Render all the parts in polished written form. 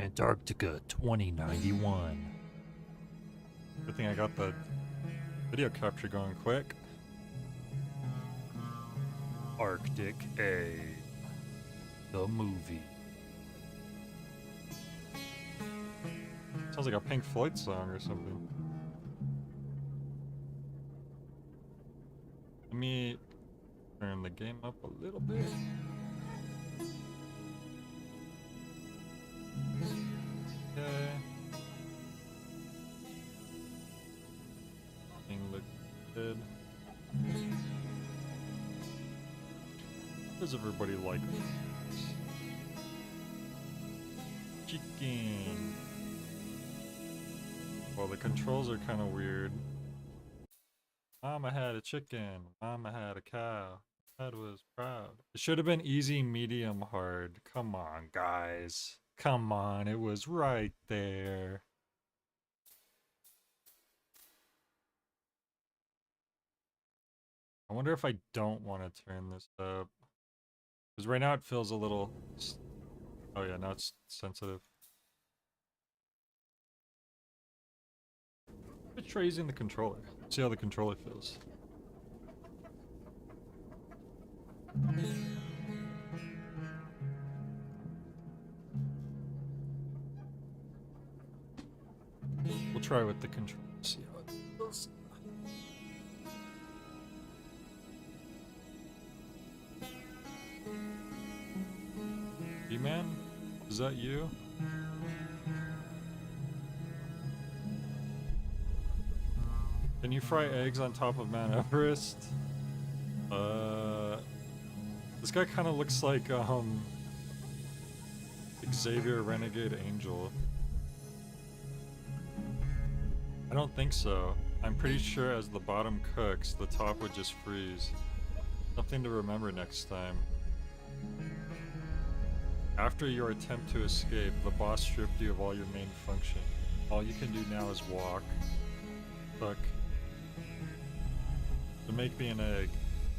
Antarctica 2091. Good thing I got the video capture going quick. Arctic A. The movie. Sounds like a Pink Floyd song or something. Let me turn the game up a little bit. Okay. Thing looks good. How does everybody like this? Chicken. Well, the controls are kind of weird. Mama had a chicken. Mama had a cow. Dad was proud. It should have been easy, medium, hard. Come on, guys. Come on, it was right there. I wonder if I don't want to turn this up. Because right now it feels a little... Oh yeah, now it's sensitive. Let's try using the controller. See how the controller feels. We'll try with the controller. See how it feels. B-Man? Is that you? Can you fry eggs on top of Mount Everest? This guy kind of looks like, Xavier Renegade Angel. I don't think so. I'm pretty sure as the bottom cooks, the top would just freeze. Something to remember next time. After your attempt to escape, the boss stripped you of all your main function. All you can do now is walk. Cook. To make me an egg.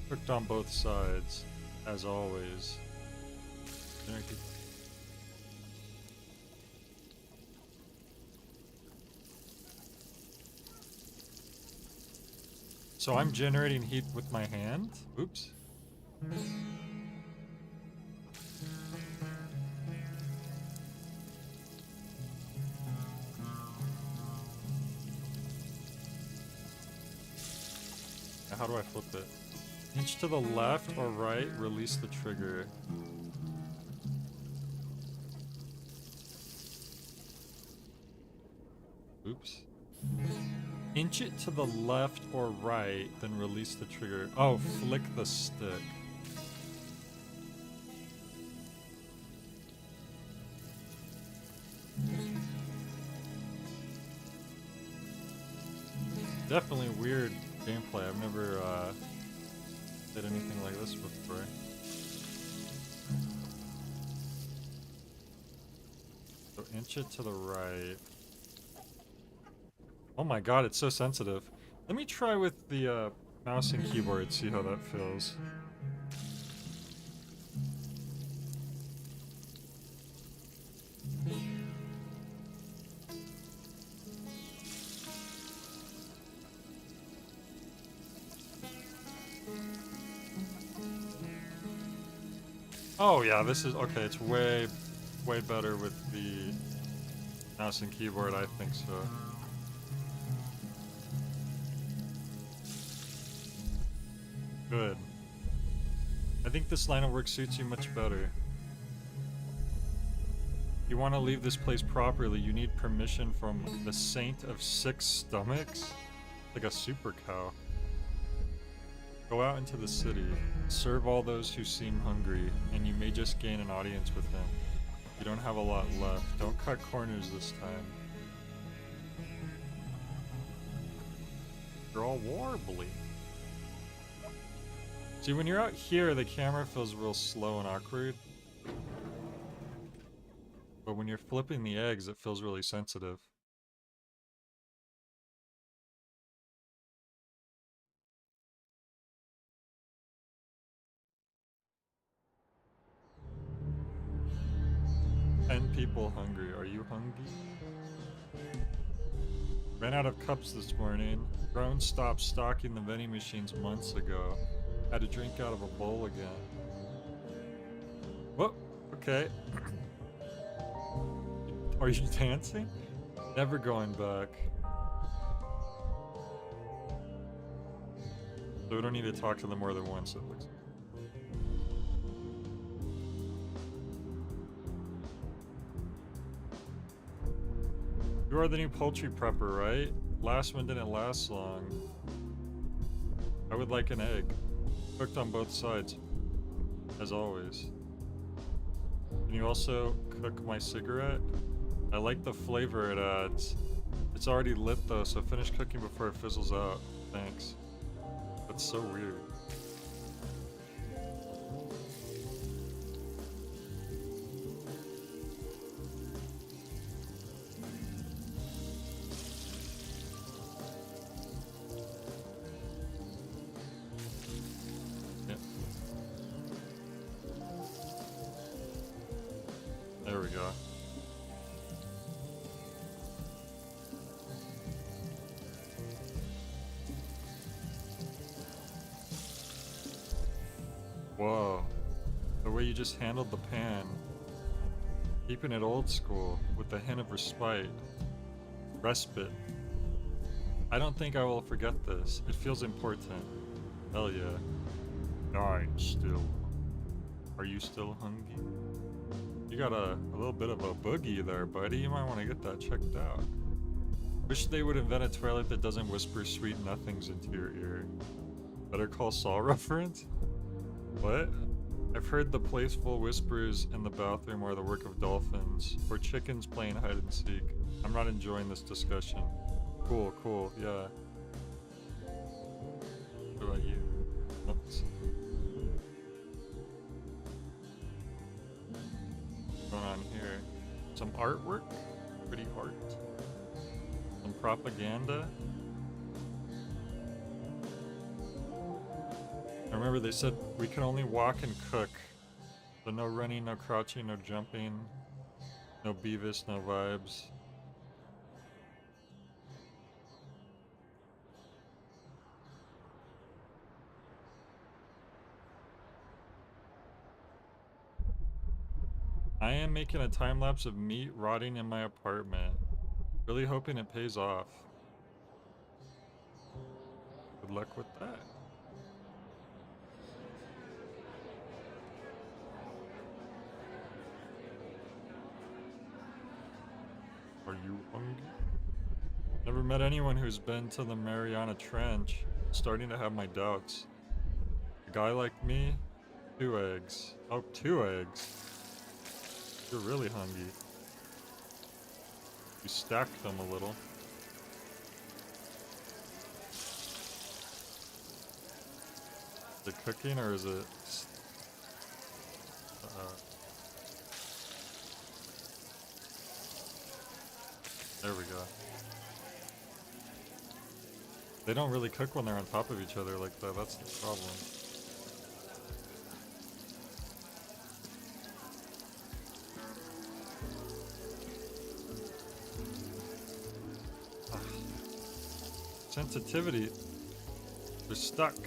Cooked on both sides. As always. So I'm generating heat with my hand? Oops. Now how do I flip it? Inch to the left or right, release the trigger. Oops. Inch it to the left or right, then release the trigger. Oh, flick the stick. Definitely weird gameplay. I've never did anything like this before. So inch it to the right. Oh my god, it's so sensitive. Let me try with the mouse and keyboard, see how that feels. Oh yeah, this is okay. It's way better with the mouse and keyboard. I think so. Good. I think this line of work suits you much better. You want to leave this place properly, you need permission from the Saint of Six Stomachs? Like a super cow. Go out into the city, serve all those who seem hungry, and you may just gain an audience with him. You don't have a lot left. Don't cut corners this time. You're all warbly. See, when you're out here, the camera feels real slow and awkward. But when you're flipping the eggs, it feels really sensitive. people hungry. Are you hungry? Ran out of cups this morning. Grown stopped stocking the vending machines months ago. Had to drink out of a bowl again. Whoa, okay. Are you dancing? Never going back. So we don't need to talk to them more than once, it looks like. You are the new poultry prepper, right? Last one didn't last long. I would like an egg. Cooked on both sides. As always. Can you also cook my cigarette? I like the flavor it adds. It's already lit though, so finish cooking before it fizzles out. Thanks. That's so weird. Yep. There we go. Whoa. The way you just handled the pan. Keeping it old school, with a hint of respite. Respite. I don't think I will forget this. It feels important. Hell yeah. I'm still. Are you still hungry? You got a little bit of a boogie there, buddy. You might want to get that checked out. Wish they would invent a toilet that doesn't whisper sweet nothings into your ear. Better Call Saul reference? What? I've heard the playful whispers in the bathroom are the work of dolphins, or chickens playing hide and seek. I'm not enjoying this discussion. Cool, cool, yeah. What about you? Oops. What's going on here? Some artwork? Pretty art. Some propaganda? I remember they said we can only walk and cook. So no running, no crouching, no jumping, no Beavis, no vibes. I am making a time lapse of meat rotting in my apartment. Really hoping it pays off. Good luck with that. Are you hungry? Never met anyone who's been to the Mariana Trench. Starting to have my doubts. A guy like me? 2 eggs. Oh, 2 eggs. You're really hungry. You stacked them a little. Is it cooking or is it... There we go. They don't really cook when they're on top of each other like that, that's the problem. Sensitivity. They're stuck.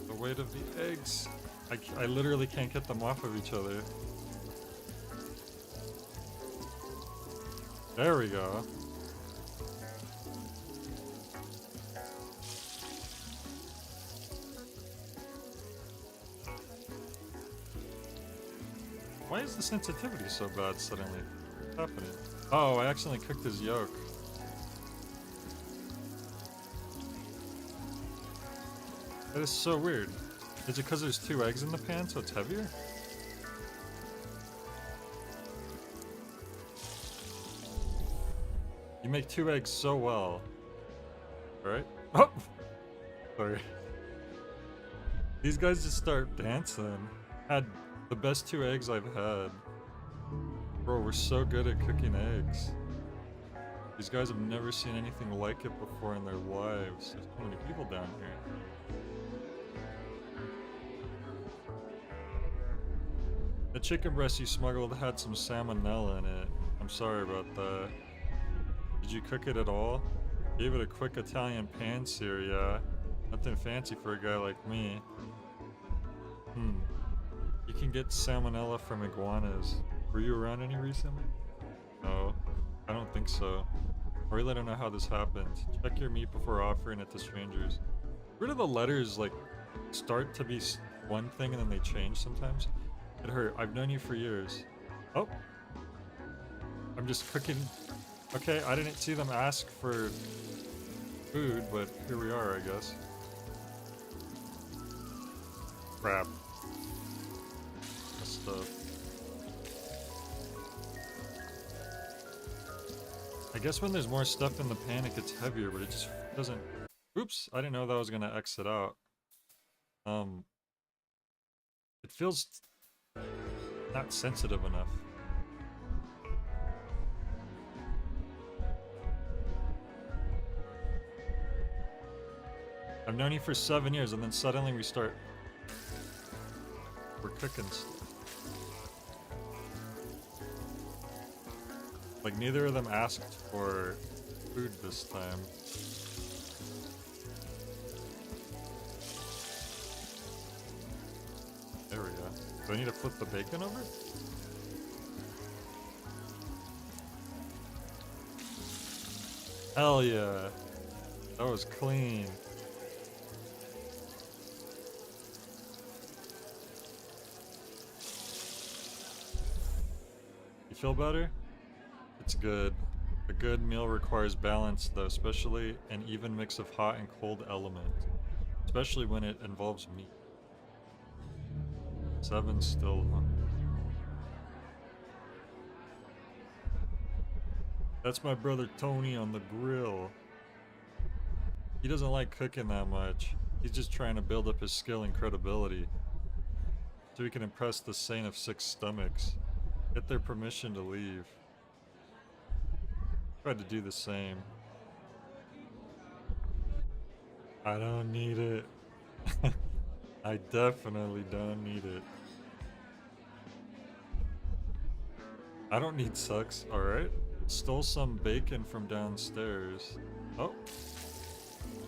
The weight of the eggs. I literally can't get them off of each other. There we go. Why is the sensitivity so bad suddenly? What's happening? Oh, I accidentally cooked his yolk. That is so weird. Is it because there's 2 eggs in the pan, so it's heavier? You make 2 eggs so well. Alright? Oh! Sorry. These guys just start dancing. Had the best 2 eggs I've had. Bro, we're so good at cooking eggs. These guys have never seen anything like it before in their lives. There's so many people down here. The chicken breast you smuggled had some salmonella in it. I'm sorry about that. Did you cook it at all? Gave it a quick Italian pan-sear, yeah. Nothing fancy for a guy like me. You can get salmonella from iguanas. Were you around any recently? No, I don't think so. I really don't know how this happened. Check your meat before offering it to strangers. Where do the letters, like, start to be one thing and then they change sometimes? It hurt. I've known you for years. Oh. I'm just cooking. Okay, I didn't see them ask for food, but here we are, I guess. Crap. Stuff. I guess when there's more stuff in the pan, it gets heavier, but it just doesn't. Oops! I didn't know that was gonna exit out. It feels not sensitive enough. I've known you for 7 years, and then suddenly we're cooking stuff. Like, neither of them asked for food this time. There we go. Do I need to flip the bacon over? Hell yeah. That was clean. You feel better? It's good. A good meal requires balance, though, especially an even mix of hot and cold elements. Especially when it involves meat. 7 still. That's my brother Tony on the grill. He doesn't like cooking that much. He's just trying to build up his skill and credibility, so he can impress the Saint of 6 Stomachs. Get their permission to leave. Tried to do the same. I don't need it. I definitely don't need it. I don't need sucks, alright? Stole some bacon from downstairs. Oh.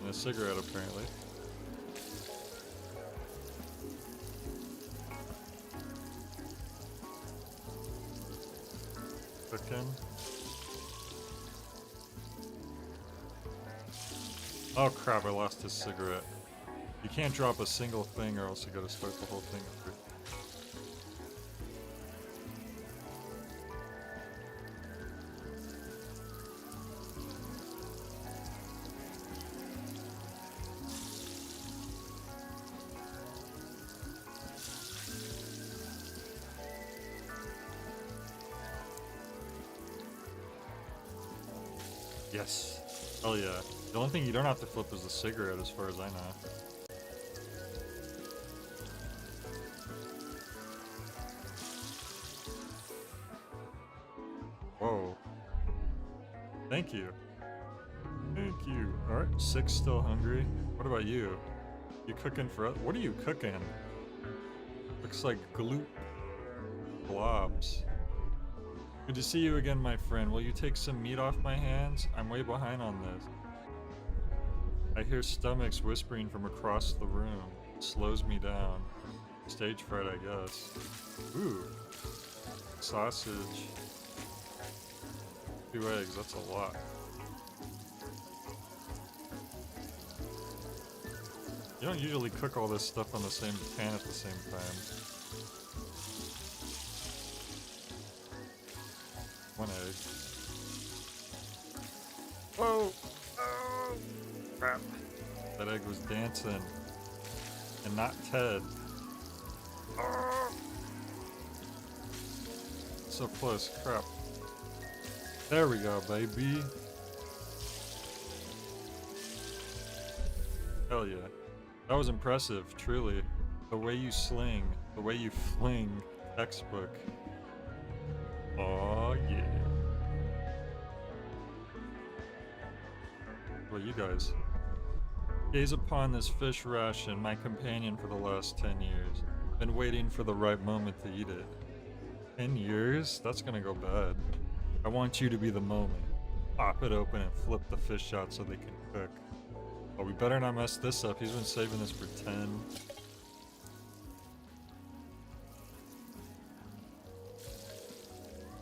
And a cigarette, apparently. Cooking. Oh crap, I lost his cigarette. You can't drop a single thing or else you gotta start the whole thing over. Yes. Hell yeah. The only thing you don't have to flip is the cigarette, as far as I know. Whoa. Thank you. Thank you. Alright, 6 still hungry. What about you? You cooking for us? What are you cooking? Looks like gloop blobs. Good to see you again, my friend. Will you take some meat off my hands? I'm way behind on this. I hear stomachs whispering from across the room. It slows me down. Stage fright, I guess. Ooh. Sausage. 2 eggs, that's a lot. You don't usually cook all this stuff on the same pan at the same time. 1 egg. Whoa! Oh! Crap. That egg was dancing. And not Ted. Oh! So close, crap. There we go, baby. Hell yeah. That was impressive, truly. The way you sling, the way you fling, textbook. Oh yeah. Well, you guys. Gaze upon this fish ration, my companion for the last 10 years. Been waiting for the right moment to eat it. 10 years? That's gonna go bad. I want you to be the moment. Pop it open and flip the fish out so they can cook. Oh, we better not mess this up. He's been saving this for 10.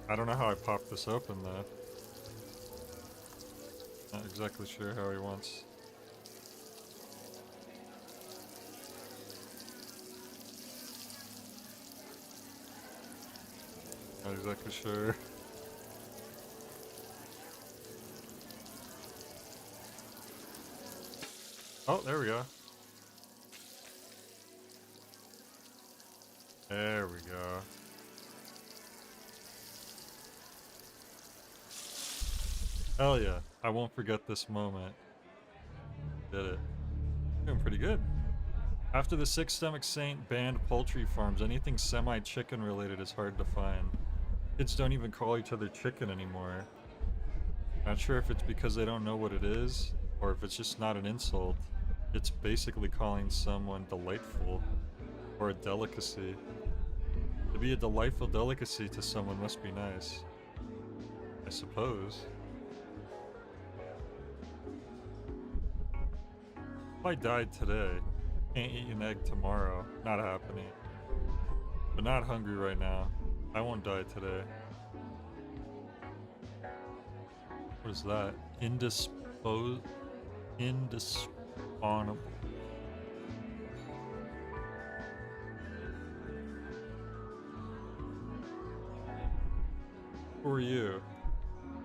I don't know how I popped this open though. Not exactly sure how he wants. Not exactly sure. Oh, there we go. There we go. Hell yeah. I won't forget this moment. Did it. Doing pretty good. After the Six Stomach Saint banned poultry farms, anything semi-chicken related is hard to find. Kids don't even call each other chicken anymore. Not sure if it's because they don't know what it is, or if it's just not an insult. It's basically calling someone delightful, or a delicacy. To be a delightful delicacy to someone must be nice. I suppose. If I died today, can't eat an egg tomorrow. Not happening. But not hungry right now. I won't die today. What is that? Indisposable. Who are you?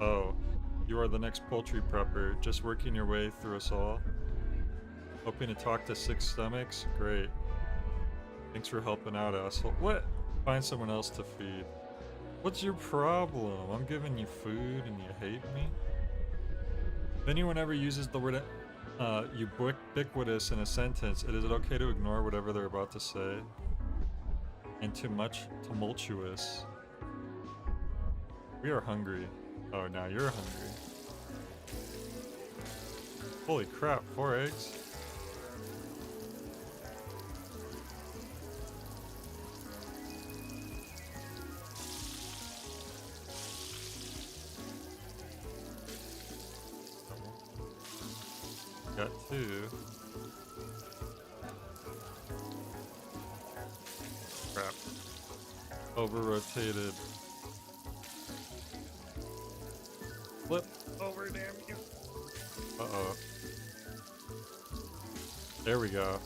Oh, you are the next poultry prepper, just working your way through us all. Hoping to talk to Six Stomachs? Great. Thanks for helping out, asshole. What? Find someone else to feed. What's your problem? I'm giving you food and you hate me? If anyone ever uses the word ubiquitous in a sentence, is it okay to ignore whatever they're about to say? And too much tumultuous. We are hungry. Oh, now you're hungry. Holy crap, 4 eggs? Got 2. Crap. Over-rotated. Flip over, damn you. Uh-oh. There we go.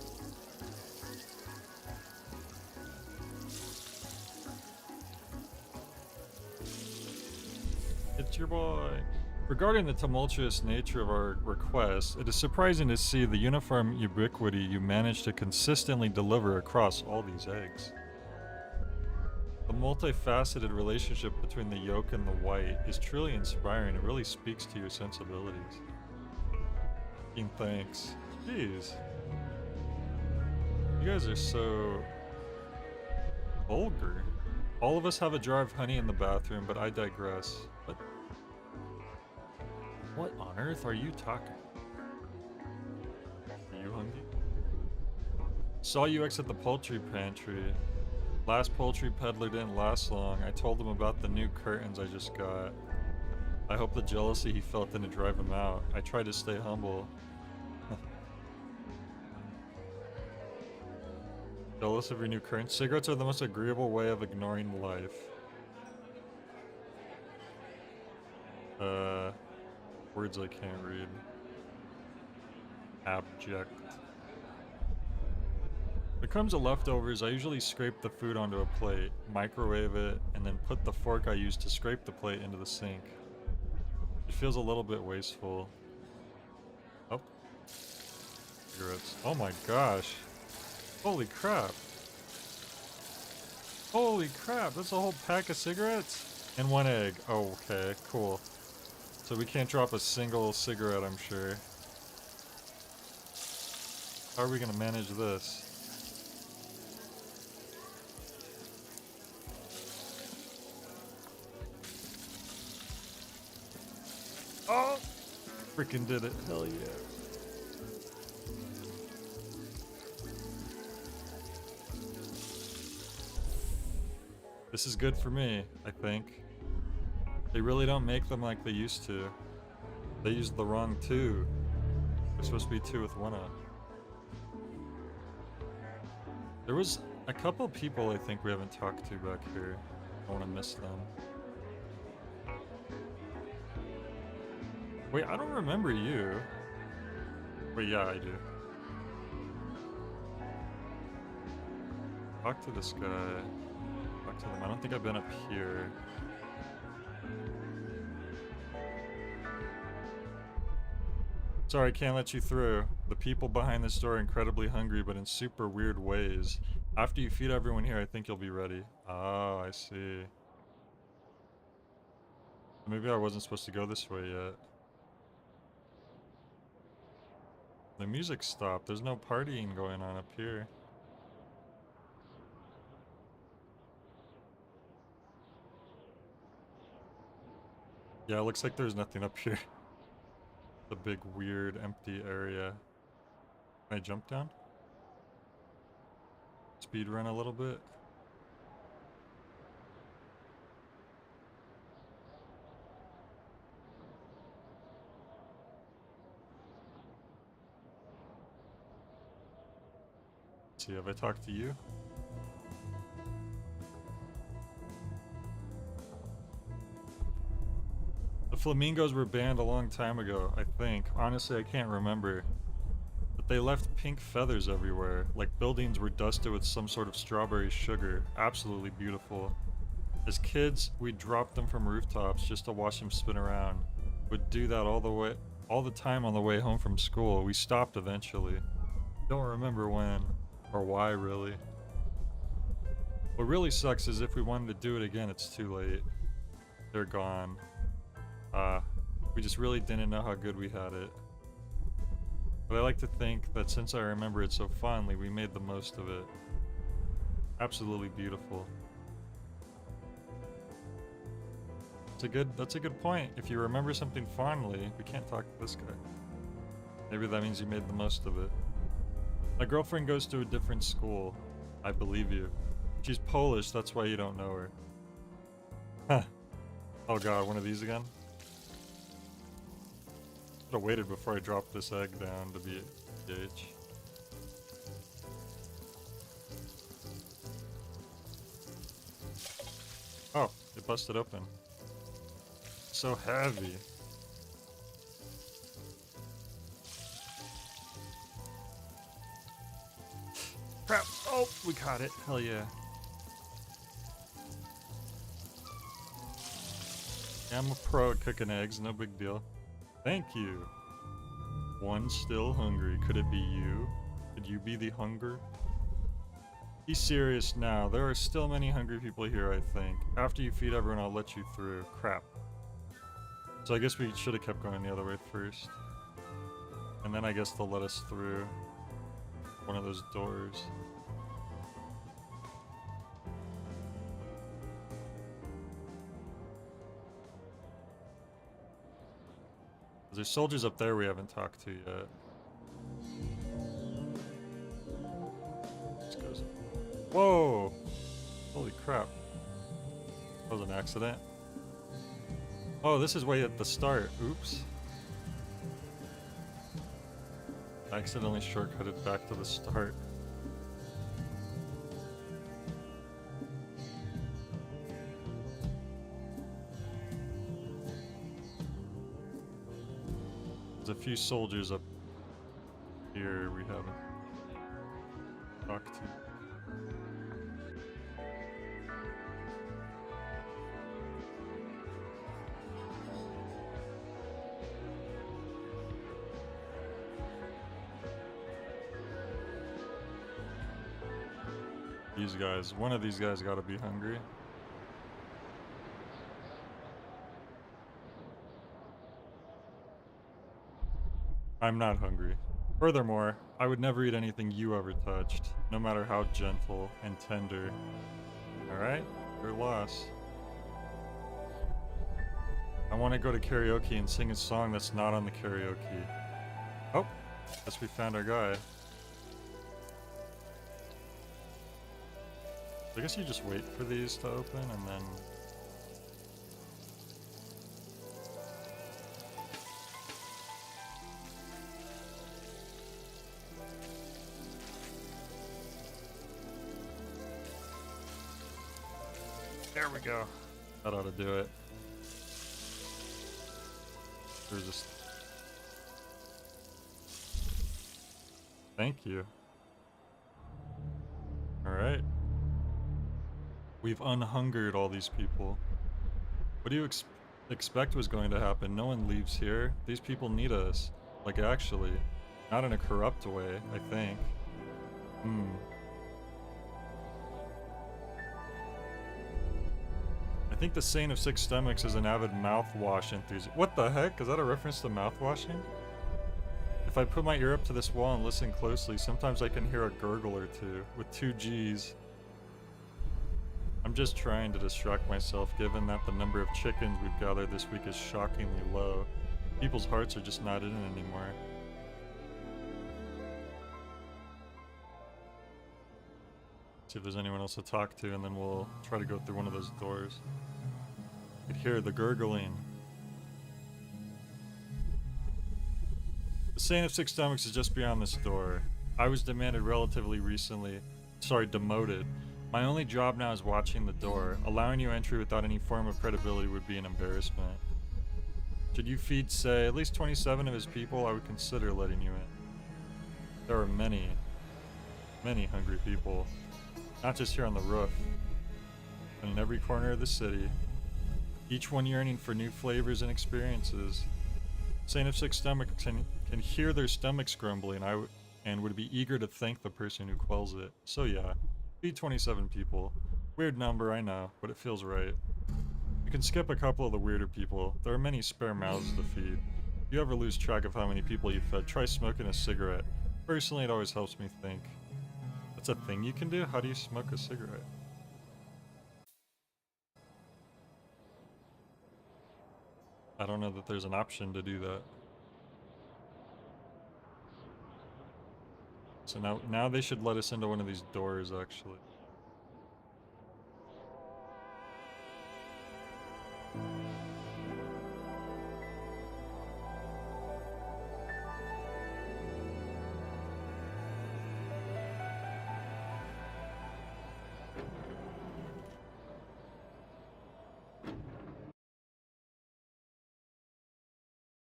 It's your boy. Regarding the tumultuous nature of our request, it is surprising to see the uniform ubiquity you manage to consistently deliver across all these eggs. The multifaceted relationship between the yolk and the white is truly inspiring. It really speaks to your sensibilities. Thanks. Jeez. You guys are so vulgar. All of us have a jar of honey in the bathroom, but I digress. But what on earth are you talking? Are you hungry? Saw you exit the poultry pantry. Last poultry peddler didn't last long. I told him about the new curtains I just got. I hope the jealousy he felt didn't drive him out. I tried to stay humble. Jealous of your new curtains? Cigarettes are the most agreeable way of ignoring life. Words I can't read. Abject. When it comes to leftovers, I usually scrape the food onto a plate, microwave it, and then put the fork I used to scrape the plate into the sink. It feels a little bit wasteful. Oh. Cigarettes. Oh my gosh. Holy crap. Holy crap, that's a whole pack of cigarettes? And 1 egg. Oh, okay, cool. So we can't drop a single cigarette, I'm sure. How are we gonna manage this? Oh! Freaking did it. Hell yeah. This is good for me, I think. They really don't make them like they used to. They used the wrong 2. They're supposed to be 2 with 1 on. There was a couple people I think we haven't talked to back here. I want to miss them. Wait, I don't remember you. Wait, yeah, I do. Talk to this guy. Talk to them. I don't think I've been up here. Sorry, I can't let you through. The people behind this door are incredibly hungry, but in super weird ways. After you feed everyone here, I think you'll be ready. Oh, I see. Maybe I wasn't supposed to go this way yet. The music stopped. There's no partying going on up here. Yeah, it looks like there's nothing up here. The big, weird, empty area. Can I jump down? Speed run a little bit. Let's see, have I talked to you? The flamingos were banned a long time ago, I think. Honestly, I can't remember. But they left pink feathers everywhere, like buildings were dusted with some sort of strawberry sugar. Absolutely beautiful. As kids, we'd drop them from rooftops just to watch them spin around. Would do that all the time on the way home from school. We stopped eventually. Don't remember when, or why really. What really sucks is if we wanted to do it again, it's too late. They're gone. We just really didn't know how good we had it. But I like to think that since I remember it so fondly, we made the most of it. Absolutely beautiful. That's a good point. If you remember something fondly, we can't talk to this guy. Maybe that means you made the most of it. My girlfriend goes to a different school. I believe you. She's Polish, that's why you don't know her. Huh. Oh god, one of these again? Should have waited before I dropped this egg down to be PH. Oh, it busted open. So heavy. Crap! Oh, we caught it. Hell yeah. I'm a pro at cooking eggs, no big deal. Thank you. One still hungry. Could it be you? Could you be the hunger? Be serious now. There are still many hungry people here, I think. After you feed everyone, I'll let you through. Crap. So I guess we should have kept going the other way first. And then I guess they'll let us through one of those doors. There's soldiers up there we haven't talked to yet. This goes. Whoa! Holy crap. That was an accident. Oh, this is way at the start. Oops. I accidentally shortcutted back to the start. There's a few soldiers up here we haven't talked to. These guys, one of these guys gotta be hungry. I'm not hungry. Furthermore, I would never eat anything you ever touched, no matter how gentle and tender. Alright? Your loss. I want to go to karaoke and sing a song that's not on the karaoke. Oh, guess we found our guy. I guess you just wait for these to open and then... There we go. That ought to do it. There's this... Thank you. Alright. We've unhungered all these people. What do you expect was going to happen? No one leaves here. These people need us. Like, actually. Not in a corrupt way, I think. I think the Saint of Six Stomachs is an avid mouthwash enthusiast. What the heck? Is that a reference to mouthwashing? If I put my ear up to this wall and listen closely, sometimes I can hear a gurgle or two, with 2 G's. I'm just trying to distract myself, given that the number of chickens we've gathered this week is shockingly low. People's hearts are just not in it anymore. See if there's anyone else to talk to, and then we'll try to go through one of those doors. You could hear the gurgling. The Saint of Six Stomachs is just beyond this door. I was demoted. My only job now is watching the door. Allowing you entry without any form of credibility would be an embarrassment. Should you feed, say, at least 27 of his people, I would consider letting you in. There are many, many hungry people. Not just here on the roof, but in every corner of the city. Each one yearning for new flavors and experiences. Saint of Six Stomachs can hear their stomachs grumbling and would be eager to thank the person who quells it. So yeah, feed 27 people. Weird number, I know, but it feels right. You can skip a couple of the weirder people. There are many spare mouths to feed. If you ever lose track of how many people you fed, try smoking a cigarette. Personally, it always helps me think. That's a thing you can do? How do you smoke a cigarette? I don't know that there's an option to do that. So now they should let us into one of these doors, actually.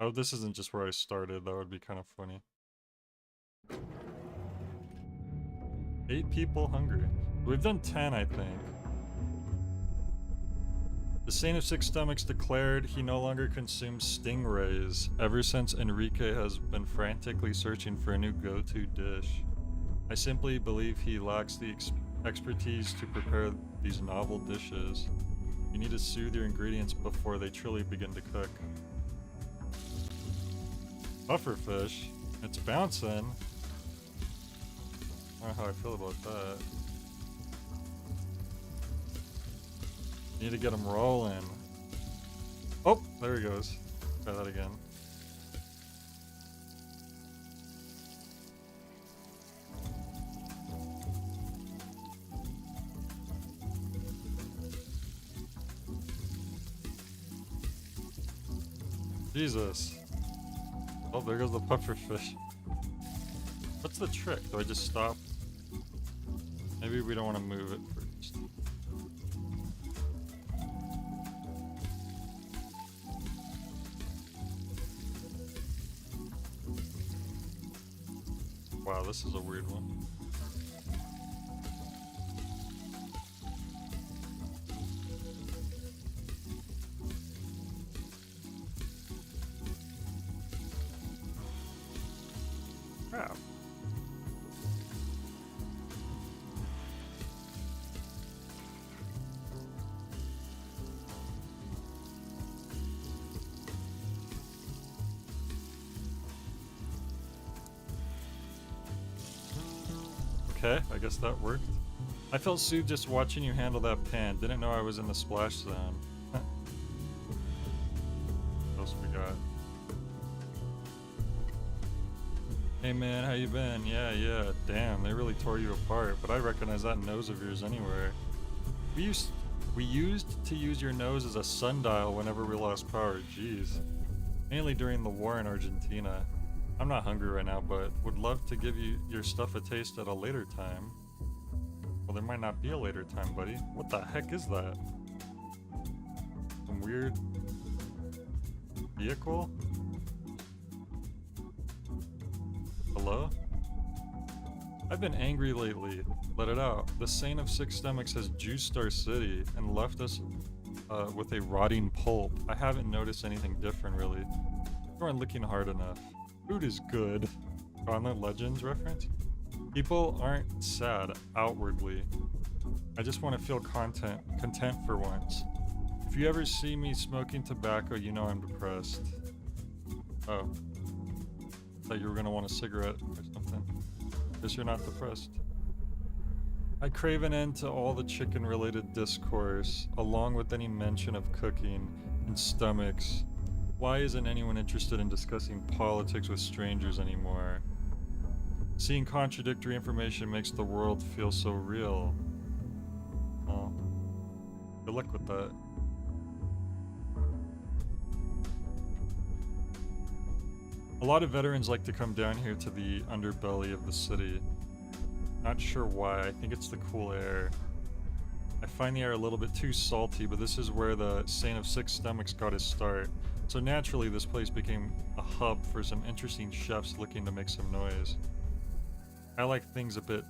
Oh, this isn't just where I started. That would be kind of funny. 8 people hungry. We've done 10, I think. The Saint of Six Stomachs declared he no longer consumes stingrays ever since Enrique has been frantically searching for a new go-to dish. I simply believe he lacks the expertise to prepare these novel dishes. You need to soothe your ingredients before they truly begin to cook. Pufferfish. It's bouncing. I don't know how I feel about that. Need to get him rolling. Oh, there he goes. Try that again. Jesus. Oh, there goes the pufferfish. What's the trick? Do I just stop? Maybe we don't want to move it first. Wow, this is a weird one. Crap. Okay, I guess that worked. I felt soothed just watching you handle that pan. Didn't know I was in the splash zone. What else we got? Hey man, how you been? Yeah. Damn, they really tore you apart, but I recognize that nose of yours anywhere. We used to use your nose as a sundial whenever we lost power. Jeez. Mainly during the war in Argentina. I'm not hungry right now, but would love to give you your stuff a taste at a later time. Well, there might not be a later time, buddy. What the heck is that? Some weird vehicle? Hello? I've been angry lately. Let it out. The Saint of Six Stomachs has juiced our city and left us with a rotting pulp. I haven't noticed anything different, really. You aren't looking hard enough. Food is good. Gauntlet Legends reference? People aren't sad outwardly. I just want to feel content for once. If you ever see me smoking tobacco, you know I'm depressed. Oh. Thought you were gonna want a cigarette or something. Guess you're not depressed. I crave an end to all the chicken-related discourse, along with any mention of cooking and stomachs. Why isn't anyone interested in discussing politics with strangers anymore? Seeing contradictory information makes the world feel so real. Oh. Good luck with that. A lot of veterans like to come down here to the underbelly of the city. Not sure why, I think it's the cool air. I find the air a little bit too salty, but this is where the Saint of Six Stomachs got his start. So naturally this place became a hub for some interesting chefs looking to make some noise. I like things a bit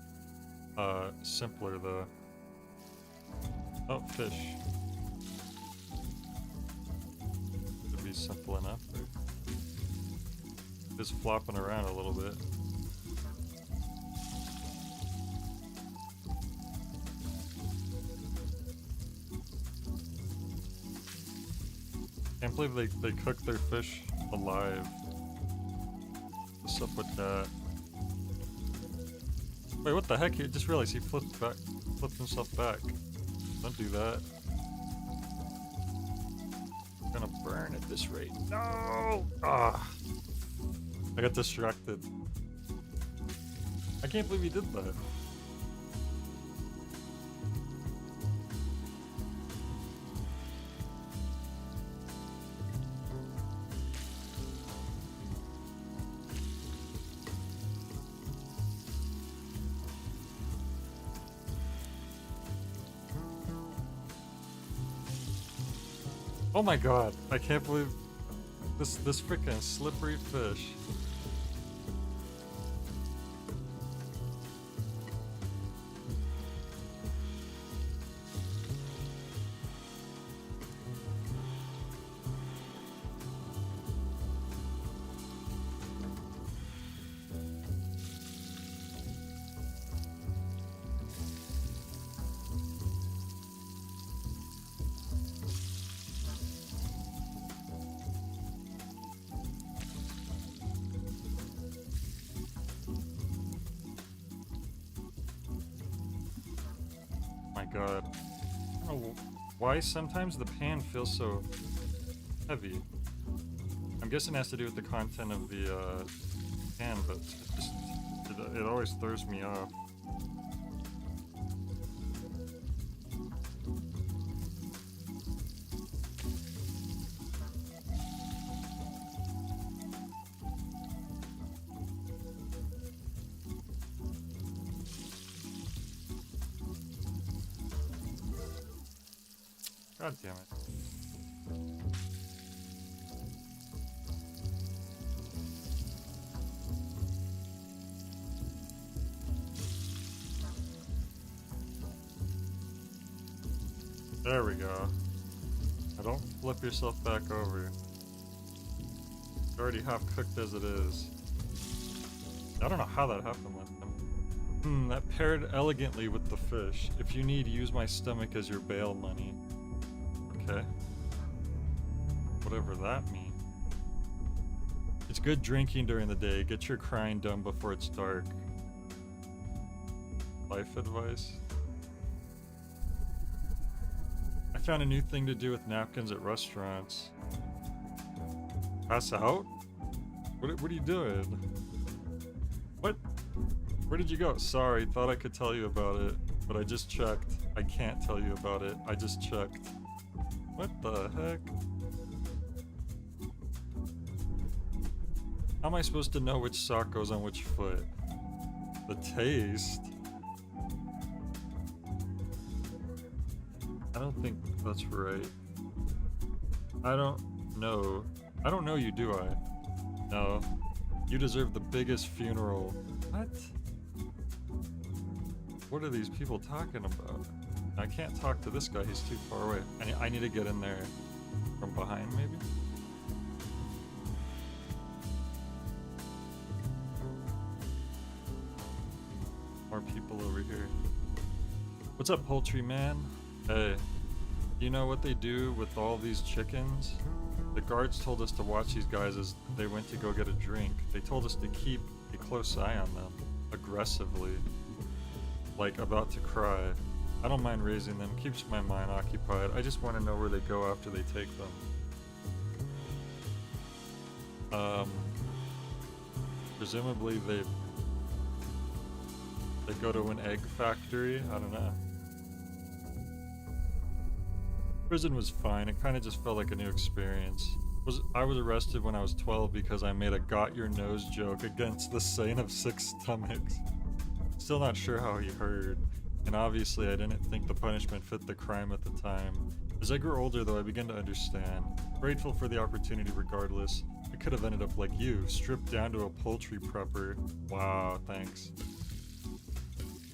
simpler though. Oh, fish. Should be simple enough, right? Just flopping around a little bit. Can't believe they cook their fish alive. What's up with that? Wait, what the heck? I just realized he flipped himself back. Don't do that. I'm gonna burn at this rate. No! Ah! I got distracted. I can't believe he did that. Oh my god, I can't believe this freaking slippery fish. God. I don't know why sometimes the pan feels so heavy. I'm guessing it has to do with the content of the pan, but it always throws me off. God damn it. There we go. Now don't flip yourself back over. It's already half cooked as it is. I don't know how that happened last time. That paired elegantly with the fish. If you need, use my stomach as your bail money. Okay. Whatever that means. It's good drinking during the day. Get your crying done before it's dark. Life advice. I found a new thing to do with napkins at restaurants. Pass out? What are you doing? Where did you go? Sorry, thought I could tell you about it, but I just checked. I can't tell you about it. I just checked. What the heck? How am I supposed to know which sock goes on which foot? The taste? I don't think that's right. I don't know. I don't know you, do I? No. You deserve the biggest funeral. What? What are these people talking about? I can't talk to this guy, he's too far away. I need to get in there from behind, maybe? More people over here. What's up, poultry man? Hey, you know what they do with all these chickens? The guards told us to watch these guys as they went to go get a drink. They told us to keep a close eye on them, aggressively, like about to cry. I don't mind raising them, keeps my mind occupied. I just want to know where they go after they take them. Presumably they go to an egg factory? I don't know. Prison was fine, it kind of just felt like a new experience. I was arrested when I was 12 because I made a got your nose joke against the saint of 6 stomachs. Still not sure how he heard, and obviously I didn't think the punishment fit the crime at the time. As I grew older though, I began to understand. Grateful for the opportunity regardless. I could have ended up like you, stripped down to a poultry prepper. Wow, thanks.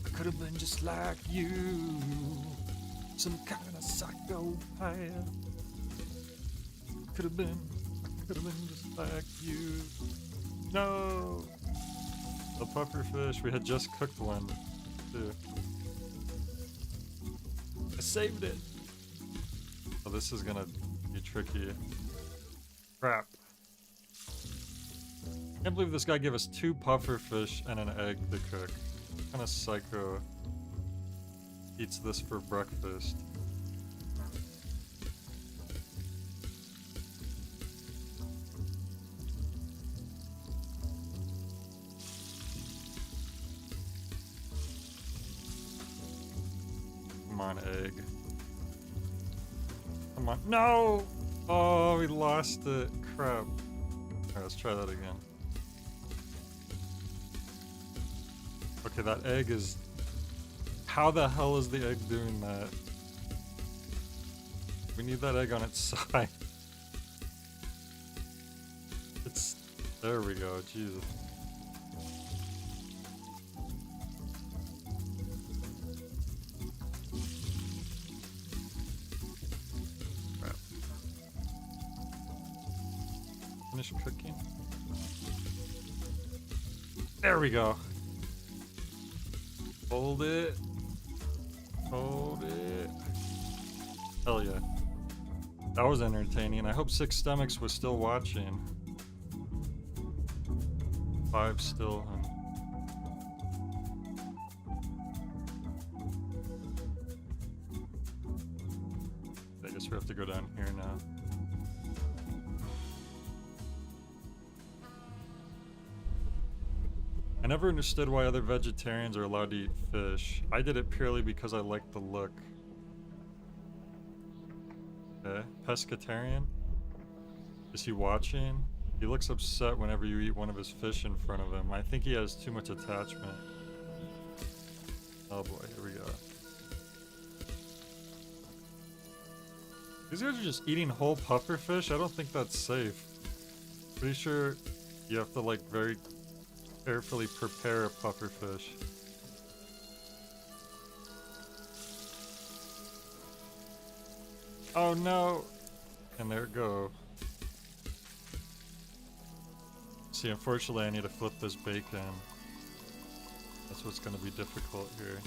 I could have been just like you. Some kind of psychopath. Could have been just like you. No! A pufferfish. We had just cooked one, too. I saved it! Oh, this is gonna be tricky. Crap. Can't believe this guy gave us 2 pufferfish and an egg to cook. What kind of psycho eats this for breakfast? Come on, egg. Come on. No! Oh, we lost it. Crap. Alright, let's try that again. Okay, that egg is... How the hell is the egg doing that? We need that egg on its side. It's... There we go, Jesus. Crap. Finish cooking. There we go. Hold it. Hold it. Hell yeah. That was entertaining. I hope 6 Stomachs was still watching. 5 still, huh? I guess we have to go down here now. I never understood why other vegetarians are allowed to eat fish. I did it purely because I liked the look. Okay, pescatarian? Is he watching? He looks upset whenever you eat one of his fish in front of him. I think he has too much attachment. Oh boy, here we go. These guys are just eating whole pufferfish? I don't think that's safe. Pretty sure you have to like very carefully prepare a pufferfish. Oh no! And there it go. See, unfortunately I need to flip this bacon. That's what's gonna be difficult here.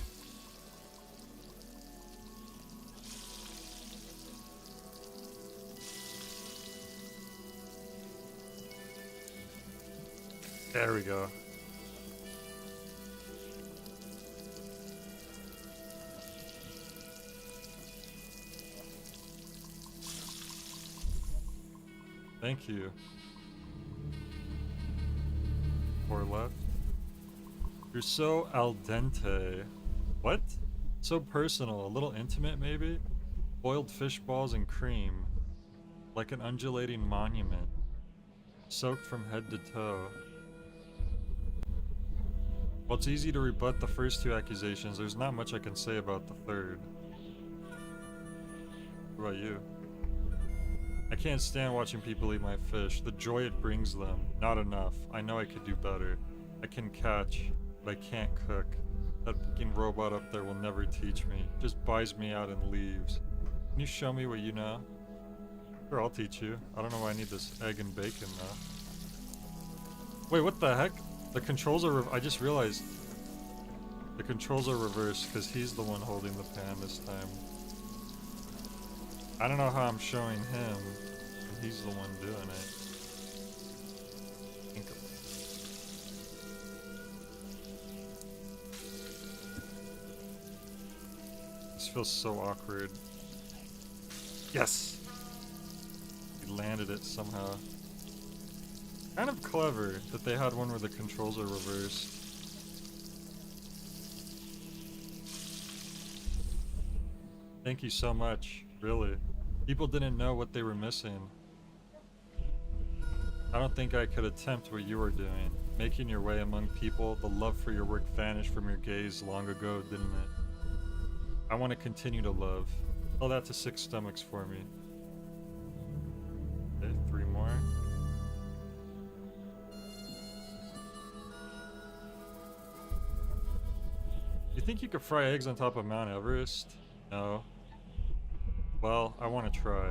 There we go. Thank you. 4 left. You're so al dente. What? So personal, a little intimate maybe? Boiled fish balls and cream. Like an undulating monument. Soaked from head to toe. Well, it's easy to rebut the first two accusations. There's not much I can say about the third. What about you? I can't stand watching people eat my fish. The joy it brings them. Not enough. I know I could do better. I can catch, but I can't cook. That fucking robot up there will never teach me. Just buys me out and leaves. Can you show me what you know? Sure, I'll teach you. I don't know why I need this egg and bacon though. Wait, what the heck? The controls are I just realized the controls are reversed because he's the one holding the pan this time. I don't know how I'm showing him, and he's the one doing it. This feels so awkward. Yes! He landed it somehow. Kind of clever that they had one where the controls are reversed. Thank you so much, really. People didn't know what they were missing. I don't think I could attempt what you were doing. Making your way among people, the love for your work vanished from your gaze long ago, didn't it? I want to continue to love. Tell that to 6 stomachs for me. Okay, 3 more. You think you could fry eggs on top of Mount Everest? No. Well, I want to try.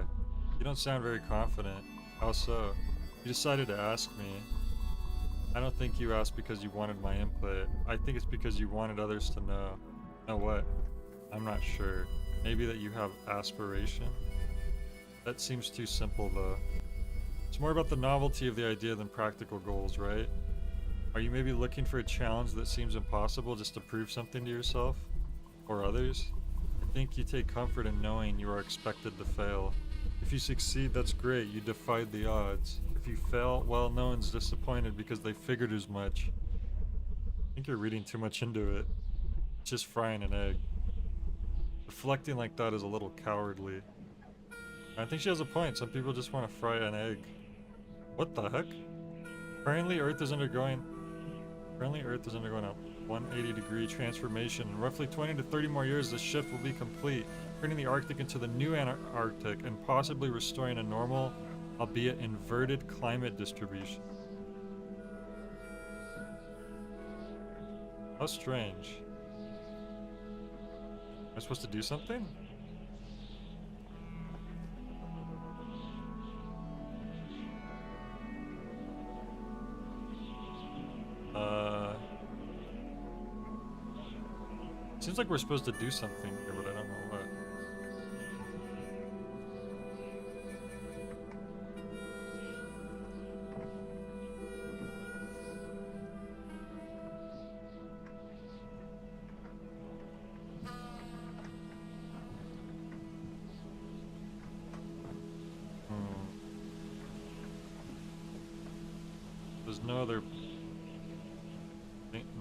You don't sound very confident. How so? You decided to ask me. I don't think you asked because you wanted my input. I think it's because you wanted others to know. Know what? I'm not sure. Maybe that you have aspiration? That seems too simple though. It's more about the novelty of the idea than practical goals, right? Are you maybe looking for a challenge that seems impossible just to prove something to yourself? Or others? I think you take comfort in knowing you are expected to fail. If you succeed, that's great, you defied the odds. If you fail, well, no one's disappointed because they figured as much. I think you're reading too much into it. It's just frying an egg. Reflecting like that is a little cowardly. I think she has a point, some people just want to fry an egg. What the heck? Currently Earth is undergoing a 180-degree transformation. In roughly 20 to 30 more years, this shift will be complete, turning the Arctic into the new Antarctic and possibly restoring a normal, albeit inverted, climate distribution. How strange. Am I supposed to do something? Seems like we're supposed to do something here, but I don't know what. There's no other...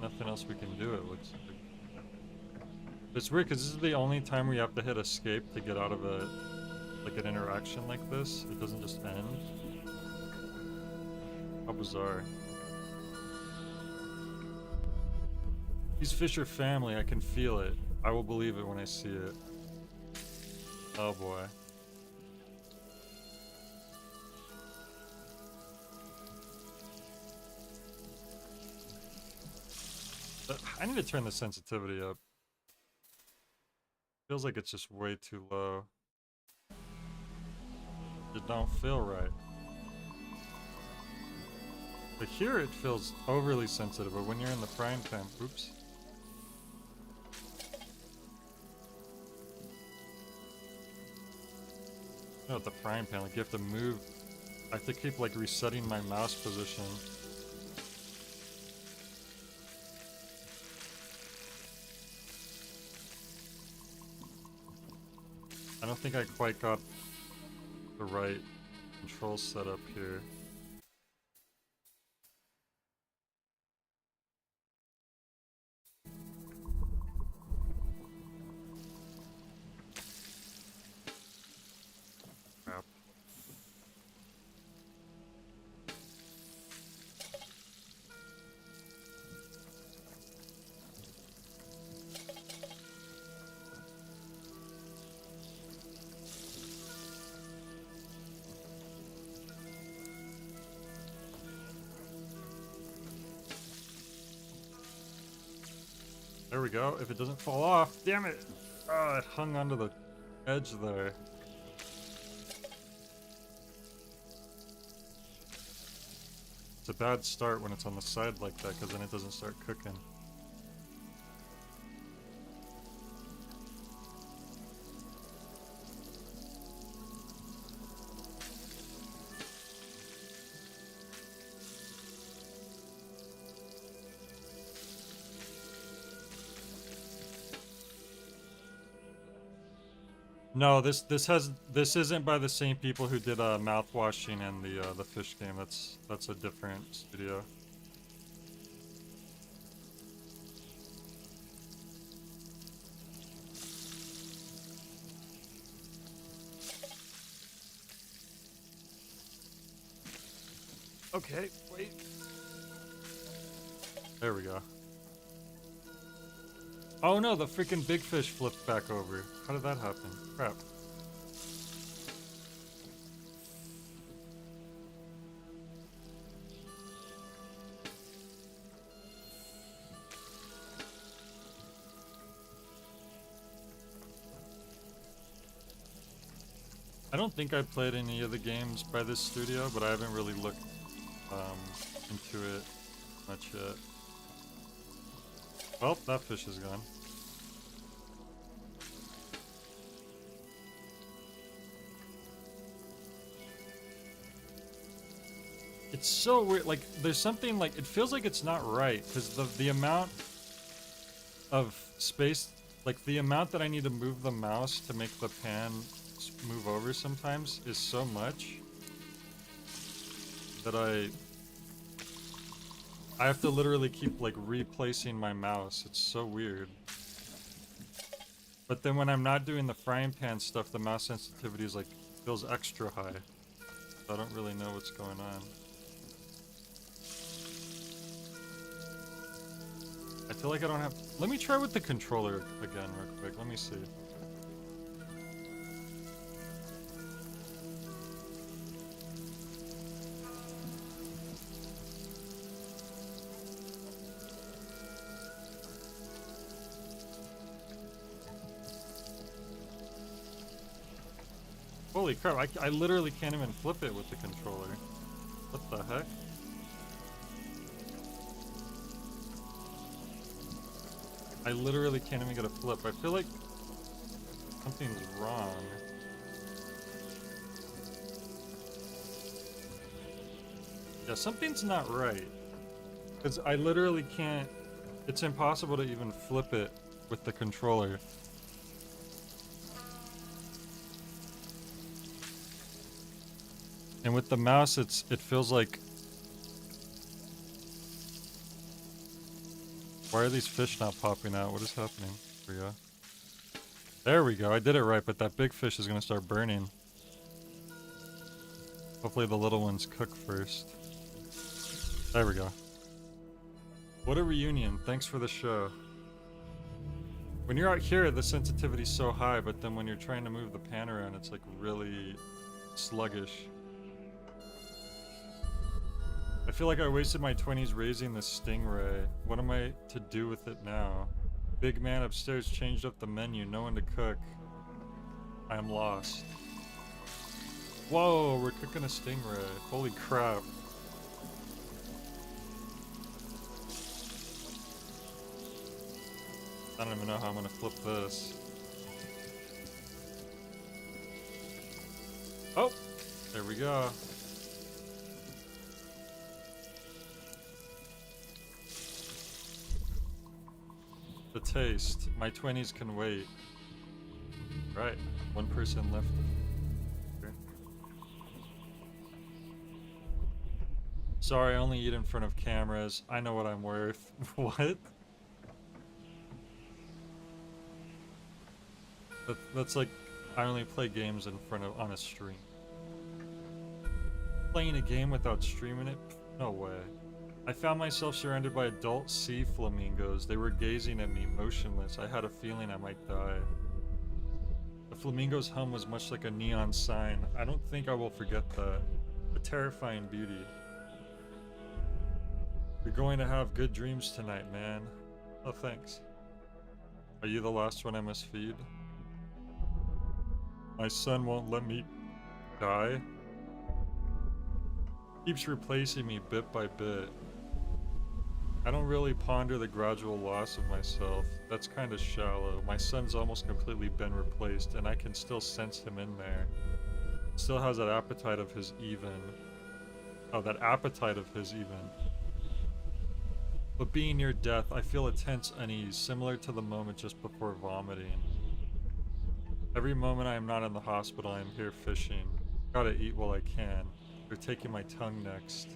nothing else we can do, it looks like. It's weird because this is the only time we have to hit escape to get out of a, like, an interaction like this. It doesn't just end. How bizarre. These fish are family, I can feel it. I will believe it when I see it. Oh boy. I need to turn the sensitivity up. Feels like it's just way too low. It don't feel right. But here it feels overly sensitive, but when you're in the frying pan, oops. No, the frying pan, like you have to move. I have to keep like resetting my mouse position. I don't think I quite got the right control setup here. There we go. If it doesn't fall off, damn it! Oh, it hung onto the edge there. It's a bad start when it's on the side like that, because then it doesn't start cooking. No, this isn't by the same people who did mouthwashing and the fish game. That's a different studio. Okay, wait. There we go. Oh no, the freaking big fish flipped back over. How did that happen? Crap. I don't think I played any of the games by this studio, but I haven't really looked into it much yet. Well, that fish is gone. It's so weird, like, there's something, like, it feels like it's not right, because the amount of space, like, the amount that I need to move the mouse to make the pan move over sometimes is so much that I have to literally keep, like, replacing my mouse. It's so weird. But then when I'm not doing the frying pan stuff, the mouse sensitivity is, like, feels extra high. So I don't really know what's going on. I feel like I don't have... Let me try with the controller again real quick. Let me see. Holy crap, I literally can't even flip it with the controller. What the heck? I literally can't even get a flip. I feel like something's wrong. Yeah, something's not right. Because I literally can't... It's impossible to even flip it with the controller. And with the mouse, it feels like... Why are these fish not popping out? What is happening? There we go. There we go. I did it right, but that big fish is going to start burning. Hopefully the little ones cook first. There we go. What a reunion. Thanks for the show. When you're out here, the sensitivity's so high, but then when you're trying to move the pan around, it's like really sluggish. I feel like I wasted my 20s raising the stingray. What am I to do with it now? Big man upstairs changed up the menu. No one to cook. I am lost. Whoa, we're cooking a stingray. Holy crap. I don't even know how I'm gonna flip this. Oh, there we go. The taste. My 20s can wait. Right. One person left. Okay. Sorry, I only eat in front of cameras. I know what I'm worth. What? That's like, I only play games in front of, on a stream. Playing a game without streaming it? No way. I found myself surrounded by adult sea flamingos. They were gazing at me, motionless. I had a feeling I might die. The flamingo's hum was much like a neon sign. I don't think I will forget that. A terrifying beauty. You're going to have good dreams tonight, man. Oh, thanks. Are you the last one I must feed? My son won't let me die. Keeps replacing me bit by bit. I don't really ponder the gradual loss of myself. That's kind of shallow. My son's almost completely been replaced, and I can still sense him in there. Still has that appetite of his even. Oh, that appetite of his even. But being near death, I feel a tense unease, similar to the moment just before vomiting. Every moment I am not in the hospital, I am here fishing. Gotta eat while I can. They're taking my tongue next.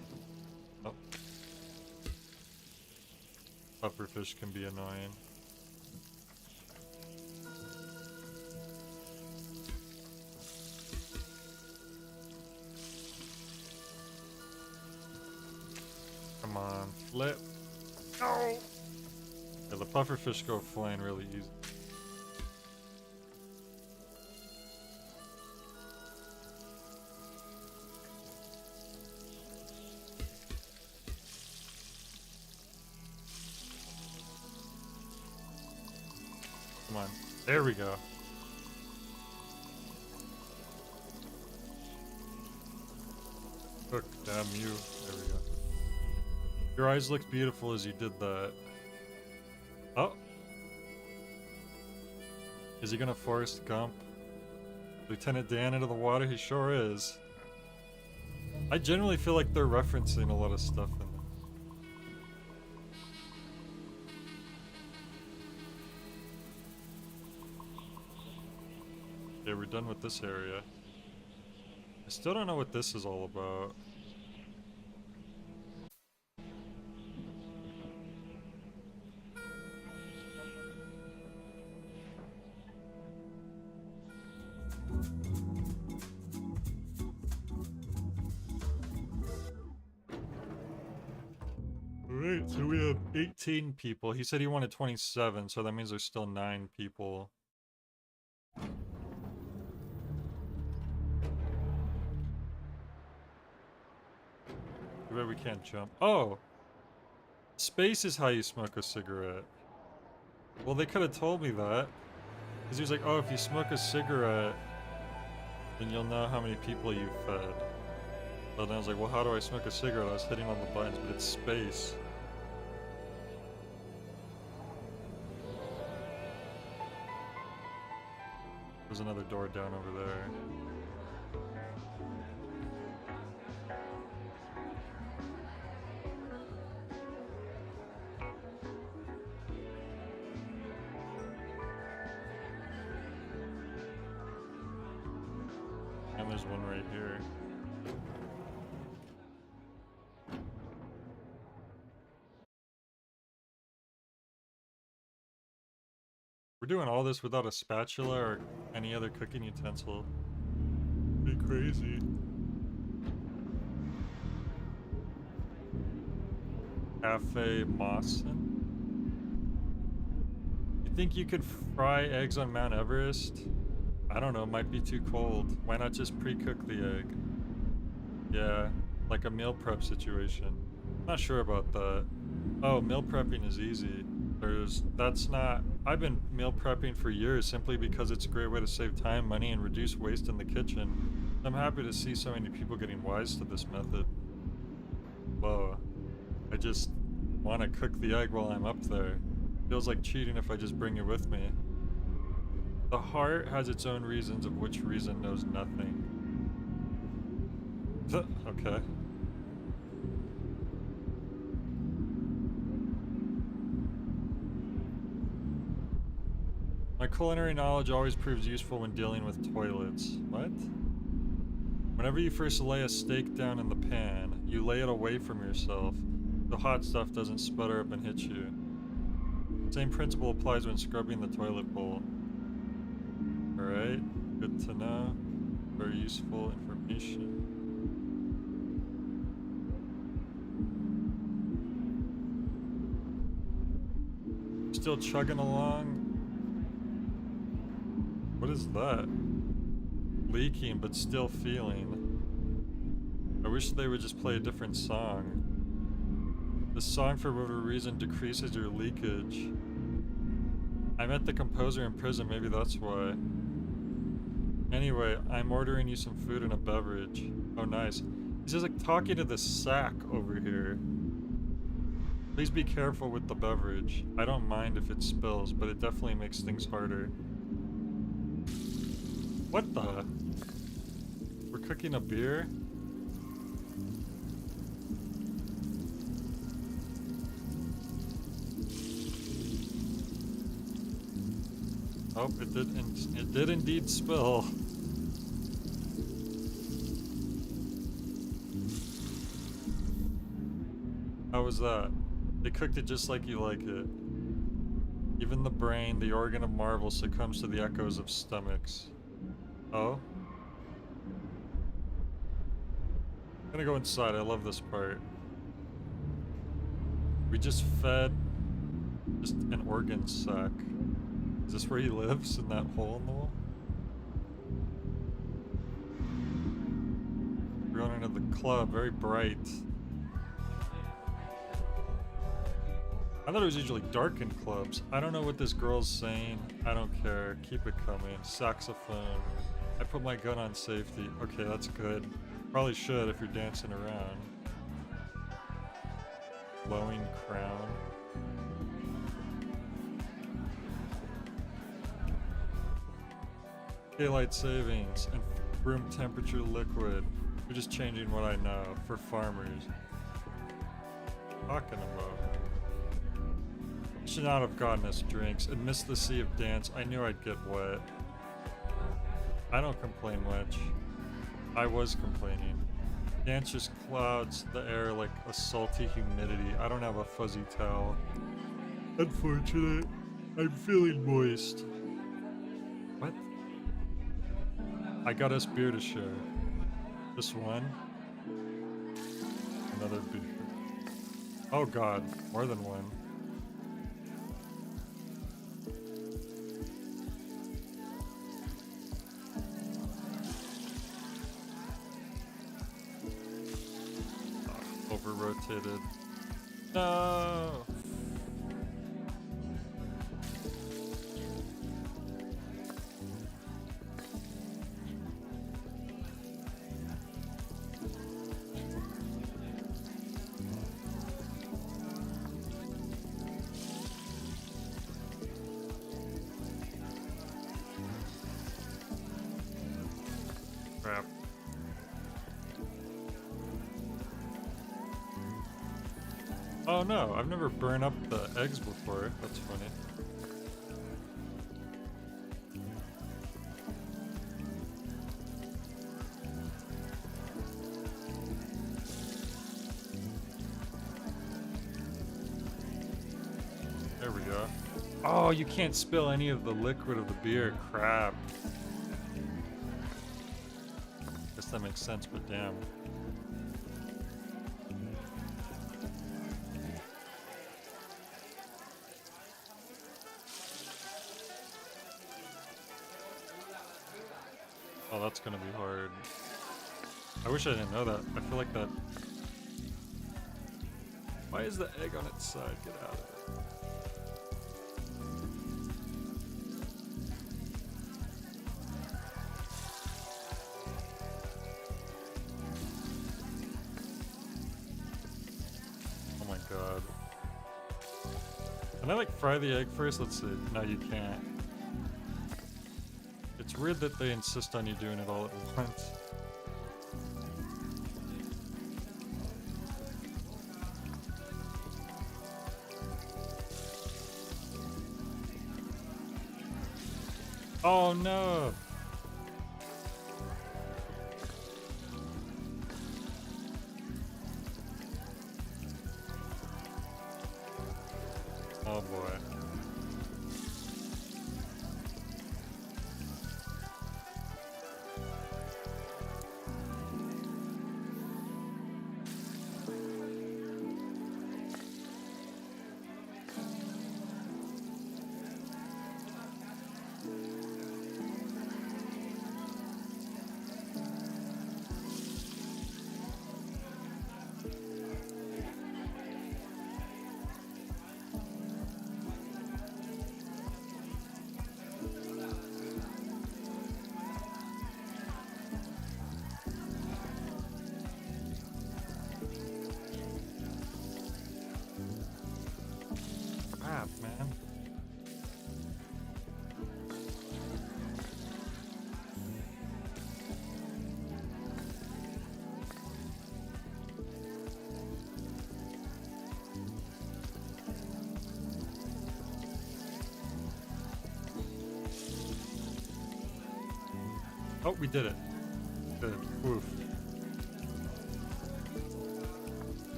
Oh. Pufferfish can be annoying. Come on, flip. No! Yeah, the pufferfish go flying really easy. Come on. There we go. Hook, damn you. There we go. Your eyes looked beautiful as you did that. Oh. Is he gonna Forrest Gump Lieutenant Dan into the water? He sure is. I generally feel like they're referencing a lot of stuff in there. Okay, we're done with this area. I still don't know what this is all about. Alright, so we have 18 people. He said he wanted 27, so that means there's still 9 people. Too bad we can't jump. Oh! Space is how you smoke a cigarette. Well, they could have told me that. Because he was like, oh, if you smoke a cigarette, then you'll know how many people you fed. But then I was like, well, how do I smoke a cigarette? I was hitting on the buttons, but it's space. There's another door down over there. And there's one right here. We're doing all this without a spatula or any other cooking utensil. Be crazy. Cafe Mawson. You think you could fry eggs on Mount Everest? I don't know, might be too cold. Why not just pre-cook the egg? Yeah, like a meal prep situation. Not sure about that. Oh, meal prepping is easy. That's not... I've been meal prepping for years simply because it's a great way to save time, money, and reduce waste in the kitchen. I'm happy to see so many people getting wise to this method. Whoa. I just want to cook the egg while I'm up there. Feels like cheating if I just bring it with me. The heart has its own reasons of which reason knows nothing. Okay. My culinary knowledge always proves useful when dealing with toilets. What? Whenever you first lay a steak down in the pan, you lay it away from yourself. The hot stuff doesn't sputter up and hit you. Same principle applies when scrubbing the toilet bowl. Alright, good to know. Very useful information. Still chugging along. What is that? Leaking, but still feeling. I wish they would just play a different song. This song, for whatever reason, decreases your leakage. I met the composer in prison, maybe that's why. Anyway, I'm ordering you some food and a beverage. Oh, nice. He's just like talking to this sack over here. Please be careful with the beverage. I don't mind if it spills, but it definitely makes things harder. What the? We're cooking a beer? Oh, it did indeed spill. How was that? They cooked it just like you like it. Even the brain, the organ of marvel, succumbs to the echoes of stomachs. Oh? I'm gonna go inside, I love this part. We just fed just an organ sack. Is this where he lives? In that hole in the wall? We're going into the club, very bright. I thought it was usually dark in clubs. I don't know what this girl's saying. I don't care. Keep it coming. Saxophone. I put my gun on safety. Okay, that's good. Probably should if you're dancing around. Flowing crown. Daylight savings and room temperature liquid. We're just changing what I know for farmers. Talking about. Should not have gotten us drinks and missed the sea of dance. I knew I'd get wet. I don't complain much. I was complaining. Dance just clouds the air like a salty humidity. I don't have a fuzzy towel. Unfortunate. I'm feeling moist. What? I got us beer to share. This one. Another beer. Oh god, more than one. Over-rotated. No! Crap. Oh no, I've never burned up the eggs before. That's funny. There we go. Oh, you can't spill any of the liquid of the beer. Crap. Guess that makes sense, but damn. Oh, that's gonna be hard. I wish I didn't know that. I feel like that... Why is the egg on its side? Get out of it. Oh my god. Can I like fry the egg first? Let's see. No, you can't. It's weird that they insist on you doing it all at once. Oh no! Oh boy. Oh, we did it. Good. Oof.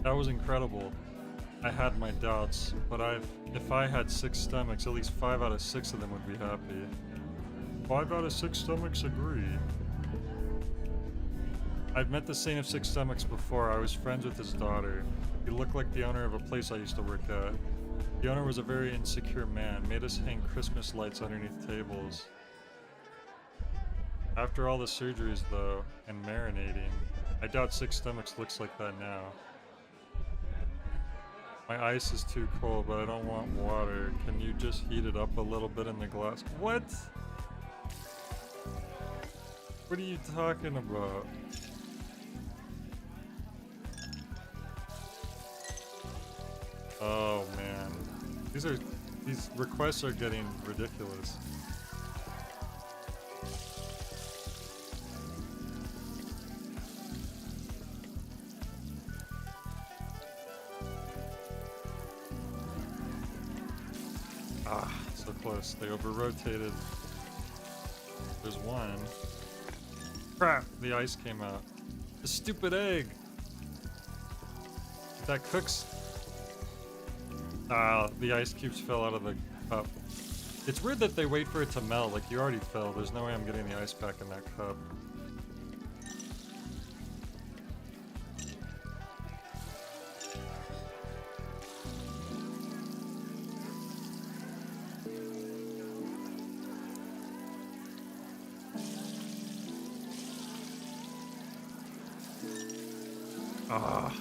That was incredible. I had my doubts, but if I had 6 stomachs, at least 5 out of 6 of them would be happy. 5 out of 6 stomachs agree. I've met the Saint of 6 Stomachs before. I was friends with his daughter. He looked like the owner of a place I used to work at. The owner was a very insecure man, made us hang Christmas lights underneath tables. After all the surgeries, though, and marinating, I doubt 6 Stomachs looks like that now. My ice is too cold, but I don't want water. Can you just heat it up a little bit in the glass? What? What are you talking about? Oh man. These requests are getting ridiculous. Ah, so close. They over-rotated. There's one. Crap! The ice came out. The stupid egg! That cooks. Ah, the ice cubes fell out of the cup. It's weird that they wait for it to melt, like you already fell. There's no way I'm getting the ice back in that cup. Ah.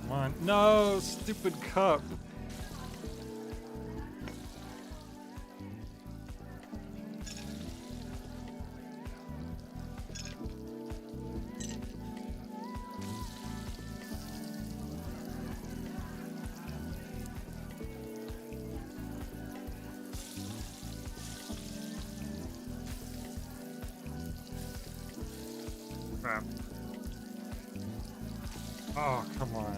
Come on. No, stupid cup. Crap. Oh, come on.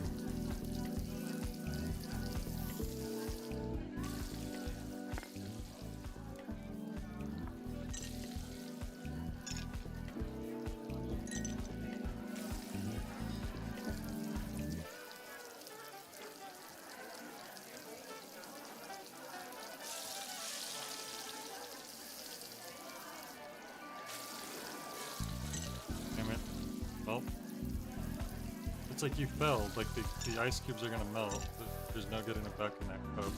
Damn it. Well. It's like you fell, like the ice cubes are gonna melt. There's no getting it back in that cup.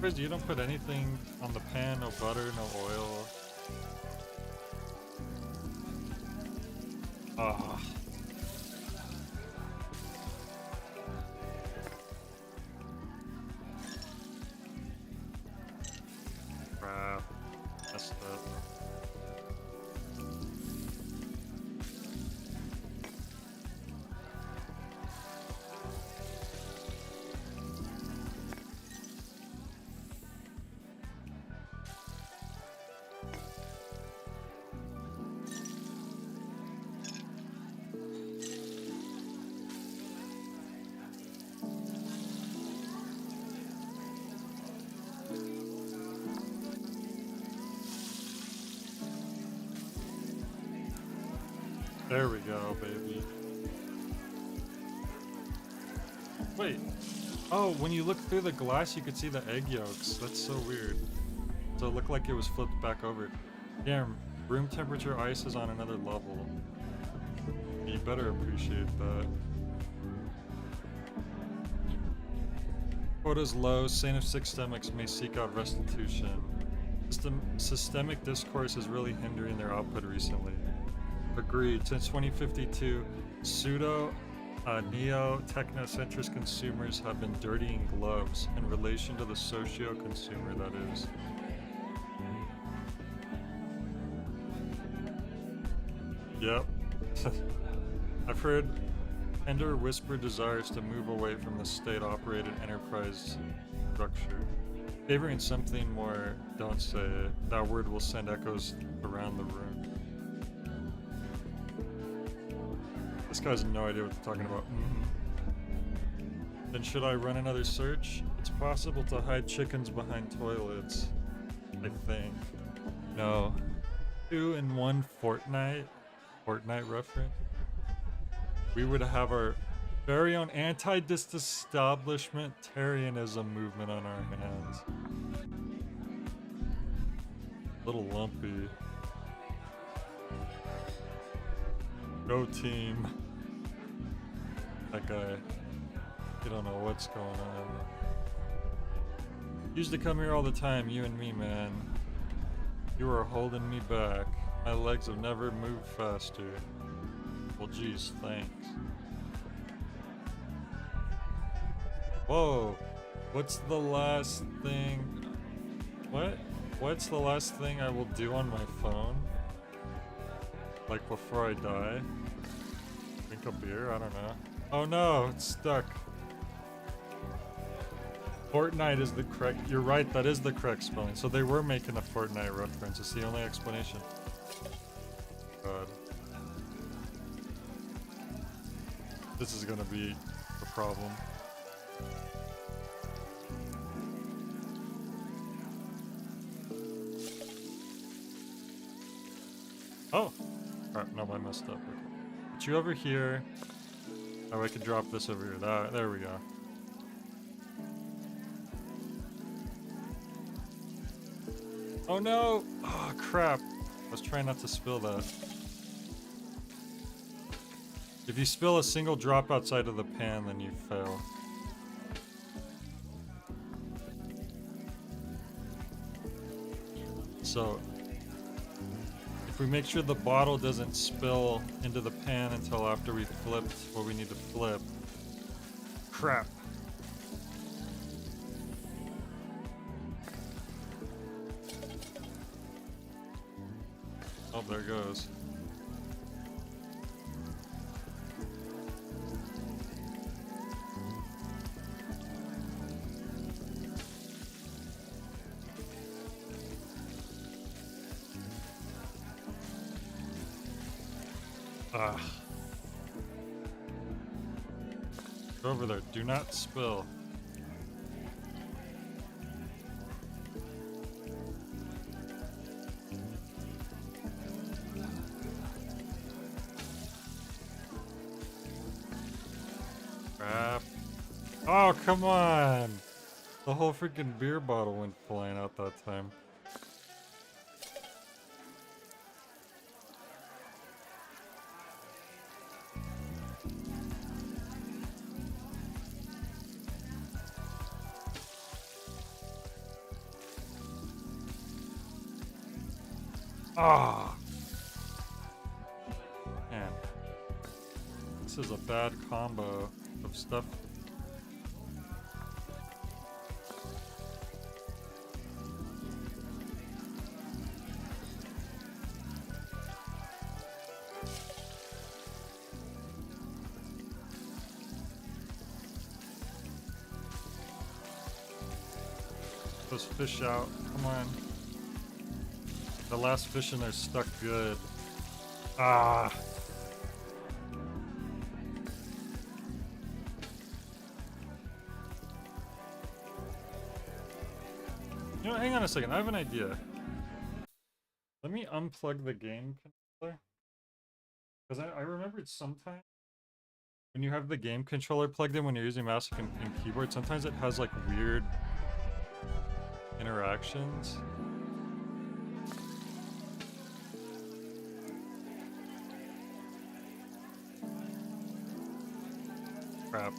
Chris, you don't put anything on the pan, no butter, no oil. Ah. Crap. Messed up. There we go, baby. Wait. Oh, when you look through the glass, you could see the egg yolks. That's so weird. So it looked like it was flipped back over. Damn, room temperature ice is on another level. You better appreciate that. Quota's low. Saint of Six Stomachs may seek out restitution. Systemic discourse is really hindering their output recently. Agreed. Since 2052, neo-technocentrist consumers have been dirtying gloves in relation to the socio-consumer, that is. Yep. I've heard Ender whisper desires to move away from the state-operated enterprise structure. Favoring something more, don't say it. That word will send echoes around the room. This guy has no idea what they're talking about. Then should I run another search? It's possible to hide chickens behind toilets. I think. No. 2 in 1 Fortnite? Fortnite reference? We would have our very own anti-disestablishmentarianism movement on our hands. Little lumpy. Go team. That guy. You don't know what's going on. Used to come here all the time, you and me, man. You are holding me back. My legs have never moved faster. Well, geez, thanks. Whoa. What's the last thing? What? What's the last thing I will do on my phone? Like before I die? Drink a beer? I don't know. Oh no, it's stuck. Fortnite is the correct. You're right, that is the correct spelling. So they were making a Fortnite reference. It's the only explanation. God. This is gonna be a problem. Oh! Alright, no, I messed up. Okay. Put you over here. Oh, I could drop this over here. There we go. Oh no! Oh crap. I was trying not to spill that. If you spill a single drop outside of the pan, then you fail. So, if we make sure the bottle doesn't spill into the pan until after we flipped what we need to flip. Crap. Oh, there it goes. Ah. Go over there. Do not spill. Crap. Oh, come on! The whole freaking beer bottle went flying out that time. Ah! Man. This is a bad combo of stuff. Those fish out. Come on. The last fish in there stuck good. Ah. You know, hang on a second. I have an idea. Let me unplug the game controller. Because I remembered sometimes when you have the game controller plugged in when you're using mouse and keyboard, sometimes it has like weird interactions. Crap.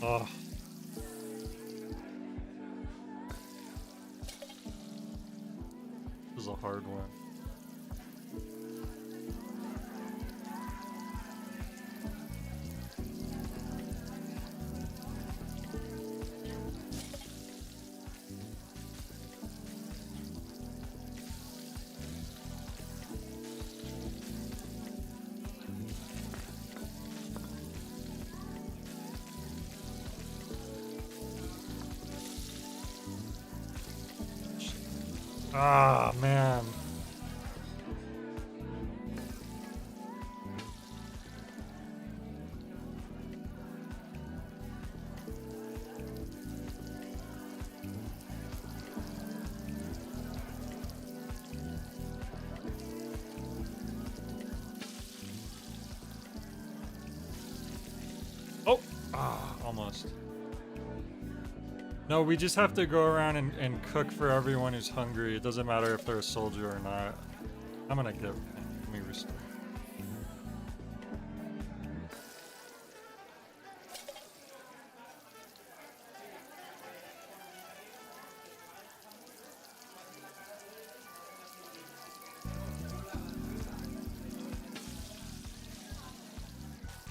Oh. This is a hard one. Ah, man. Oh! Ah, almost. No, we just have to go around and cook for everyone who's hungry. It doesn't matter if they're a soldier or not. I'm gonna get... Let me restart.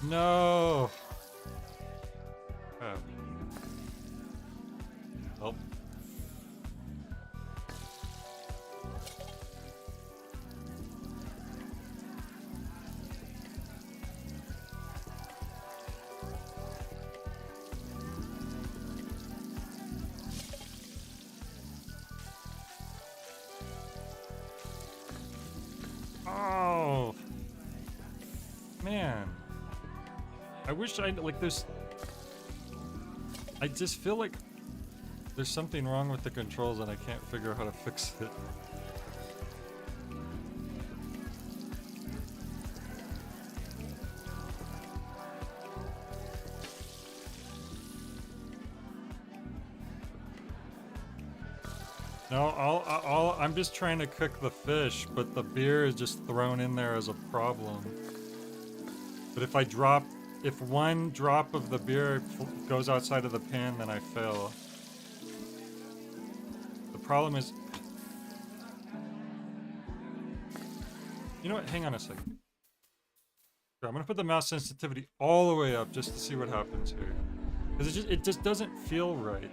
No! Crap. Oh. Oh! Man. I wish I, like, there's... I just feel like there's something wrong with the controls and I can't figure out how to fix it. No, I'm just trying to cook the fish, but the beer is just thrown in there as a problem. But if one drop of the beer goes outside of the pan, then I fail. The problem is... You know what? Hang on a second. I'm gonna put the mouse sensitivity all the way up just to see what happens here. Because it just doesn't feel right.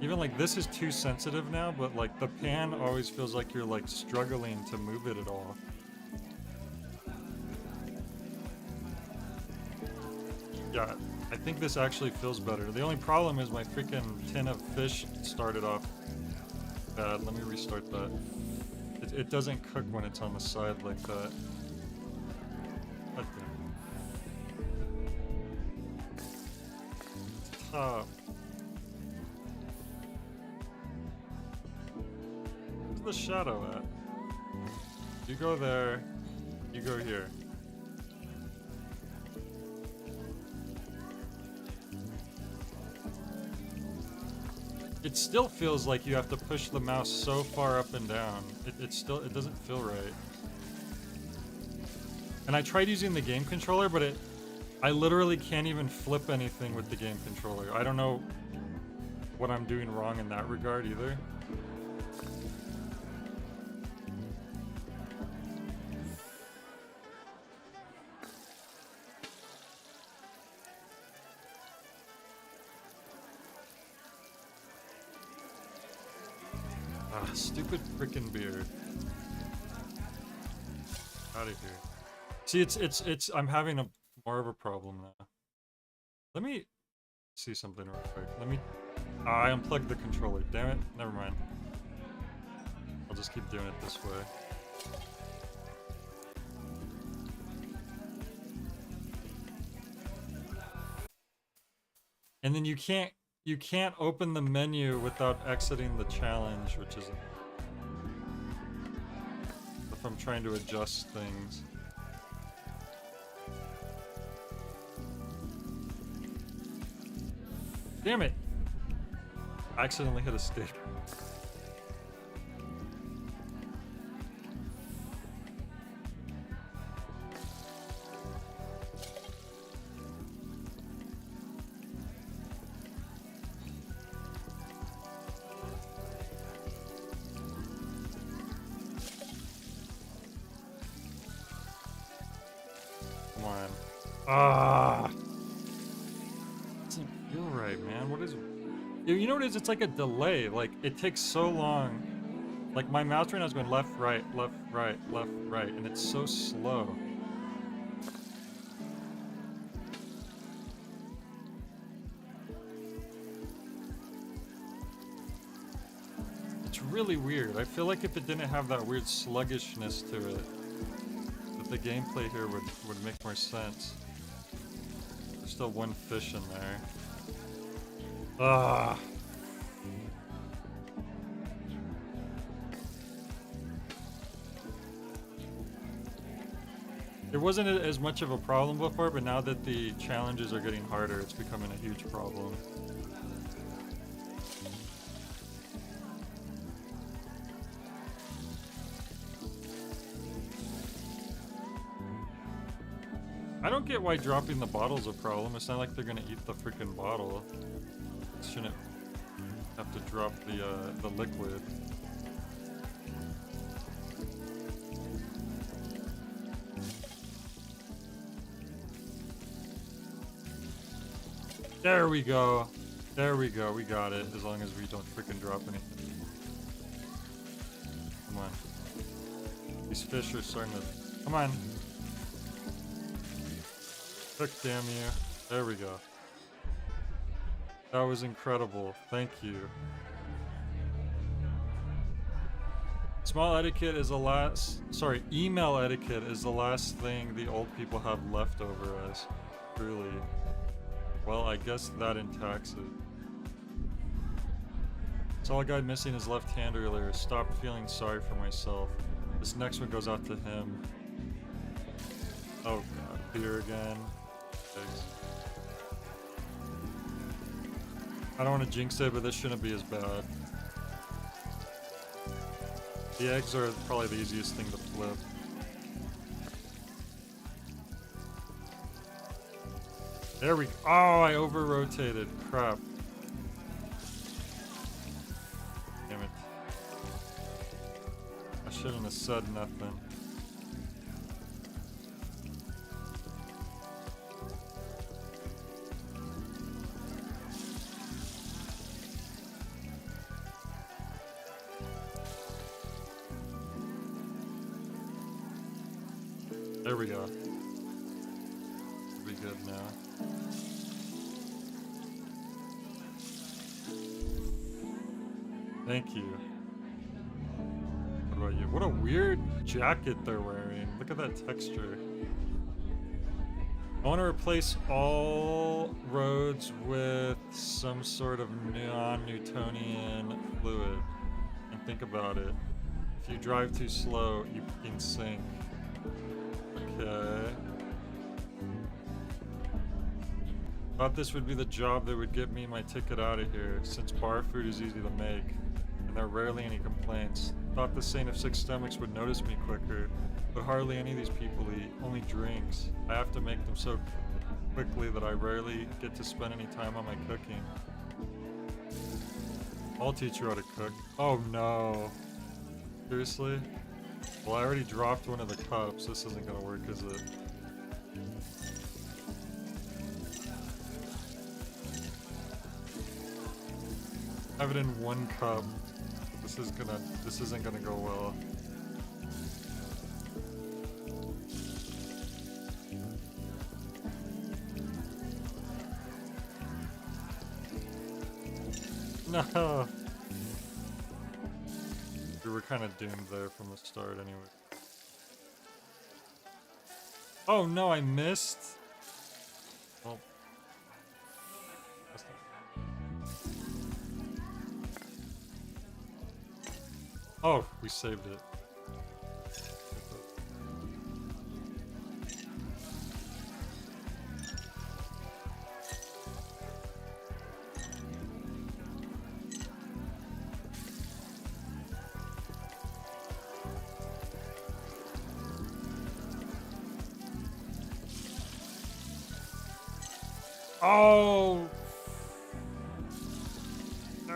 Even like this is too sensitive now, but like the pan always feels like you're like struggling to move it at all. Yeah, I think this actually feels better. The only problem is my freaking tin of fish started off bad. Let me restart that. It doesn't cook when it's on the side like that. God damn. It's tough. Where's the shadow at? You go there. You go here. It still feels like you have to push the mouse so far up and down. It doesn't feel right. And I tried using the game controller, but I literally can't even flip anything with the game controller. I don't know what I'm doing wrong in that regard either. Ah, stupid frickin' beer. Out of here. See, it's I'm having more of a problem now. Let me see something real quick. I unplugged the controller. Damn it. Never mind. I'll just keep doing it this way. And then you can't open the menu without exiting the challenge, which is if I'm trying to adjust things. Damn it! I accidentally hit a stick. on. Ah. Doesn't feel right, man. What is... You know what it is? It's like a delay. Like, it takes so long. Like, my mouse right now is going left, right, left, right, left, right. And it's so slow. It's really weird. I feel like if it didn't have that weird sluggishness to it, that the gameplay here would make more sense. There's still one fish in there. Ah. It wasn't as much of a problem before, but now that the challenges are getting harder, it's becoming a huge problem. I don't get why dropping the bottle's a problem. It's not like they're gonna eat the freaking bottle. Shouldn't have to drop the liquid. There we go. There we go. We got it. As long as we don't freaking drop anything. Come on. These fish are starting to... Come on. Heck, damn you. There we go. That was incredible. Thank you. Small etiquette is the last... Sorry, email etiquette is the last thing the old people have left over us. Truly. Well, I guess that impacts it. Saw a guy missing his left hand earlier. Stopped feeling sorry for myself. This next one goes out to him. Oh god, beer again. Thanks. I don't want to jinx it, but this shouldn't be as bad. The eggs are probably the easiest thing to flip. There we go. Oh, I over-rotated. Crap. Damn it. I shouldn't have said nothing. There we go. We'll be good now. Thank you. What about you? What a weird jacket they're wearing. Look at that texture. I want to replace all roads with some sort of non-Newtonian fluid. And think about it. If you drive too slow, you can sink. Okay. Thought this would be the job that would get me my ticket out of here, since bar food is easy to make, and there are rarely any complaints. Thought the Saint of Six Stomachs would notice me quicker, but hardly any of these people eat, only drinks. I have to make them so quickly that I rarely get to spend any time on my cooking. I'll teach you how to cook. Oh no. Seriously? Well, I already dropped one of the cups. This isn't gonna work, is it? Have it in one cup. This isn't gonna go well. No. We were kind of doomed there from the start anyway. Oh no, I missed. Well, oh, we saved it. Oh! No.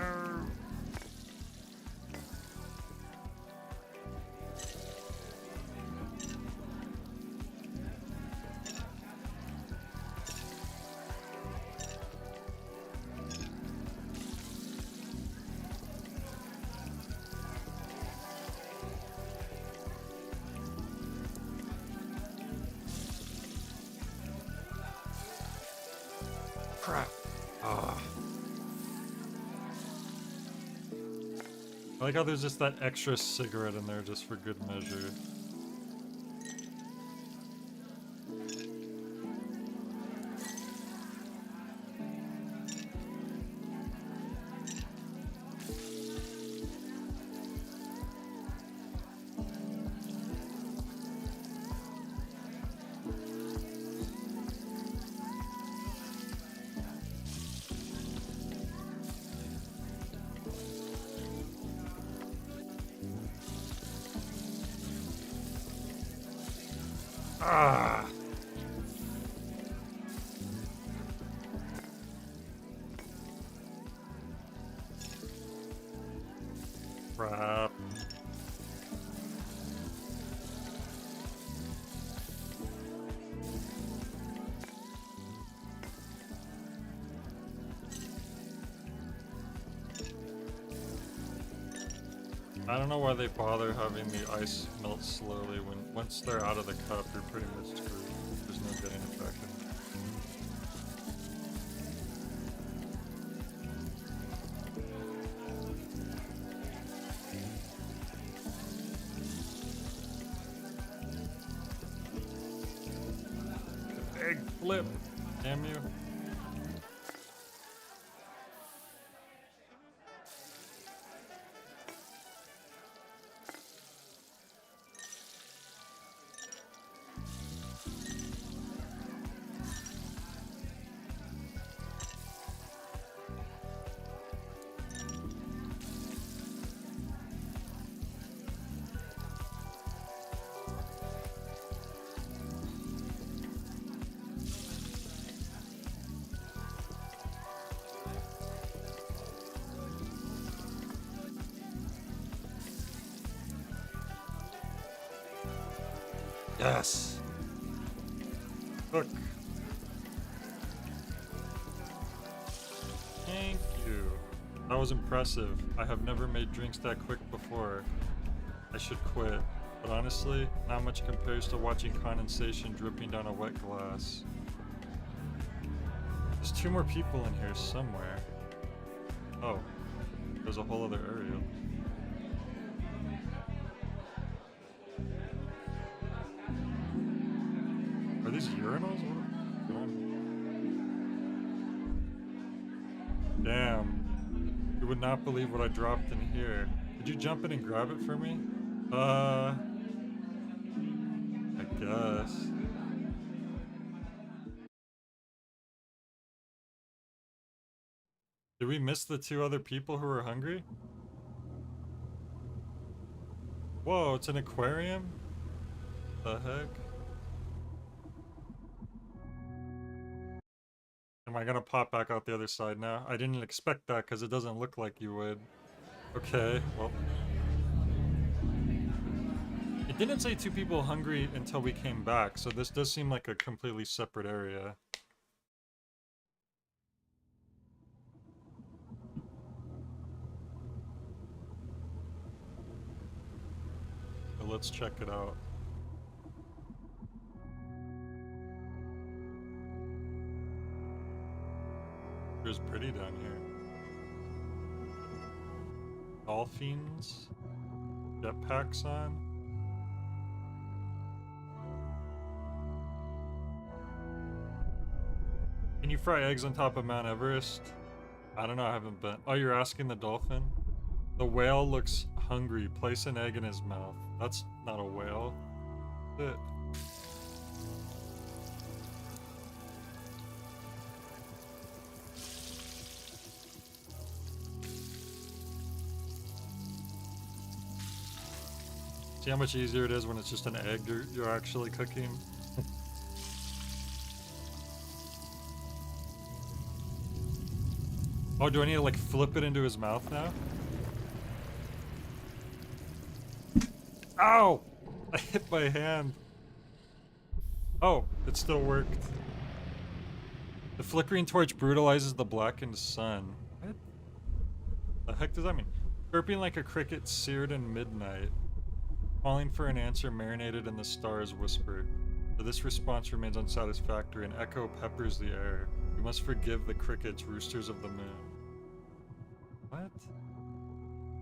crap. Ah. I like how there's just that extra cigarette in there just for good measure. Ah. Crap. I don't know why they bother having the ice melt slowly when once they're out of the cup, you're pretty much screwed. There's no getting it back in. Egg flip, damn you. Yes. Look. Thank you. That was impressive. I have never made drinks that quick before. I should quit. But honestly, not much compares to watching condensation dripping down a wet glass. There's 2 more people in here somewhere. Oh. There's a whole other area. Are these urinals? What's going on? Damn. You would not believe what I dropped in here. Did you jump in and grab it for me? I guess. Did we miss the 2 other people who were hungry? Whoa, it's an aquarium? The heck? Am I gonna pop back out the other side now? I didn't expect that because it doesn't look like you would. Okay, well. It didn't say 2 people hungry until we came back, so this does seem like a completely separate area. But let's check it out. There's pretty down here. Dolphins. Jetpacks on. Can you fry eggs on top of Mount Everest? I don't know, I haven't been. Oh, you're asking the dolphin? The whale looks hungry. Place an egg in his mouth. That's not a whale. Is it? See how much easier it is when it's just an egg you're actually cooking? Oh, do I need to like flip it into his mouth now? Ow! I hit my hand. Oh, it still worked. The flickering torch brutalizes the blackened sun. What the heck does that mean? Chirping like a cricket seared in midnight. Calling for an answer marinated in the stars whispered. But this response remains unsatisfactory and echo peppers the air. You must forgive the crickets, roosters of the moon. What?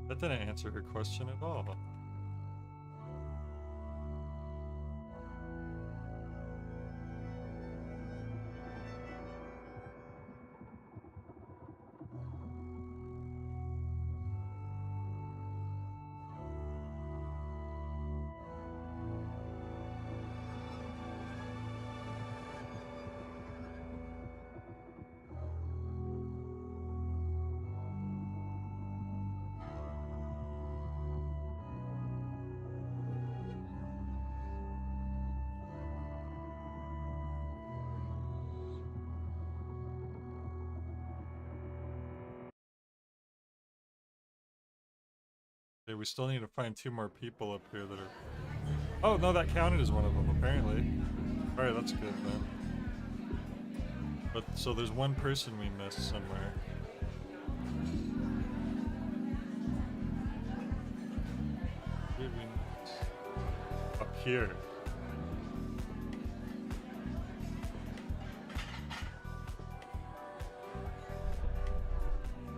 That didn't answer her question at all. Okay, we still need to find 2 more people up here that are... Oh, no, that counted as one of them, apparently. Alright, that's good then. But, so there's one person we missed somewhere. Who did we miss? Up here.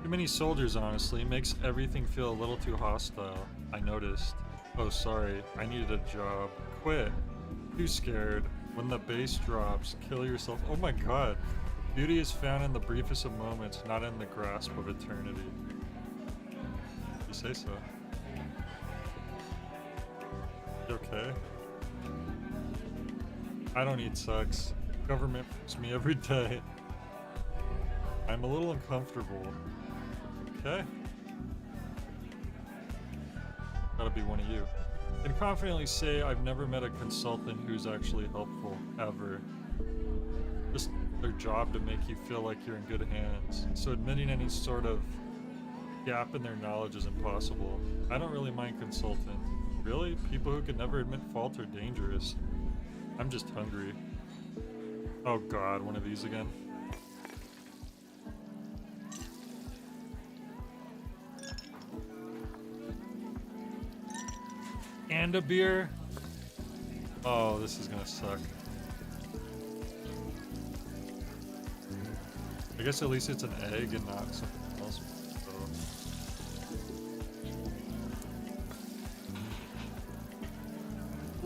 Too many soldiers, honestly, makes everything feel a little too hostile. I noticed. Oh, sorry, I needed a job. Quit. Too scared. When the bass drops, kill yourself. Oh my god. Beauty is found in the briefest of moments, not in the grasp of eternity. You say so. You okay? I don't need sex. Government puts me every day. I'm a little uncomfortable. Okay. Gotta be one of you. I can confidently say I've never met a consultant who's actually helpful, ever. Just their job to make you feel like you're in good hands. So admitting any sort of gap in their knowledge is impossible. I don't really mind consultants. Really? People who can never admit fault are dangerous. I'm just hungry. Oh god, one of these again. And a beer? Oh, this is gonna suck. I guess at least it's an egg and not something else. So.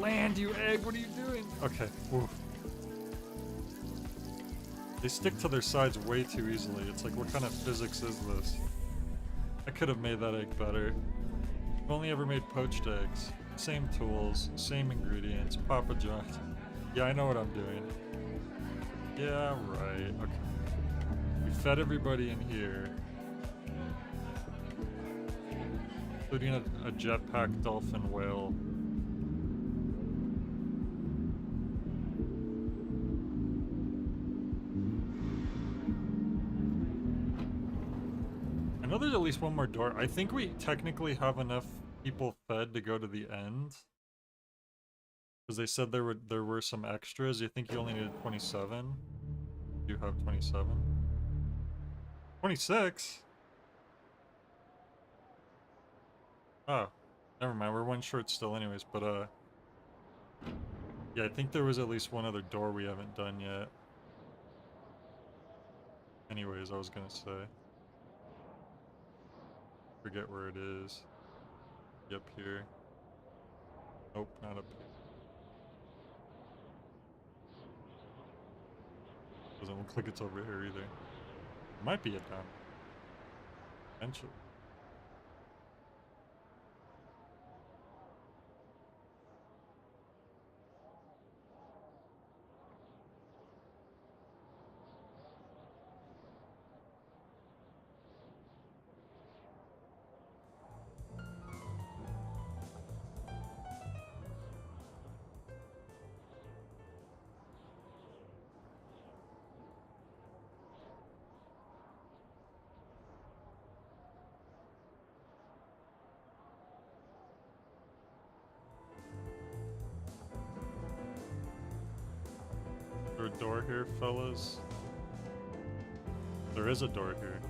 Land, you egg! What are you doing? Okay. Oof. They stick to their sides way too easily. It's like, what kind of physics is this? I could have made that egg better. I've only ever made poached eggs. Same tools, same ingredients, Papa John. Yeah, I know what I'm doing. Yeah, right, okay. We fed everybody in here. Including a jetpack dolphin whale. I know there's at least one more door. I think we technically have enough people fed to go to the end. Because they said there were some extras. You think you only needed 27? You have 27? 26? Oh, never mind. We're one short still anyways, but yeah, I think there was at least one other door we haven't done yet. Anyways, I was gonna say. Forget where it is. Up here. Nope, not up here. Doesn't look like it's over here either. It might be it down. Eventually. Is there a door here, fellas? There is a door here.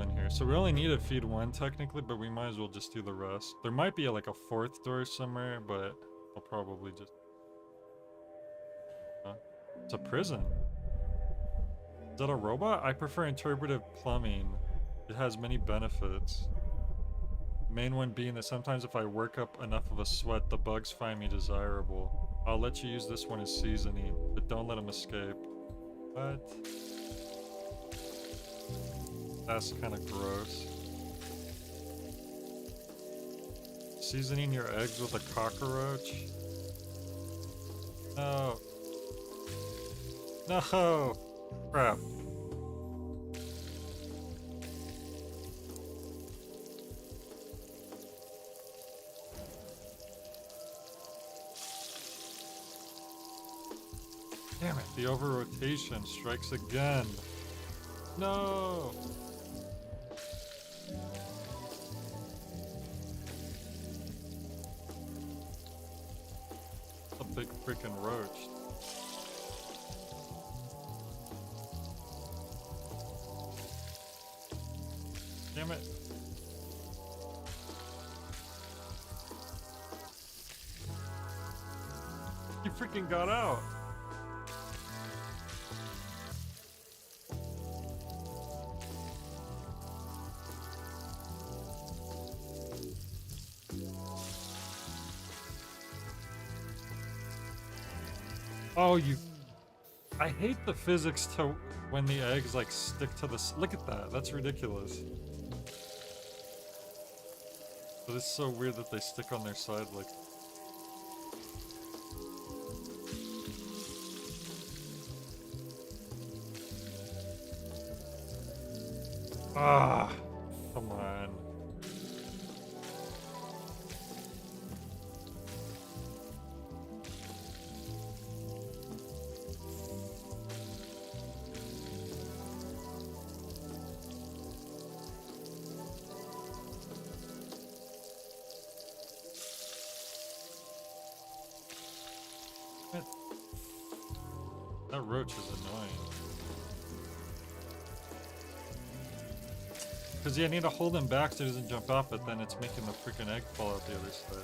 in here. So we only need to feed one technically, but we might as well just do the rest. There might be like a fourth door somewhere, but I'll probably just... It's a prison. Is that a robot? I prefer interpretive plumbing. It has many benefits. Main one being that sometimes if I work up enough of a sweat, the bugs find me desirable. I'll let you use this one as seasoning, but don't let them escape. What? That's kind of gross. Seasoning your eggs with a cockroach? No. No! Crap. Damn it, the over-rotation strikes again. No! A big freaking roach. Damn it. You freaking got out. Oh, you... I hate the physics to when the eggs, like, stick to the... Look at that. That's ridiculous. But it's so weird that they stick on their side, like... Ah! Come on. That roach is annoying. Because yeah, I need to hold him back so he doesn't jump off, but then it's making the freaking egg fall out the other side.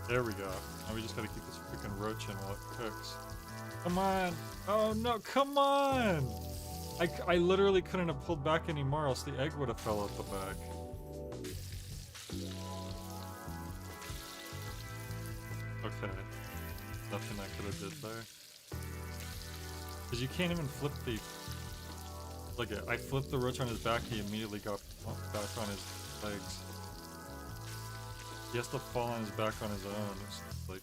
There we go. Now we just gotta keep this freaking roach in while it cooks. Come on! Oh no, come on! I literally couldn't have pulled back anymore, else the egg would have fell out the back. Okay. Nothing I could have did there. Because you can't even flip the... Look at I flipped the roach on his back, he immediately got back on his legs. He has to fall on his back on his own. It's like...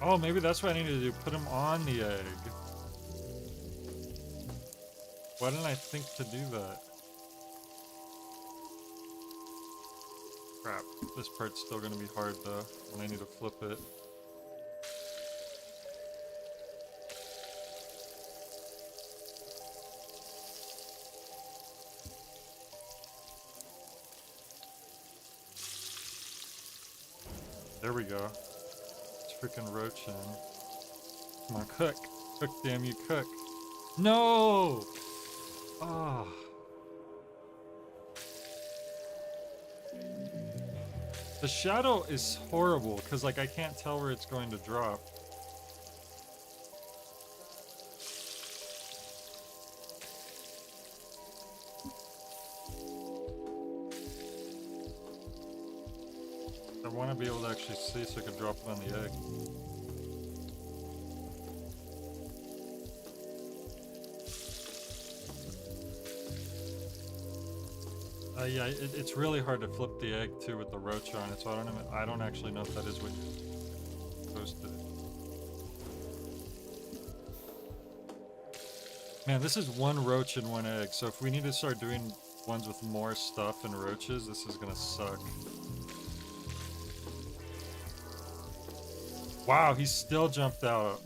Oh, maybe that's what I needed to do. Put him on the egg. Why didn't I think to do that? Crap. This part's still gonna be hard though, when I need to flip it. There we go. Freaking roach in. Come on, cook. Cook, damn you, cook. No! Ah. The shadow is horrible, because, like, I can't tell where it's going to drop. I want to be able to actually see so I can drop it on the egg. Yeah, it's really hard to flip the egg too with the roach on it, so I don't actually know if that is what you're supposed to do. Man, this is one roach and one egg, so if we need to start doing ones with more stuff and roaches, this is gonna suck. Wow, he still jumped out.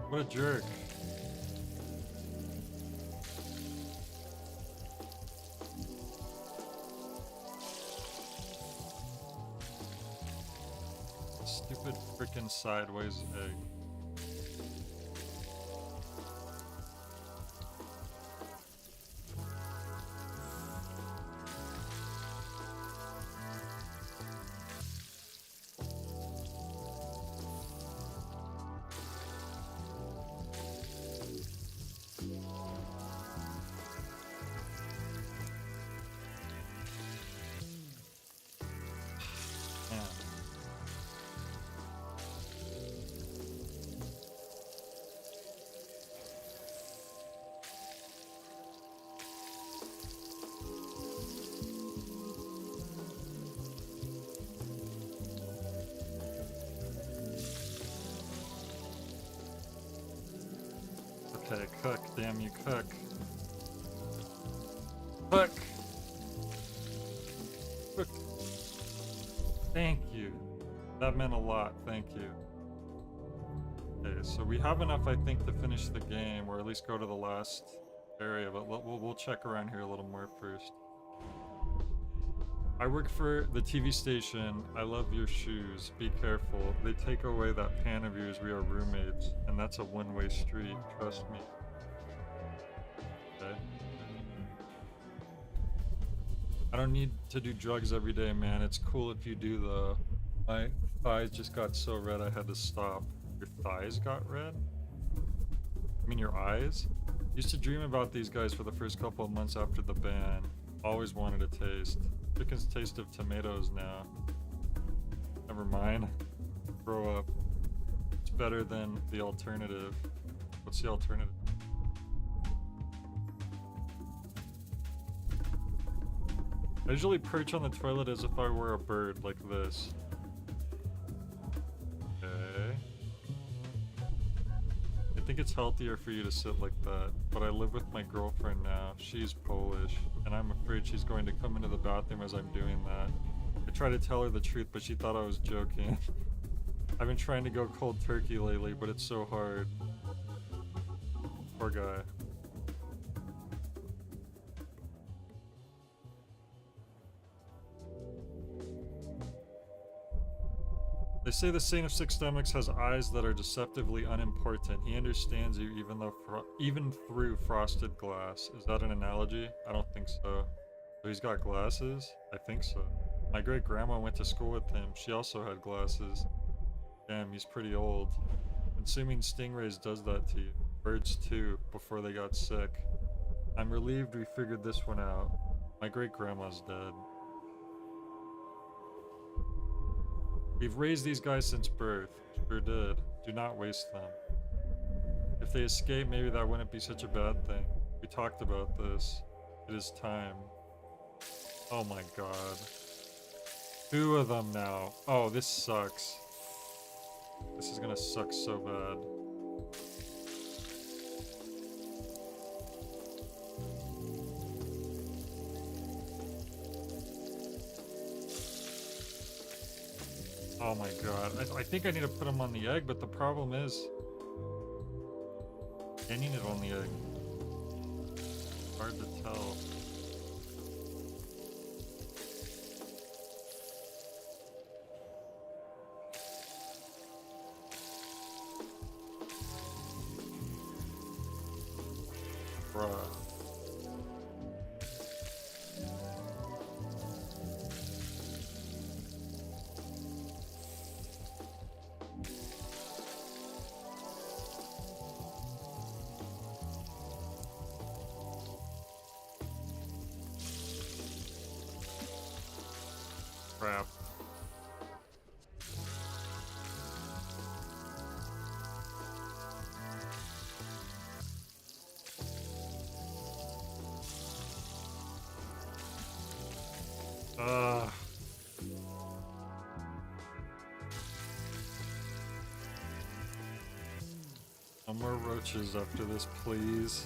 What a jerk. Stupid freaking sideways egg. Okay, cook. Damn you, cook. Cook! Cook. Thank you. That meant a lot, thank you. Okay, so we have enough, I think, to finish the game, or at least go to the last area, but we'll check around here a little more first. I work for the TV station. I love your shoes. Be careful. They take away that pan of yours. We are roommates, and that's a one-way street. Trust me. Okay. I don't need to do drugs every day, man. It's cool if you do, though. My thighs just got so red I had to stop. Your thighs got red? I mean your eyes? Used to dream about these guys for the first couple of months after the ban. Always wanted a taste. Chicken's taste of tomatoes now. Never mind. Grow up. It's better than the alternative. What's the alternative? I usually perch on the toilet as if I were a bird, like this. Okay. I think it's healthier for you to sit like that, but I live with my girlfriend now. She's Polish, and I'm afraid she's going to come into the bathroom as I'm doing that. I tried to tell her the truth, but she thought I was joking. I've been trying to go cold turkey lately, but it's so hard. Poor guy. They say the Saint of Six Stomachs has eyes that are deceptively unimportant. He understands you even through frosted glass. Is that an analogy? I don't think so. So he's got glasses? I think so. My great grandma went to school with him. She also had glasses. Damn, he's pretty old. Consuming stingrays does that to you. Birds too, before they got sick. I'm relieved we figured this one out. My great grandma's dead. We've raised these guys since birth. Sure did. Do not waste them. If they escape, maybe that wouldn't be such a bad thing. We talked about this. It is time. Oh my god. 2 of them now. Oh, this sucks. This is gonna suck so bad. Oh my god. I think I need to put them on the egg, but the problem is getting it on the egg. Hard to tell. Bruh. Crap. No more roaches after this, please.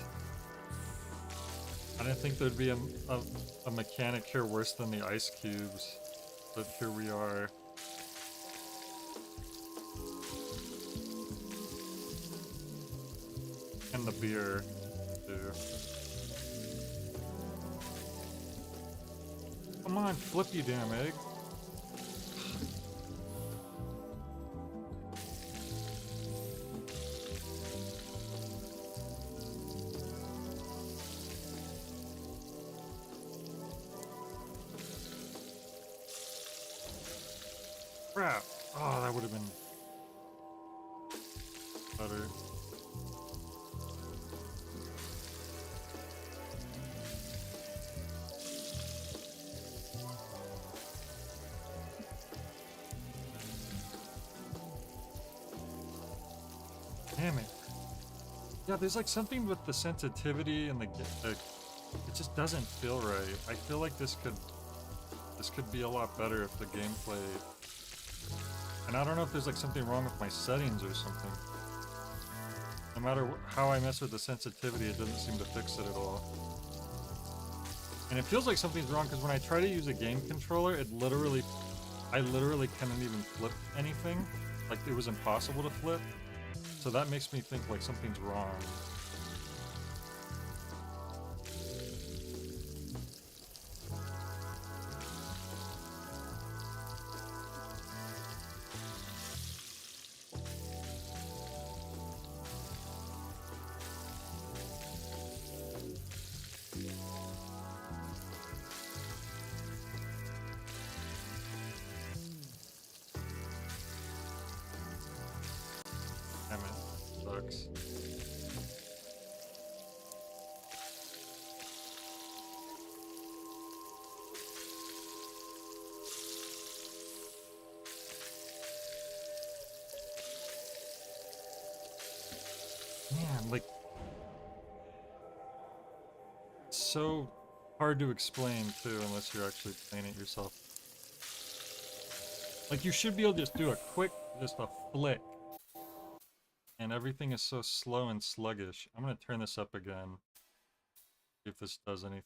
I didn't think there'd be a mechanic here worse than the ice cubes, but here we are. And the beer, too. Come on, flip you damn egg. Crap. Oh, that would have been better. Damn it. Yeah, there's like something with the sensitivity and the it just doesn't feel right. I feel like this could be a lot better if the gameplay. And I don't know if there's like something wrong with my settings or something. No matter how I mess with the sensitivity, it doesn't seem to fix it at all. And it feels like something's wrong because when I try to use a game controller, I literally can't even flip anything. Like it was impossible to flip. So that makes me think like something's wrong. Damn it. Sucks. Man, like, it's so hard to explain too, unless you're actually playing it yourself. Like, you should be able to just do a quick, just a flick, and everything is so slow and sluggish. I'm gonna turn this up again, see if this does anything.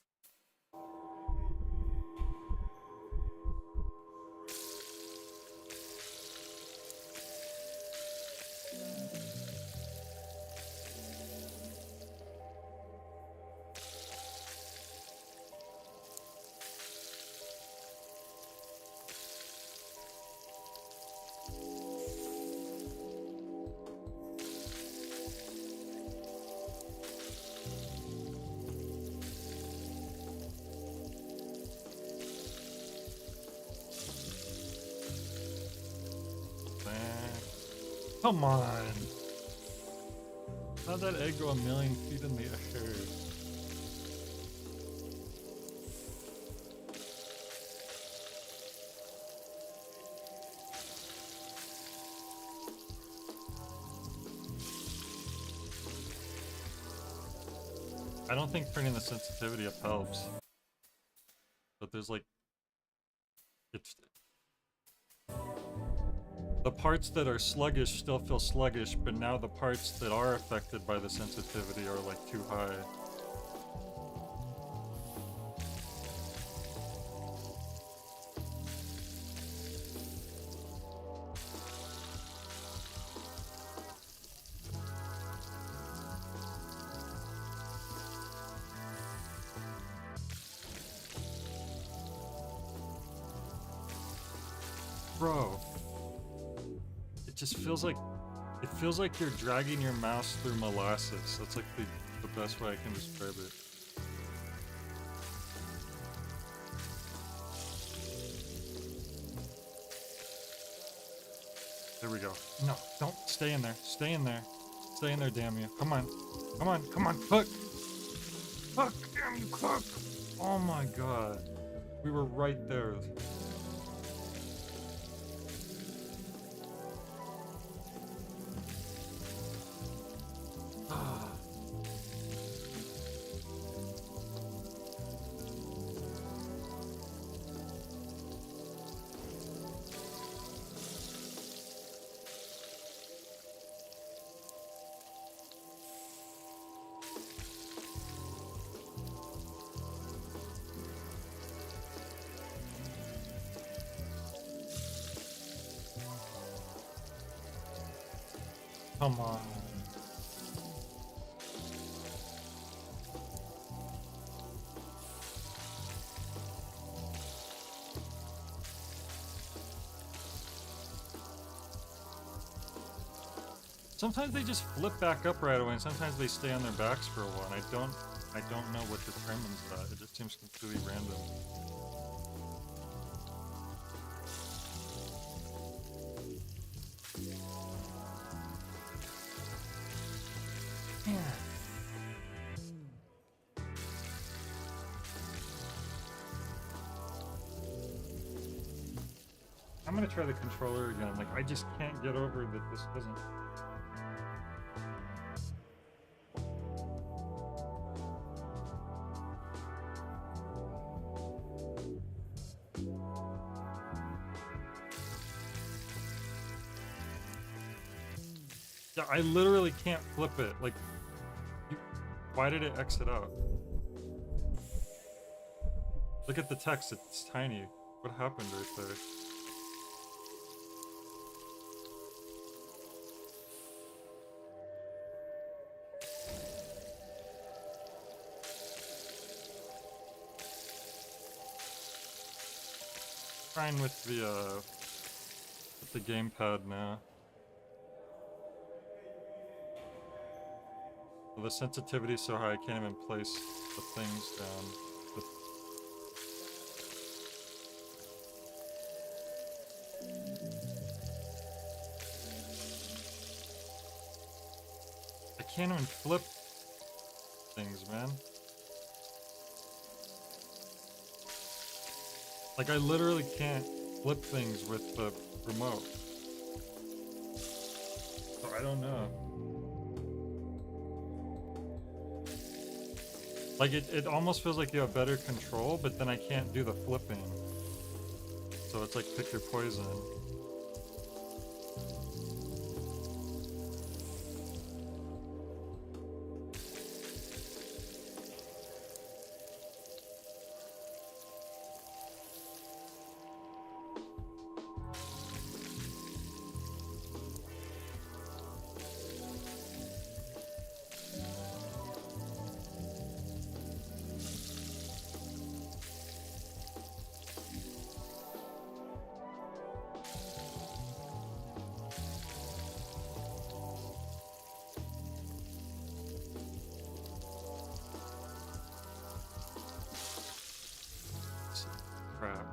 Come on! How'd that egg go 1,000,000 feet in the air? I don't think turning the sensitivity up helps. But there's like... it's... The parts that are sluggish still feel sluggish, but now the parts that are affected by the sensitivity are like too high. Bro. It just feels like... It feels like you're dragging your mouse through molasses. That's like the best way I can describe it. There we go. No, don't. Stay in there. Stay in there. Stay in there, damn you. Come on. Come on. Come on. Cook. Cook. Damn you, cook. Oh my god. We were right there. Come on. Sometimes they just flip back up right away, and sometimes they stay on their backs for a while. And I don't know what determines that. It just seems completely random. I'm gonna try the controller again. Like, I just can't get over that this doesn't. Yeah, I literally can't flip it. Like, why did it exit out? Look at the text, it's tiny. What happened right there? Trying with the gamepad now. Well, the sensitivity's so high I can't even place the things down. I can't even flip things, man. Like, I literally can't flip things with the remote. So I don't know. Like, it almost feels like you have better control, but then I can't do the flipping. So it's like pick your poison. Crap.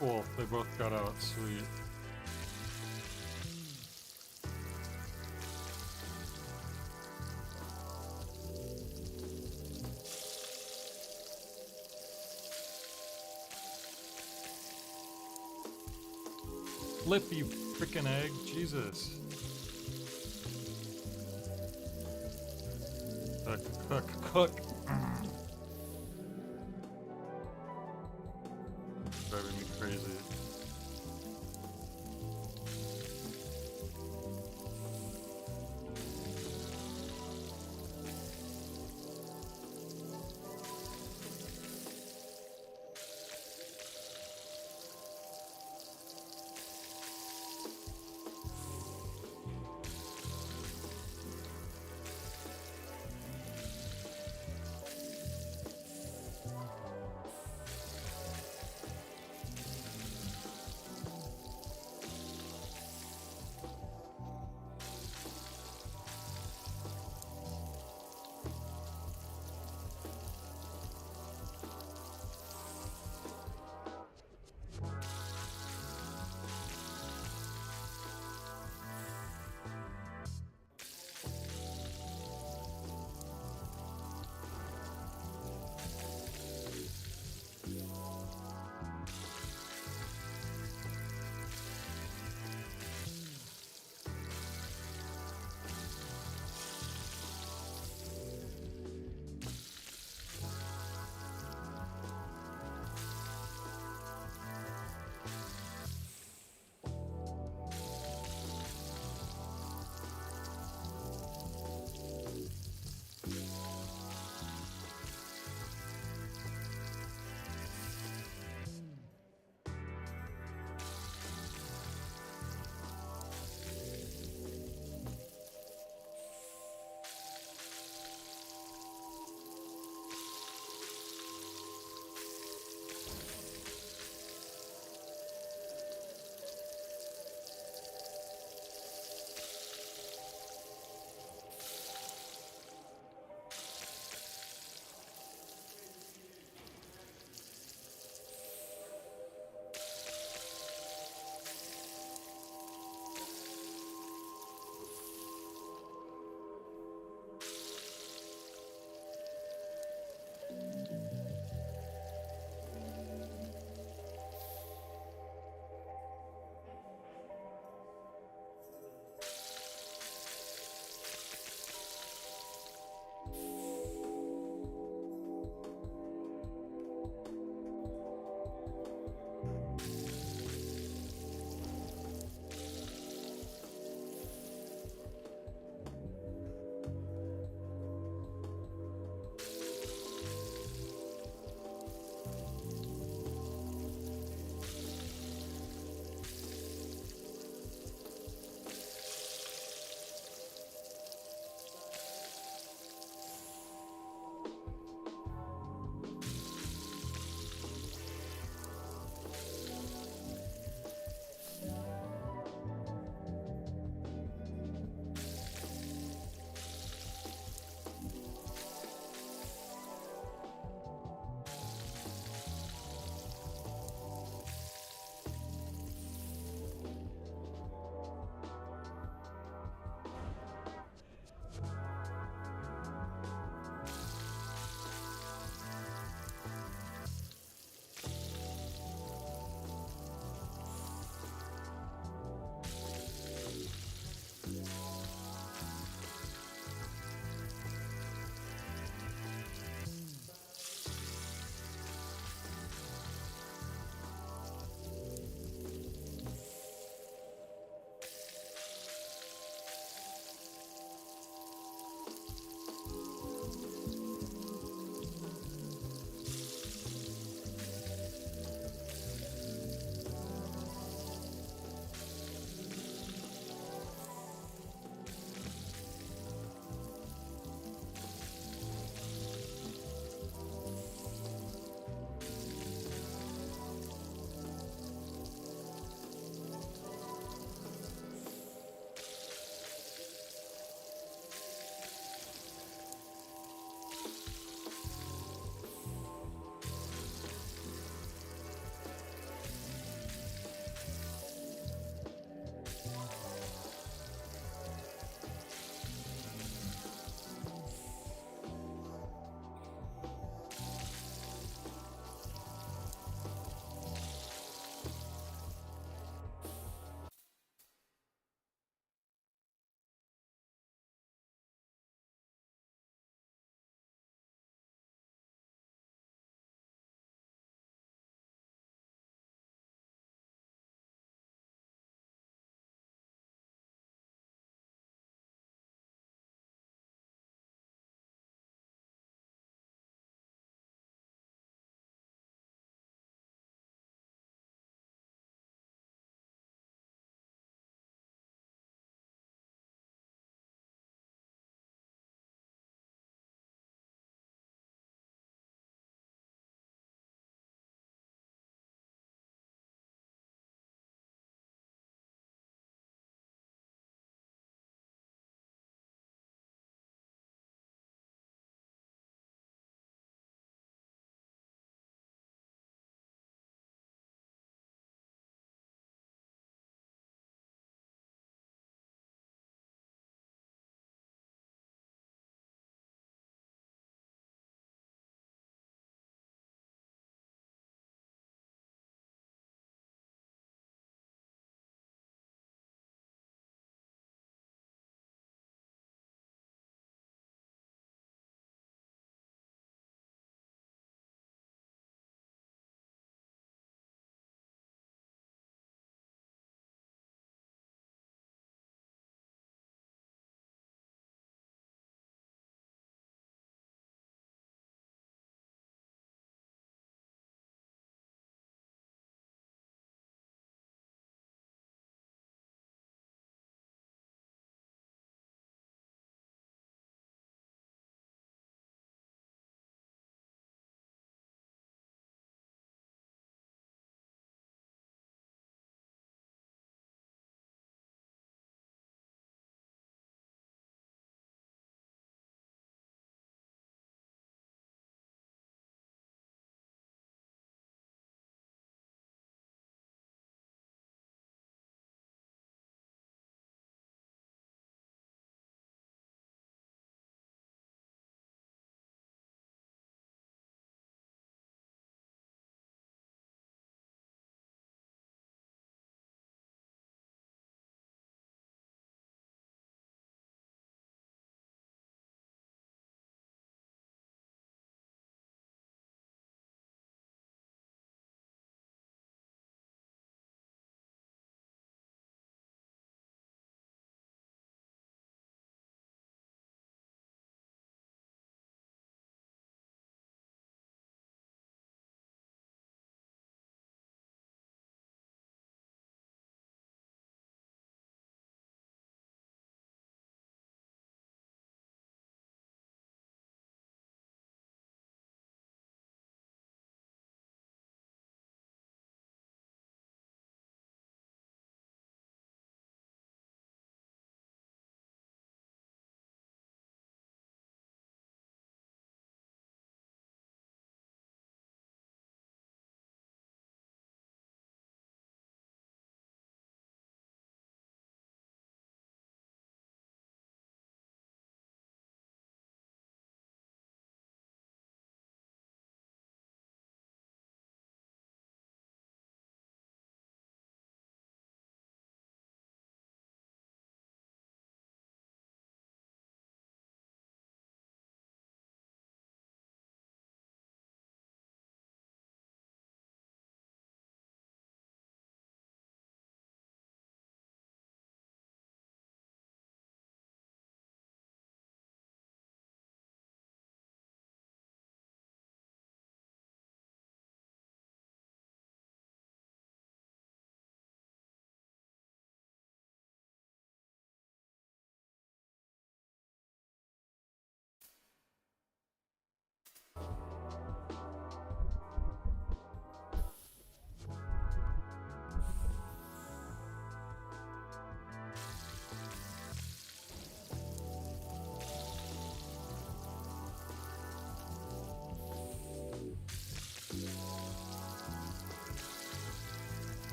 Cool, they both got out, sweet. Flip, you frickin' egg, Jesus. Cook. Driving me crazy.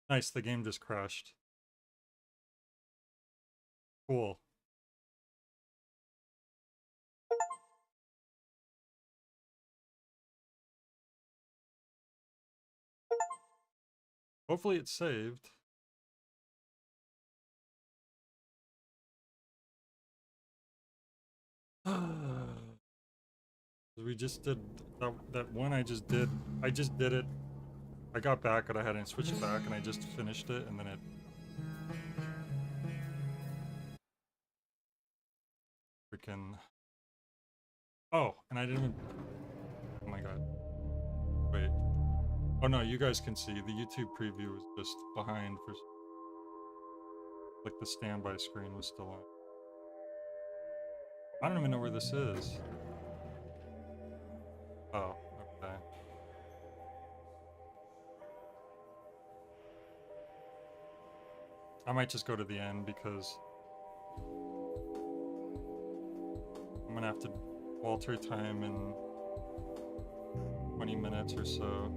Nice, the game just crashed. Cool. Hopefully it's saved. We just did that one I just did. I just did it. I got back and I hadn't switched back and I just finished it and then it freaking. Oh, and I didn't even. Oh my god. Wait. Oh no, you guys can see the YouTube preview was just behind for. Like the standby screen was still on. I don't even know where this is. Oh, okay. I might just go to the end because I'm gonna have to alter time in 20 minutes or so.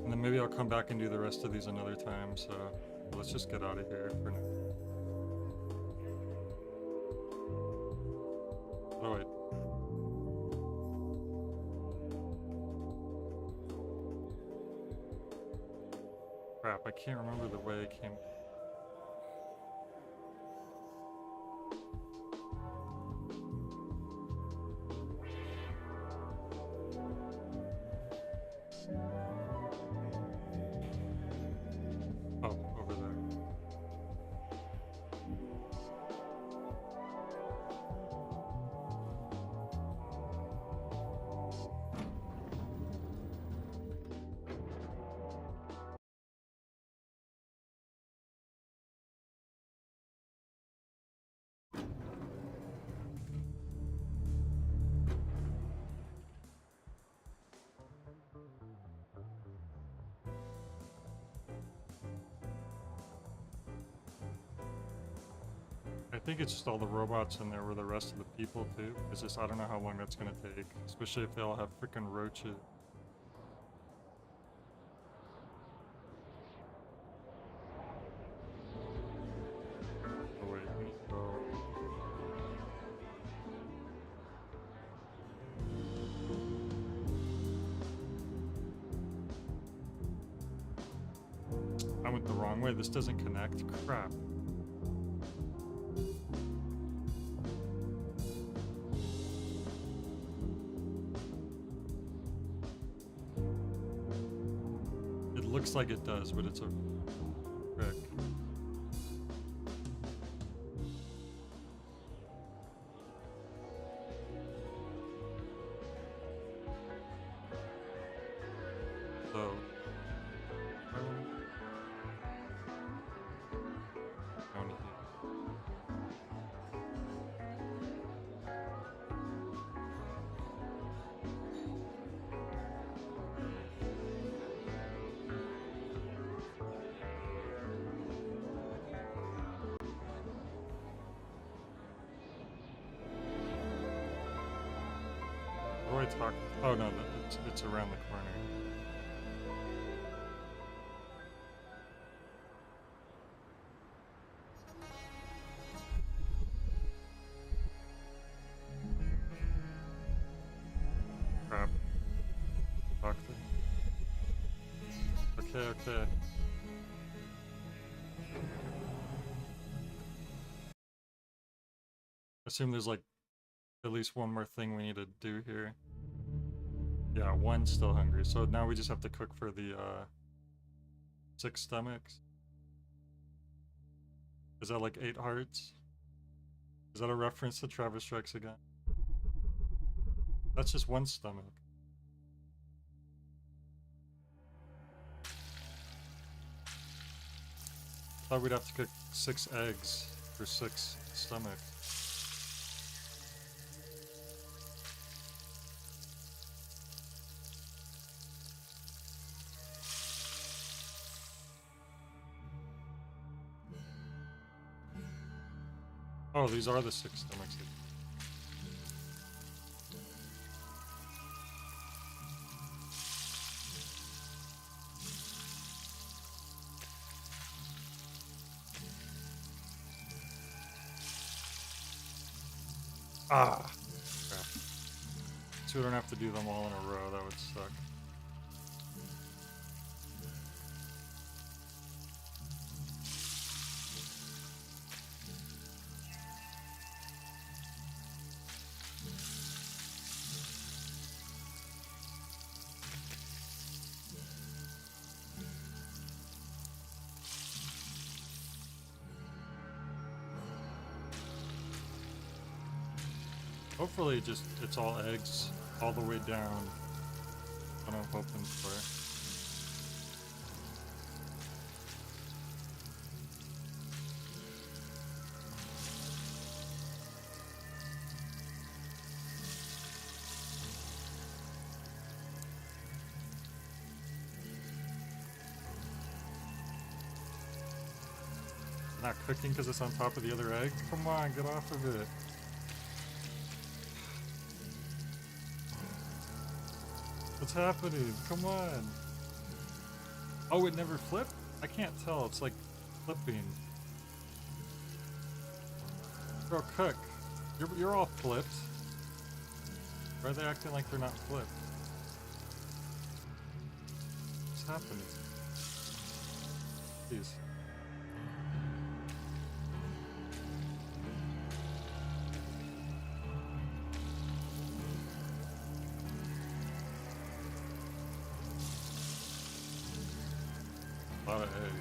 And then maybe I'll come back and do the rest of these another time, so let's just get out of here for now. Oh wait. Crap, I can't remember the way it came. Oh, over there. I think it's just all the robots in there with the rest of the people too. It's just I don't know how long that's gonna take, especially if they all have freaking roaches. Oh wait, we need to go. I went the wrong way. This doesn't connect. Crap. It looks like it does, but it's a trick. So. Down here. What do I talk? Oh no, it's around the corner. Crap. Talk to. Okay. Assume there's like at least one more thing we need to do here. Yeah, one's still hungry. So now we just have to cook for the 6 stomachs. Is that like 8 hearts? Is that a reference to Travis Strikes Again? That's just 1 stomach. Thought we'd have to cook 6 eggs for 6 stomachs. Oh, these are the 6 stomachs. Ah! Crap. So we don't have to do them all in a row, that would suck. Hopefully it's all eggs all the way down. What I'm hoping for. Not cooking because it's on top of the other egg? Come on, get off of it. What's happening? Come on. Oh, it never flipped? I can't tell. It's like flipping. Bro, cook. You're all flipped. Why are they acting like they're not flipped? What's happening? Please. A lot of eggs.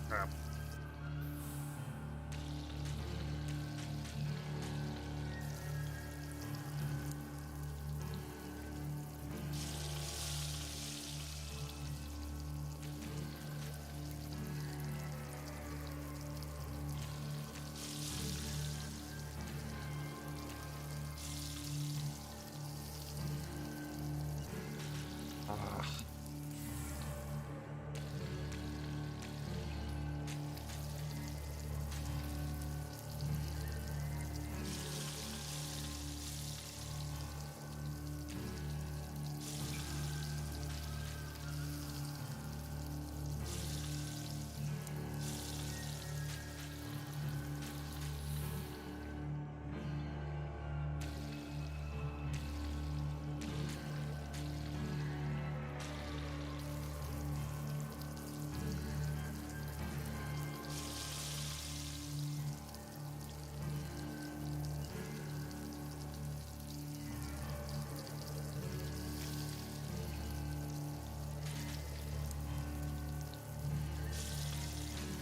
Crap. Ah.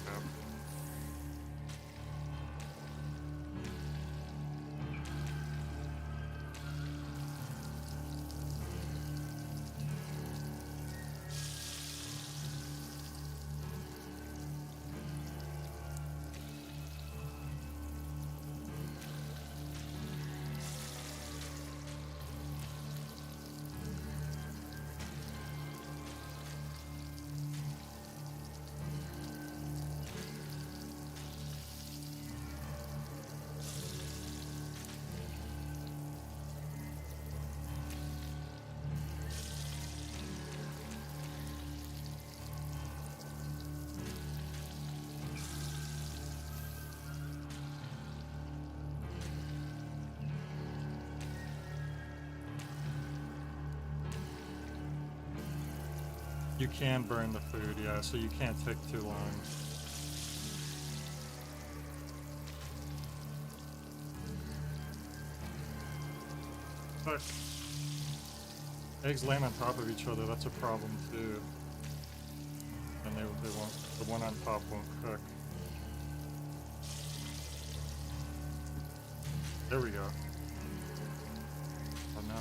Yep. You can burn the food, yeah, so you can't take too long. But eggs land on top of each other, that's a problem too. And they won't, the one on top won't cook. There we go. Oh no.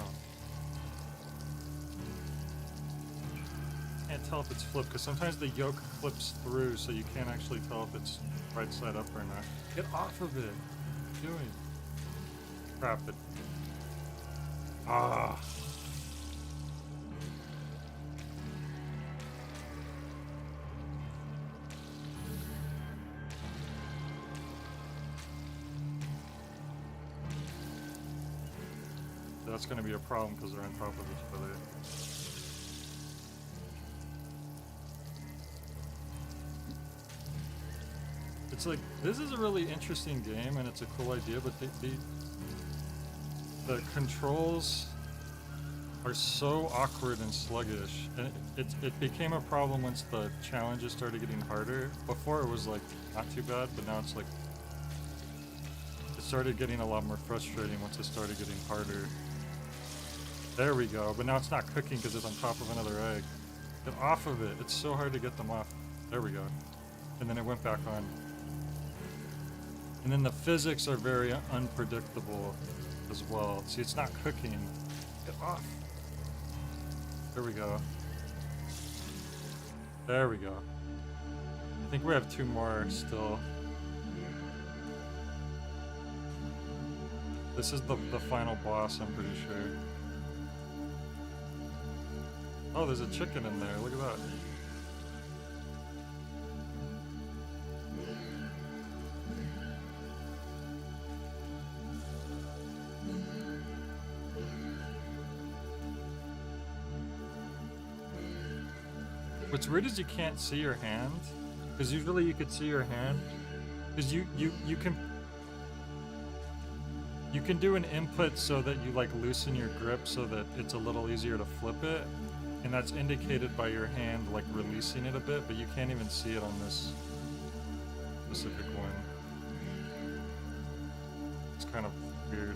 Can't tell if it's flipped because sometimes the yolk flips through, so you can't actually tell if it's right side up or not. Get off of it! What are you doing? Crap it. Ah. that's going to be a problem because they're on top of each other. It's like, this is a really interesting game and it's a cool idea, but the controls are so awkward and sluggish, and it became a problem once the challenges started getting harder. Before it was like not too bad, but now it's like it started getting a lot more frustrating once it started getting harder. There we go, but now it's not cooking because it's on top of another egg. Get off of it, it's so hard to get them off. There we go. And then it went back on. And then the physics are very unpredictable as well. See, it's not cooking. Get off. There we go. There we go. I think we have 2 more still. This is the final boss, I'm pretty sure. Oh, there's a chicken in there. Look at that. What's weird is you can't see your hand, because usually you could see your hand, because you can do an input so that you like loosen your grip so that it's a little easier to flip it, and that's indicated by your hand like releasing it a bit, but you can't even see it on this specific one. It's kind of weird.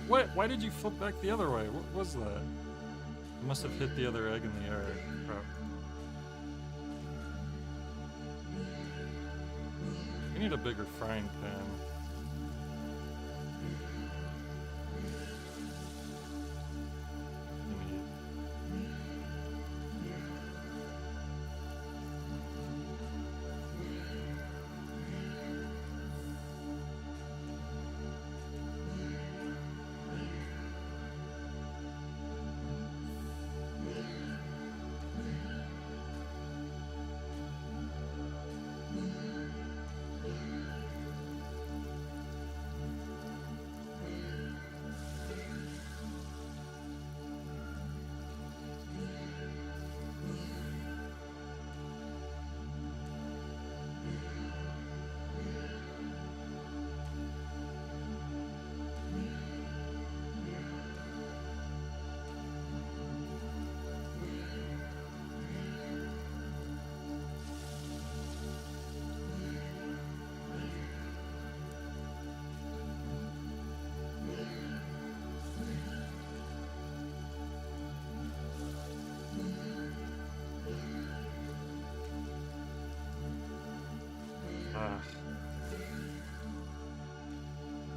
What? Why did you flip back the other way? What was that? You must have hit the other egg in the air. Crap. We need a bigger frying pan.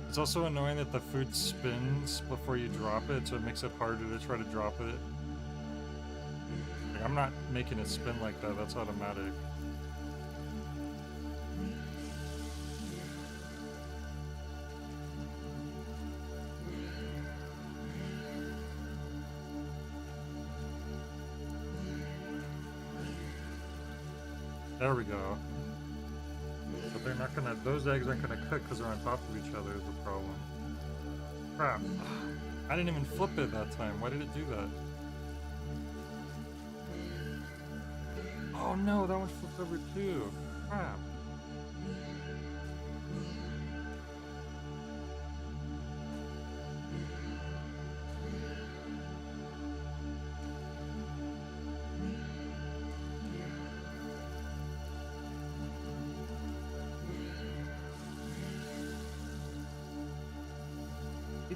It's also annoying that the food spins before you drop it, so it makes it harder to try to drop it. Like, I'm not making it spin like that, that's automatic. There we go. But they're not gonna, those eggs aren't gonna cook because they're on top of each other is the problem. Crap. I didn't even flip it that time. Why did it do that? Oh no, that one flipped over too. Crap.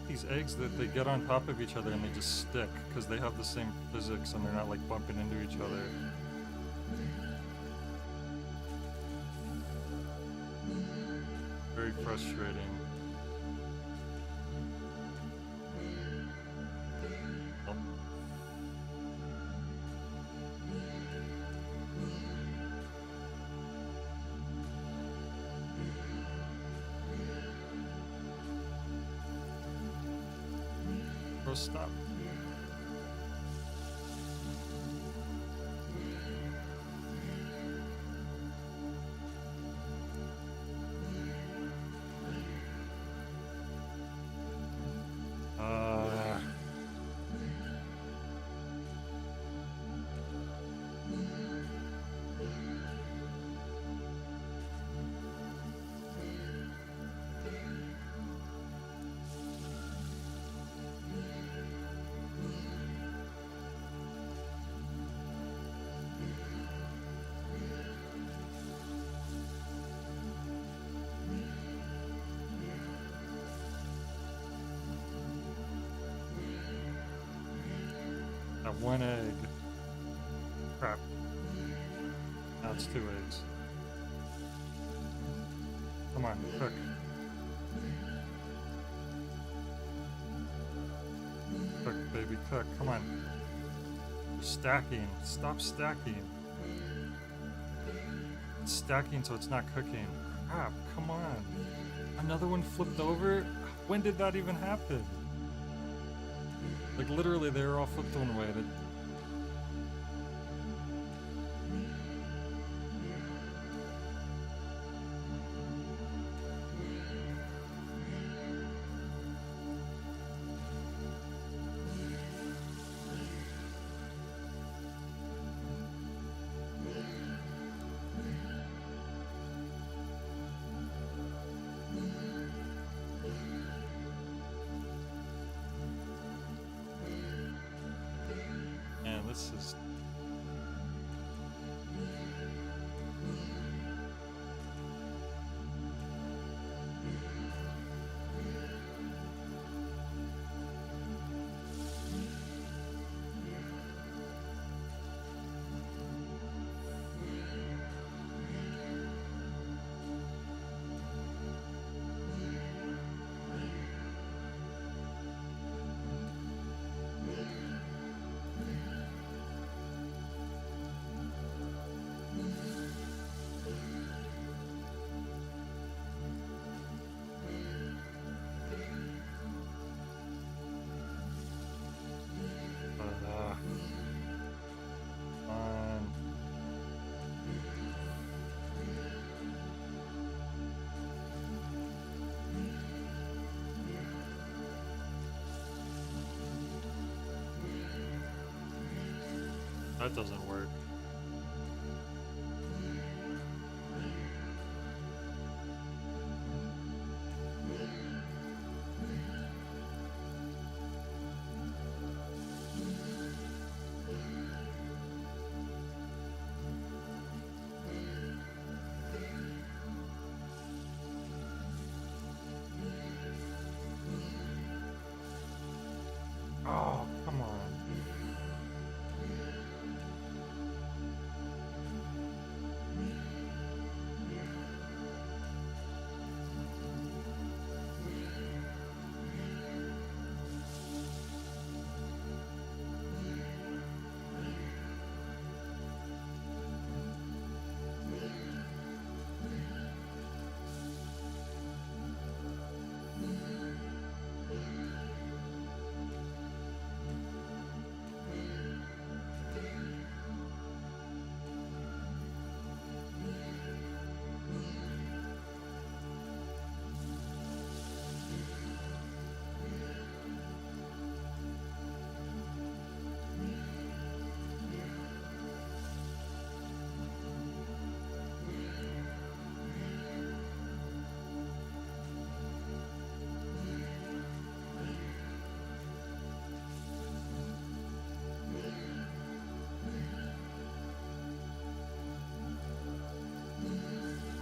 These eggs that they get on top of each other and they just stick because they have the same physics and they're not like bumping into each other. Very frustrating. Stop. Got one egg. Crap. Now it's 2 eggs. Come on, cook. Cook, baby, cook. Come on. You're stacking. Stop stacking. It's stacking so it's not cooking. Crap, come on. Another one flipped over? When did that even happen? Like, literally, they were all flipped one way. Man, this is... fine. That doesn't work. Oh, come on.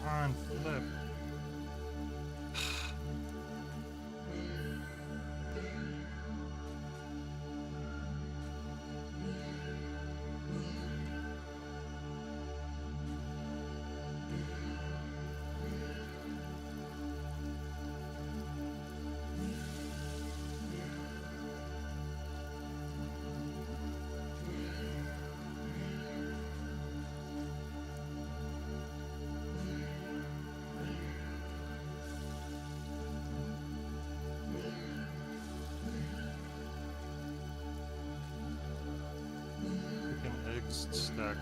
Come on, flip. Freaking eggs stacking.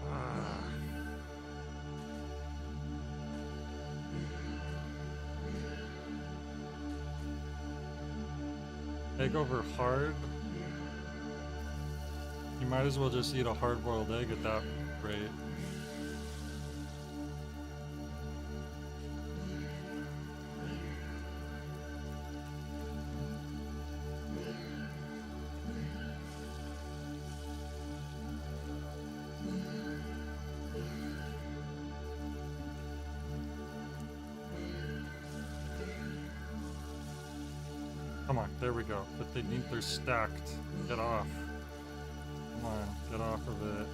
Ah. Egg over hard? You might as well just eat a hard-boiled egg at that rate. Come on, there we go. But they're stacked. Get off. Come on, get off of it.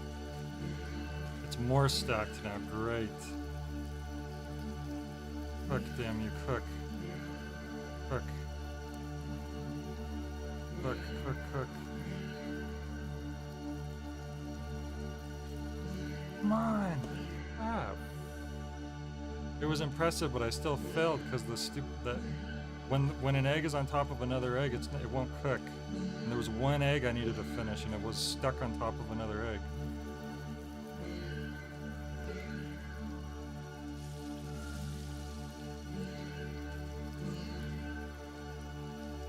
It's more stacked now. Great. Cook, damn you, cook. Cook. Cook, cook, cook. Come on! Ah. It was impressive, but I still failed because when an egg is on top of another egg, it won't cook. And there was one egg I needed to finish, and it was stuck on top of another egg.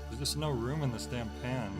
There's just no room in this damn pan.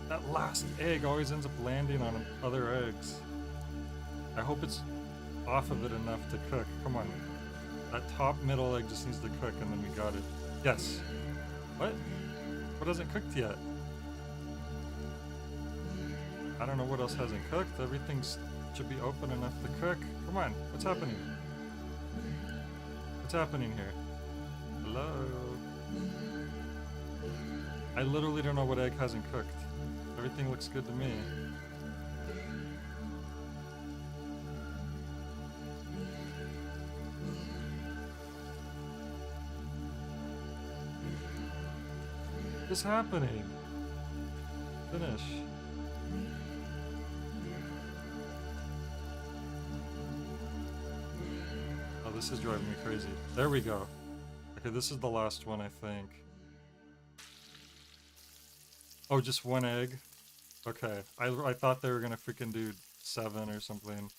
That last egg always ends up landing on other eggs. I hope it's off of it enough to cook. Come on. That top middle egg just needs to cook and then we got it. Yes. What? What hasn't cooked yet? I don't know what else hasn't cooked. Everything should be open enough to cook. Come on. What's happening? What's happening here? Hello? I literally don't know what egg hasn't cooked. Everything looks good to me. What's happening? Finish. Oh, this is driving me crazy. There we go. Okay, this is the last one, I think. Oh, just one egg? Okay, I thought they were gonna freaking do 7 or something.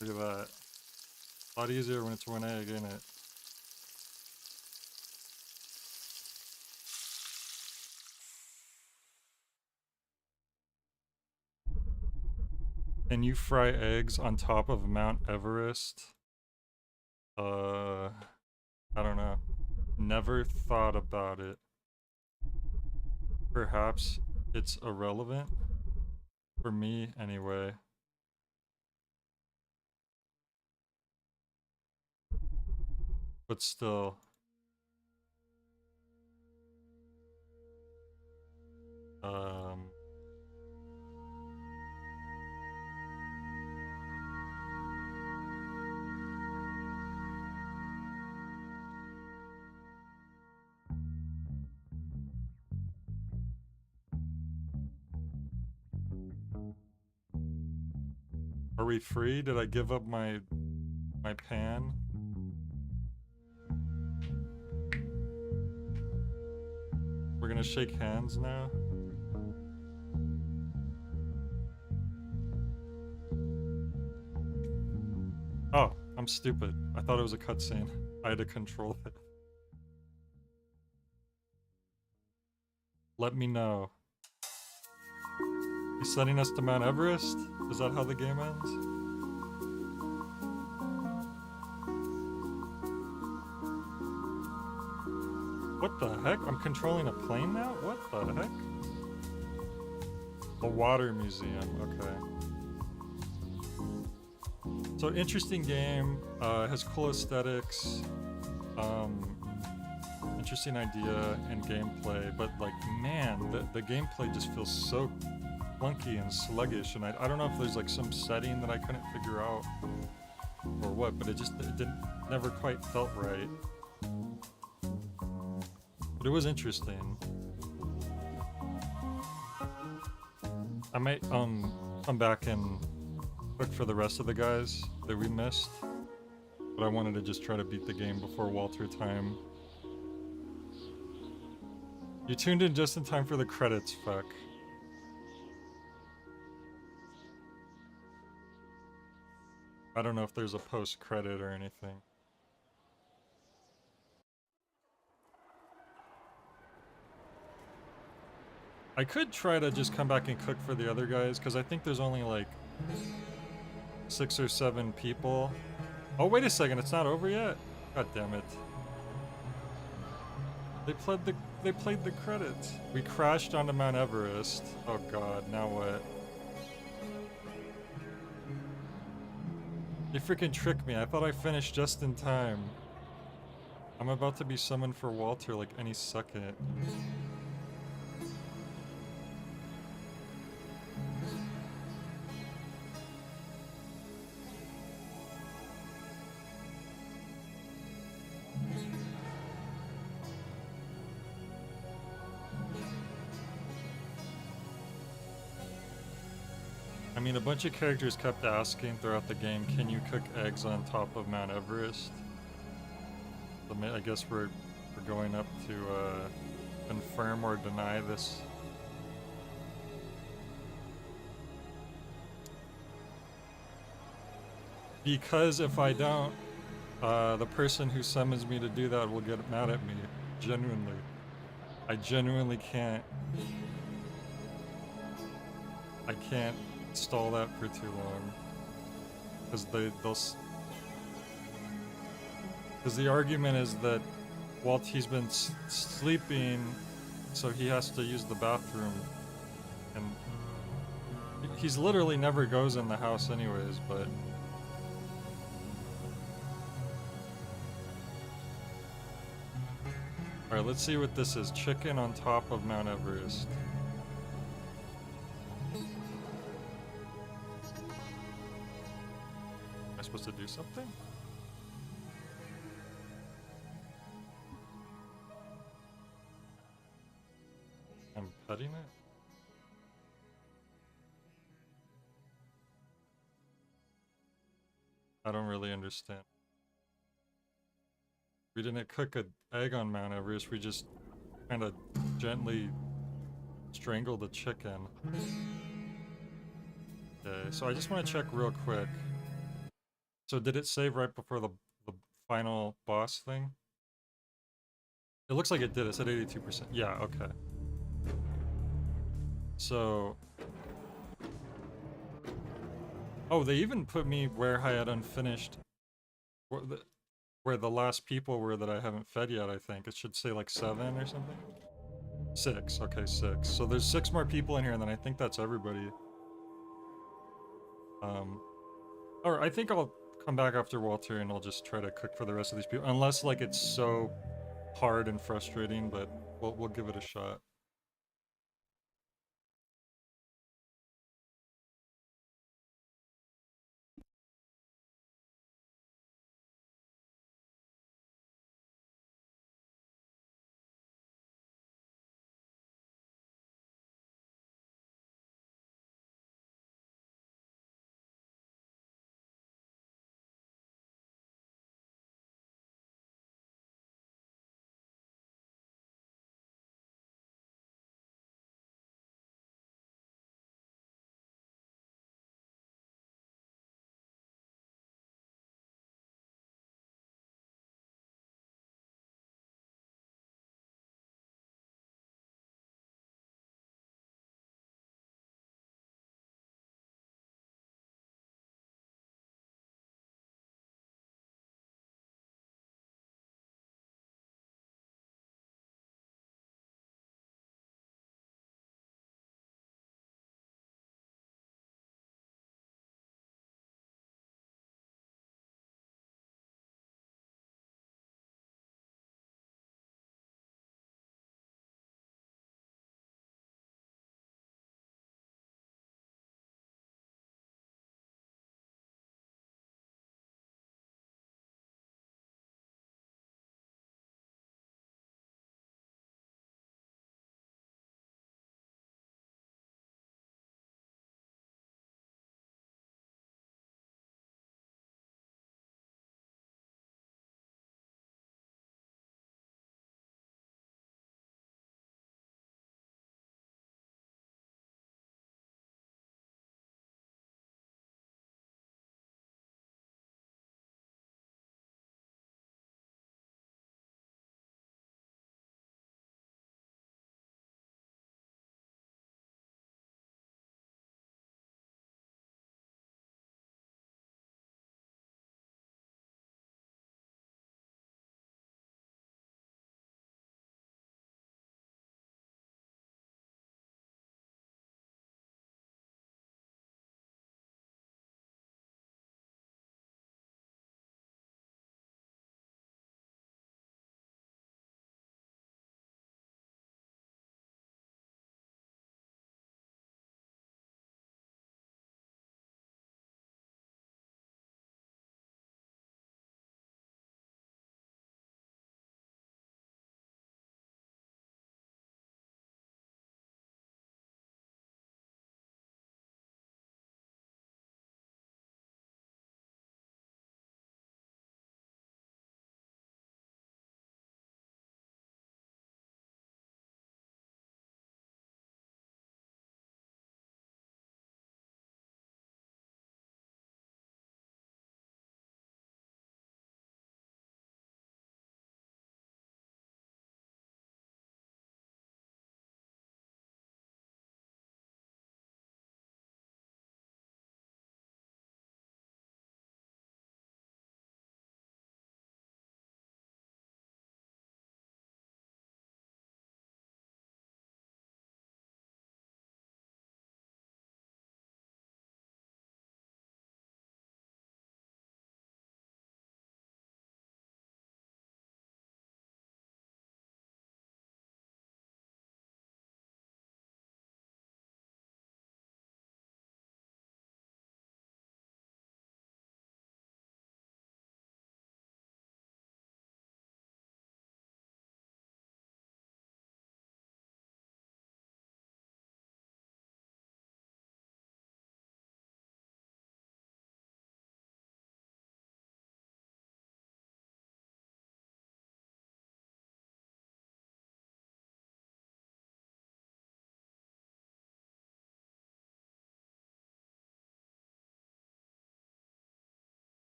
Look at that. A lot easier when it's one egg, ain't it? Can you fry eggs on top of Mount Everest? I don't know. Never thought about it. Perhaps it's irrelevant? For me, anyway. But still. Are we free? Did I give up my pan? We're gonna shake hands now? Oh, I'm stupid. I thought it was a cutscene. I had to control it. Let me know. He's sending us to Mount Everest? Is that how the game ends? What the heck? I'm controlling a plane now? What the heck? A water museum, okay. So interesting game, has cool aesthetics, interesting idea and gameplay, but like, man, the gameplay just feels so clunky and sluggish, and I don't know if there's like some setting that I couldn't figure out or what, but it never quite felt right. But it was interesting. I might come back and look for the rest of the guys that we missed, but I wanted to just try to beat the game before Walter time. You tuned in just in time for the credits, fuck. I don't know if there's a post-credit or anything. I could try to just come back and cook for the other guys, because I think there's only like 6 or 7 people. Oh, wait a second, it's not over yet? God damn it. They played the credits. We crashed onto Mount Everest. Oh god, now what? They freaking tricked me. I thought I finished just in time. I'm about to be summoned for Walter like any second. I mean, a bunch of characters kept asking throughout the game, can you cook eggs on top of Mount Everest? So I guess we're going up to confirm or deny this. Because if I don't, the person who summons me to do that will get mad at me. Genuinely. I genuinely can't. I can't stall that for too long. Because because the argument is that Walt, he's been sleeping, so he has to use the bathroom. And he's literally never goes in the house anyways, but... Alright, let's see what this is. Chicken on top of Mount Everest. Am I supposed to do something? I'm petting it? I don't really understand. We didn't cook an egg on Mount Everest, we just kind of gently strangled the chicken. Okay, so I just want to check real quick. So did it save right before the final boss thing? It looks like it did, it said 82%. Yeah, okay. So... Oh, they even put me where I had unfinished... Where the last people were that I haven't fed yet, I think. It should say like 7 or something? 6, okay, 6. So there's 6 more people in here, and then I think that's everybody. Or I think I'll come back after Walter and I'll just try to cook for the rest of these people. Unless, like, it's so hard and frustrating, but we'll give it a shot.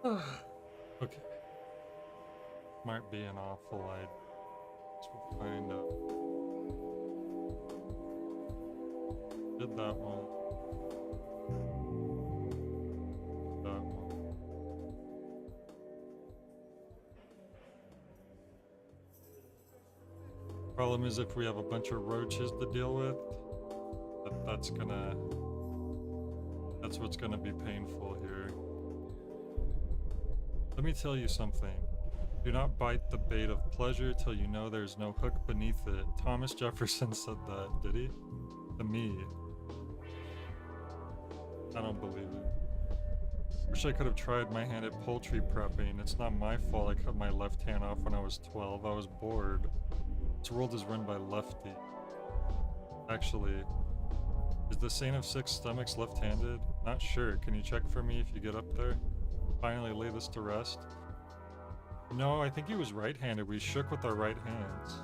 Okay. Might be an awful idea. Let's find out. Did that one. That one. Problem is if we have a bunch of roaches to deal with, that's what's gonna be painful here. Let me tell you something. Do not bite the bait of pleasure till you know there's no hook beneath it. Thomas Jefferson said that, did he? To me. I don't believe it. Wish I could have tried my hand at poultry prepping. It's not my fault I cut my left hand off when I was 12. I was bored. This world is run by lefty. Actually, is the Saint of Six Stomachs left-handed? Not sure. Can you check for me if you get up there? Finally lay this to rest. No, I think he was right-handed. We shook with our right hands.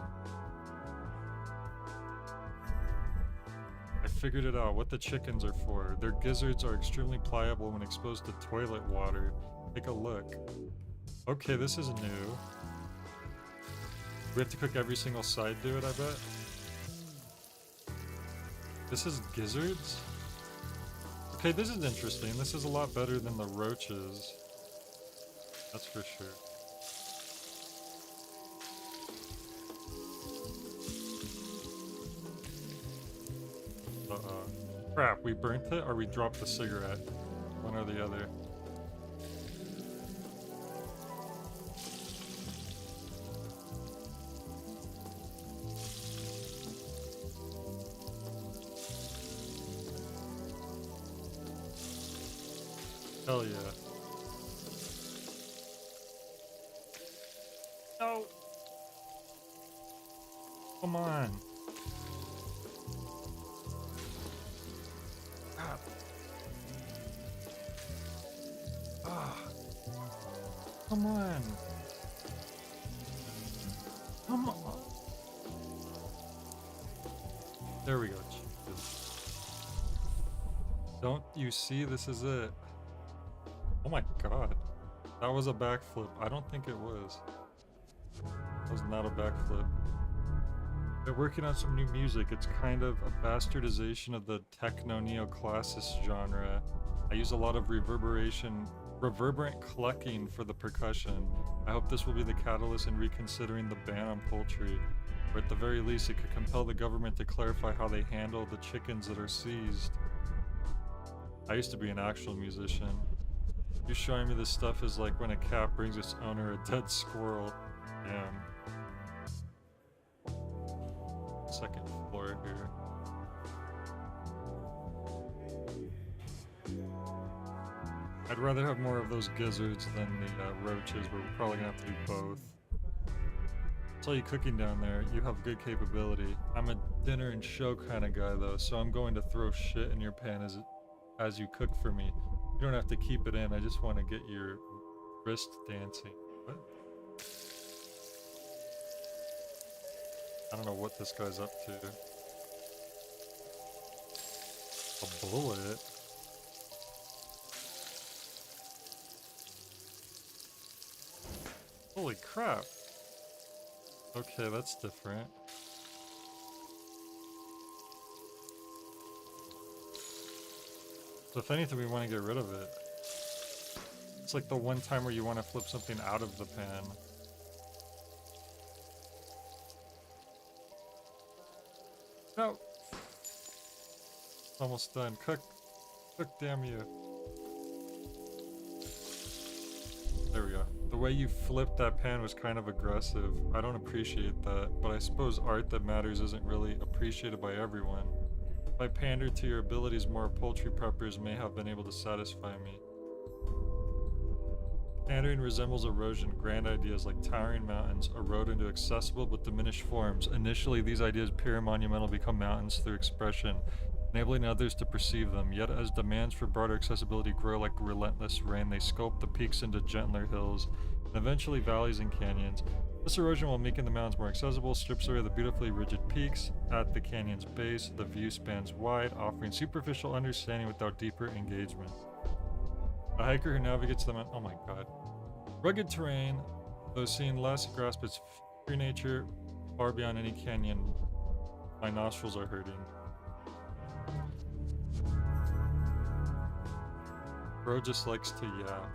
I figured it out. What the chickens are for. Their gizzards are extremely pliable when exposed to toilet water. Take a look. Okay, this is new. We have to cook every single side to it, I bet. This is gizzards? Okay, this is interesting. This is a lot better than the roaches. That's for sure. Crap, we burnt it or we dropped the cigarette? One or the other. Hell yeah. No! Come on. Ah. Ah. Come on. Come on. There we go. Don't you see? This is it. Oh my god. That was a backflip. I don't think it was. It was not a backflip. They're working on some new music. It's kind of a bastardization of the techno neoclassicist genre. I use a lot of reverberant clucking for the percussion. I hope this will be the catalyst in reconsidering the ban on poultry. Or at the very least, it could compel the government to clarify how they handle the chickens that are seized. I used to be an actual musician. You showing me this stuff is like when a cat brings its owner a dead squirrel. Damn. Second floor here. I'd rather have more of those gizzards than the roaches, but we're probably gonna have to do both. I saw you cooking down there. You have good capability. I'm a dinner and show kind of guy though, so I'm going to throw shit in your pan as you cook for me. You don't have to keep it in. I just want to get your wrist dancing. What? I don't know what this guy's up to. A bullet? Holy crap. Okay, that's different. So if anything, we want to get rid of it. It's like the one time where you want to flip something out of the pan. No! Almost done. Cook, damn you. There we go. The way you flipped that pan was kind of aggressive. I don't appreciate that, but I suppose art that matters isn't really appreciated by everyone. If I pandered to your abilities, more poultry preppers may have been able to satisfy me. Pandering resembles erosion. Grand ideas like towering mountains erode into accessible but diminished forms. Initially, these ideas, pure and monumental, become mountains through expression, enabling others to perceive them. Yet as demands for broader accessibility grow like relentless rain, they sculpt the peaks into gentler hills, and eventually valleys and canyons. This erosion, while making the mountains more accessible, strips away the beautifully rigid peaks. At the canyon's base, the view spans wide, offering superficial understanding without deeper engagement. A hiker who navigates the oh my god. Rugged terrain, though seeing less, grasp its free nature far beyond any canyon. My nostrils are hurting. Bro just likes to yap.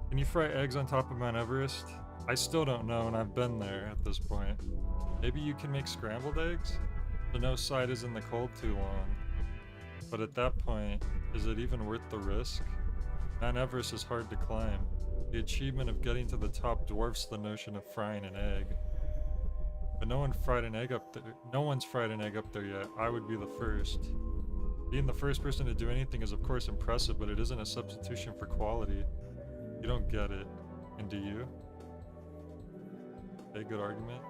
Can you fry eggs on top of Mount Everest? I still don't know, and I've been there at this point. Maybe you can make scrambled eggs? So no side is in the cold too long. But at that point, is it even worth the risk? Mount Everest is hard to climb. The achievement of getting to the top dwarfs the notion of frying an egg. But no one's fried an egg up there yet. I would be the first. Being the first person to do anything is of course impressive, but it isn't a substitution for quality. You don't get it. And do you? Okay, good argument.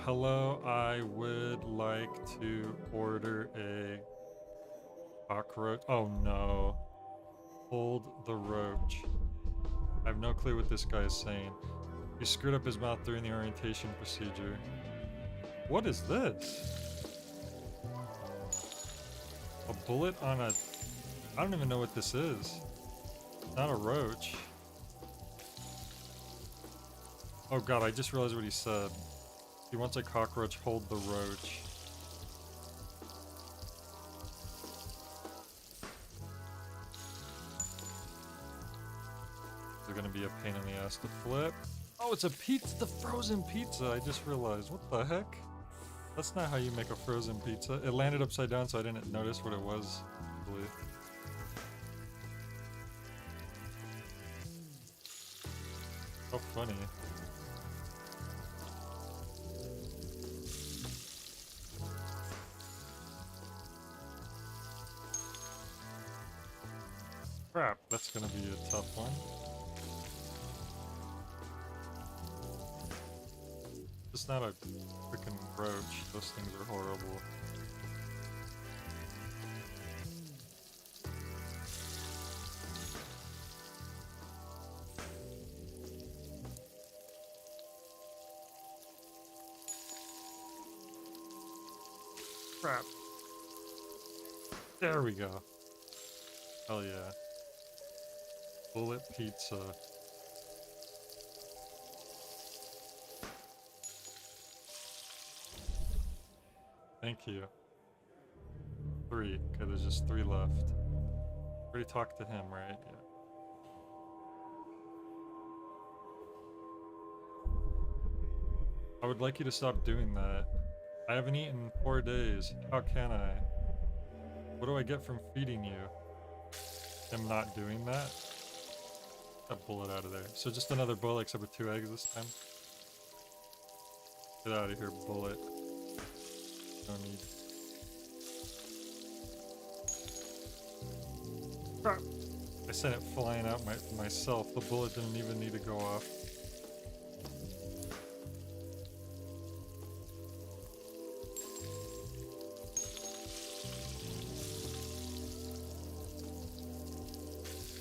Hello, I would like to order a cockroach. Oh no. Hold the roach. I have no clue what this guy is saying. He screwed up his mouth during the orientation procedure. What is this? A bullet on a... I don't even know what this is. Not a roach. Oh god, I just realized what he said. He wants a cockroach, hold the roach. They're gonna be a pain in the ass to flip. Oh, it's a pizza, the frozen pizza, I just realized. What the heck? That's not how you make a frozen pizza. It landed upside down so I didn't notice what it was. Really. How funny. Crap, that's gonna be a tough one. It's not a freaking roach. Those things are horrible. Crap. There we go. Hell yeah. Bullet pizza. Thank you. 3. Okay, there's just 3 left. Already talked to him, right? Yeah. I would like you to stop doing that. I haven't eaten in 4 days. How can I? What do I get from feeding you? I'm not doing that? That bullet out of there. So just another bullet except with 2 eggs this time. Get out of here, bullet. No need. Crap! I sent it flying out myself. The bullet didn't even need to go off.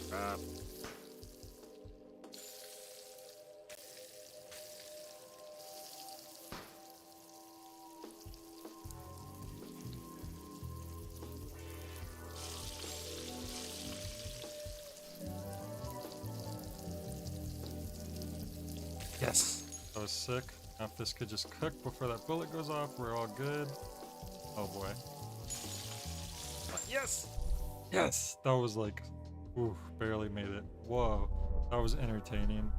Crap. Yes! That was sick. Now if this could just cook before that bullet goes off, we're all good. Oh boy. Yes! Yes! That was like... ooh, barely made it. Whoa. That was entertaining.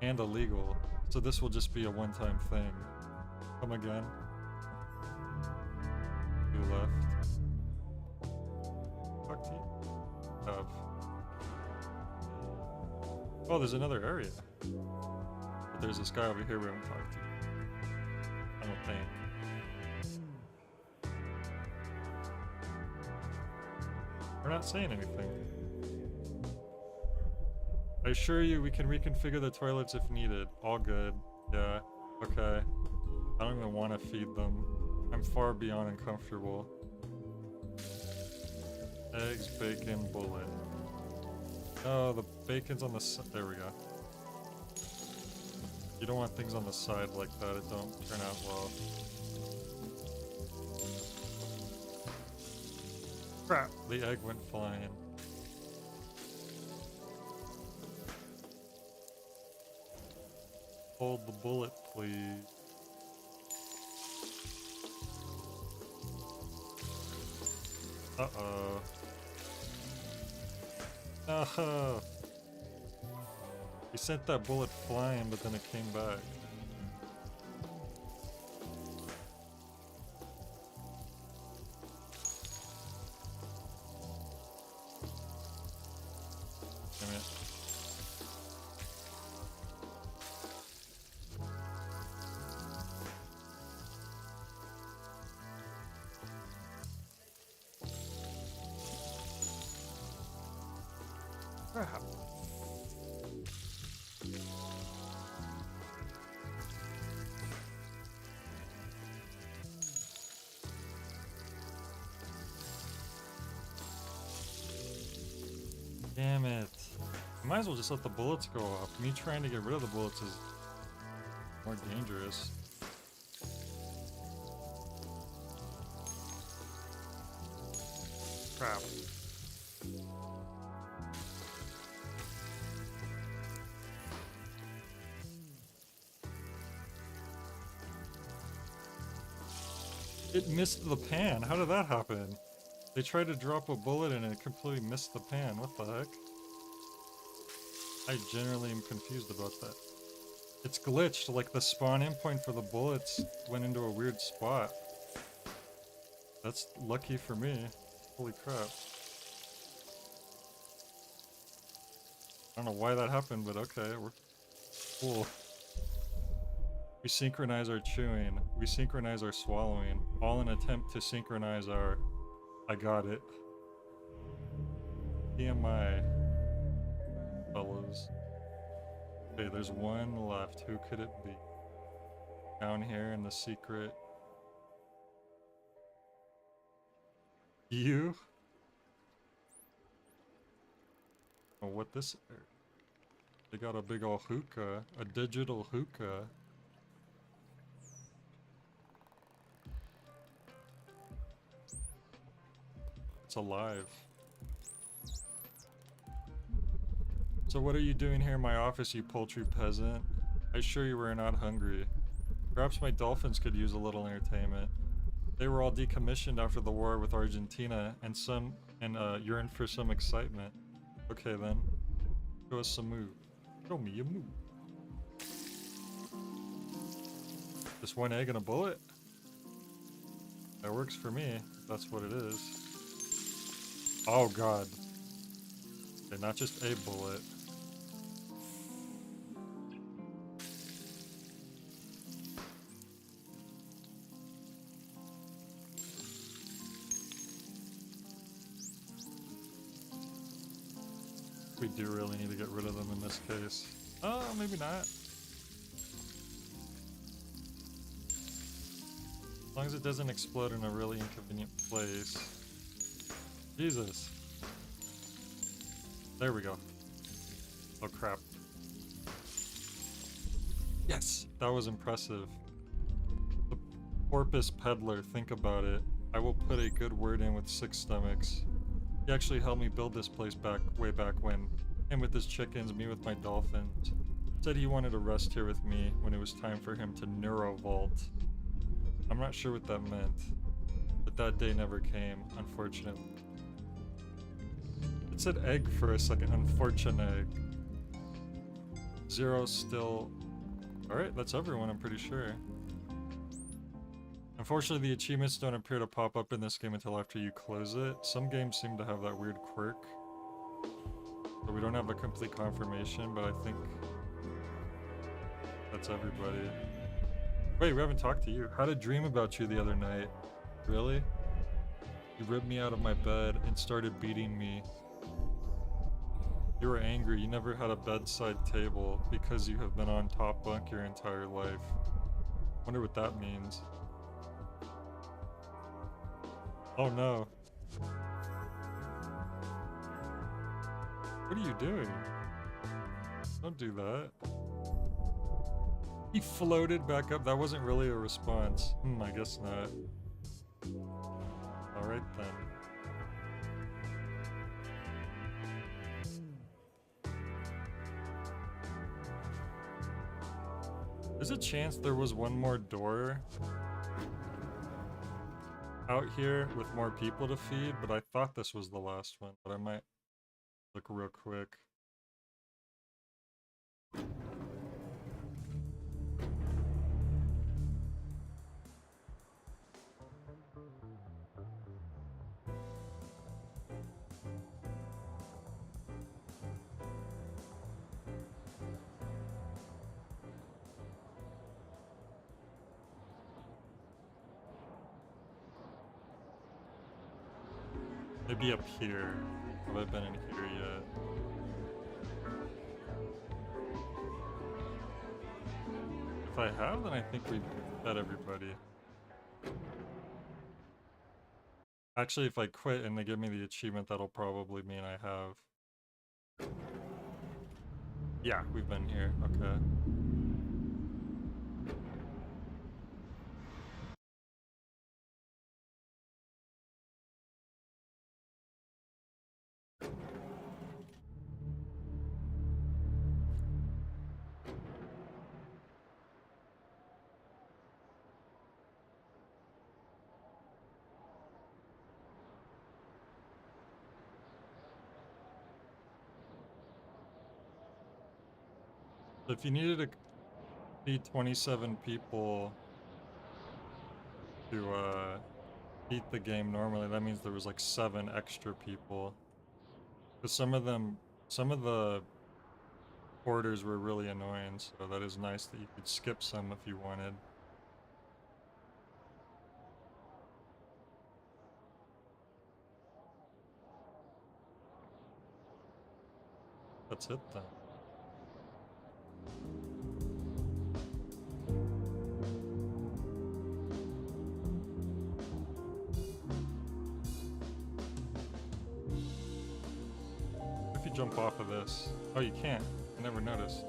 And illegal. So this will just be a one-time thing. Come again. 2 left. Talk to you. Have. Oh, there's another area. But there's this guy over here we haven't talked to. I don't think. We're not saying anything. I assure you we can reconfigure the toilets if needed. All good. Yeah. Okay. I don't even want to feed them. I'm far beyond uncomfortable. Eggs, bacon, bullet. Oh, the bacon's on the side. There we go. You don't want things on the side like that. It don't turn out well. Crap! The egg went flying. Hold the bullet, please. Uh-oh. Uh-huh. He sent that bullet flying, but then it came back. Damn it. Crap. Damn it. You might as well just let the bullets go off. Me trying to get rid of the bullets is more dangerous. Crap. It missed the pan. How did that happen? They tried to drop a bullet and it completely missed the pan. What the heck? I generally am confused about that. It's glitched, like the spawn in point for the bullets went into a weird spot. That's lucky for me. Holy crap. I don't know why that happened, but okay, we're cool. We synchronize our chewing. We synchronize our swallowing. All in attempt to synchronize our... I got it. TMI. Fellas. Okay, there's one left. Who could it be? Down here in the secret. You? Oh, what this... They got a big ol' hookah. A digital hookah. It's alive. So what are you doing here in my office, you poultry peasant? I assure you we're not hungry. Perhaps my dolphins could use a little entertainment. They were all decommissioned after the war with Argentina, and yearn for some excitement. Okay then. Show us some move. Show me a move. Just one egg and a bullet? That works for me, if that's what it is. Oh god. Okay, not just a bullet. We do really need to get rid of them in this case. Oh, maybe not. As long as it doesn't explode in a really inconvenient place. Jesus. There we go. Oh crap. Yes! That was impressive. The porpoise peddler, think about it. I will put a good word in with Six Stomachs. He actually helped me build this place way back when. Him with his chickens, me with my dolphins. Said he wanted to rest here with me when it was time for him to neurovault. I'm not sure what that meant, but that day never came, unfortunately. It said egg for a second, unfortunate. Zero still... Alright, that's everyone, I'm pretty sure. Unfortunately, the achievements don't appear to pop up in this game until after you close it. Some games seem to have that weird quirk. So we don't have a complete confirmation, but I think that's everybody. Wait, we haven't talked to you. Had a dream about you the other night. Really? You ripped me out of my bed and started beating me. You were angry. You never had a bedside table because you have been on top bunk your entire life. Wonder what that means. Oh no. What are you doing? Don't do that. He floated back up. That wasn't really a response. I guess not. Alright then. There's a chance there was one more door out here with more people to feed, but I thought this was the last one, but I might look real quick. Maybe up here. Have I been in here yet? If I have, then I think we fed everybody. Actually, if I quit and they give me the achievement, that'll probably mean I have. Yeah, we've been here. Okay. So if you needed to feed 27 people to beat the game normally, that means there was like 7 extra people. Because some of the orders were really annoying, so that is nice that you could skip some if you wanted. That's it then. If you jump off of this. Oh, you can't. I never noticed.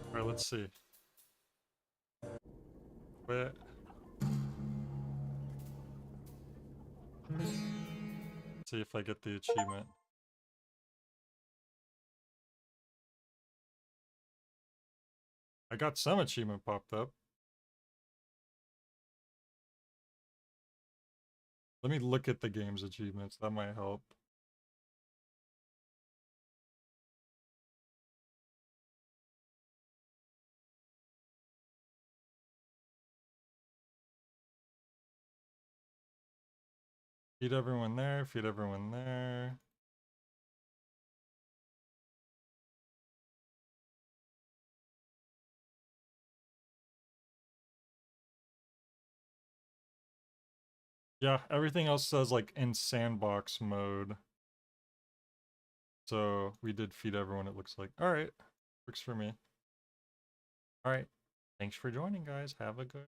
Alright, let's see. Quit. See if I get the achievement. I got some achievement popped up. Let me look at the game's achievements. That might help. Feed everyone there, feed everyone there. Yeah, everything else says like in sandbox mode. So we did feed everyone, it looks like. Alright, works for me. Alright, thanks for joining, guys. Have a good...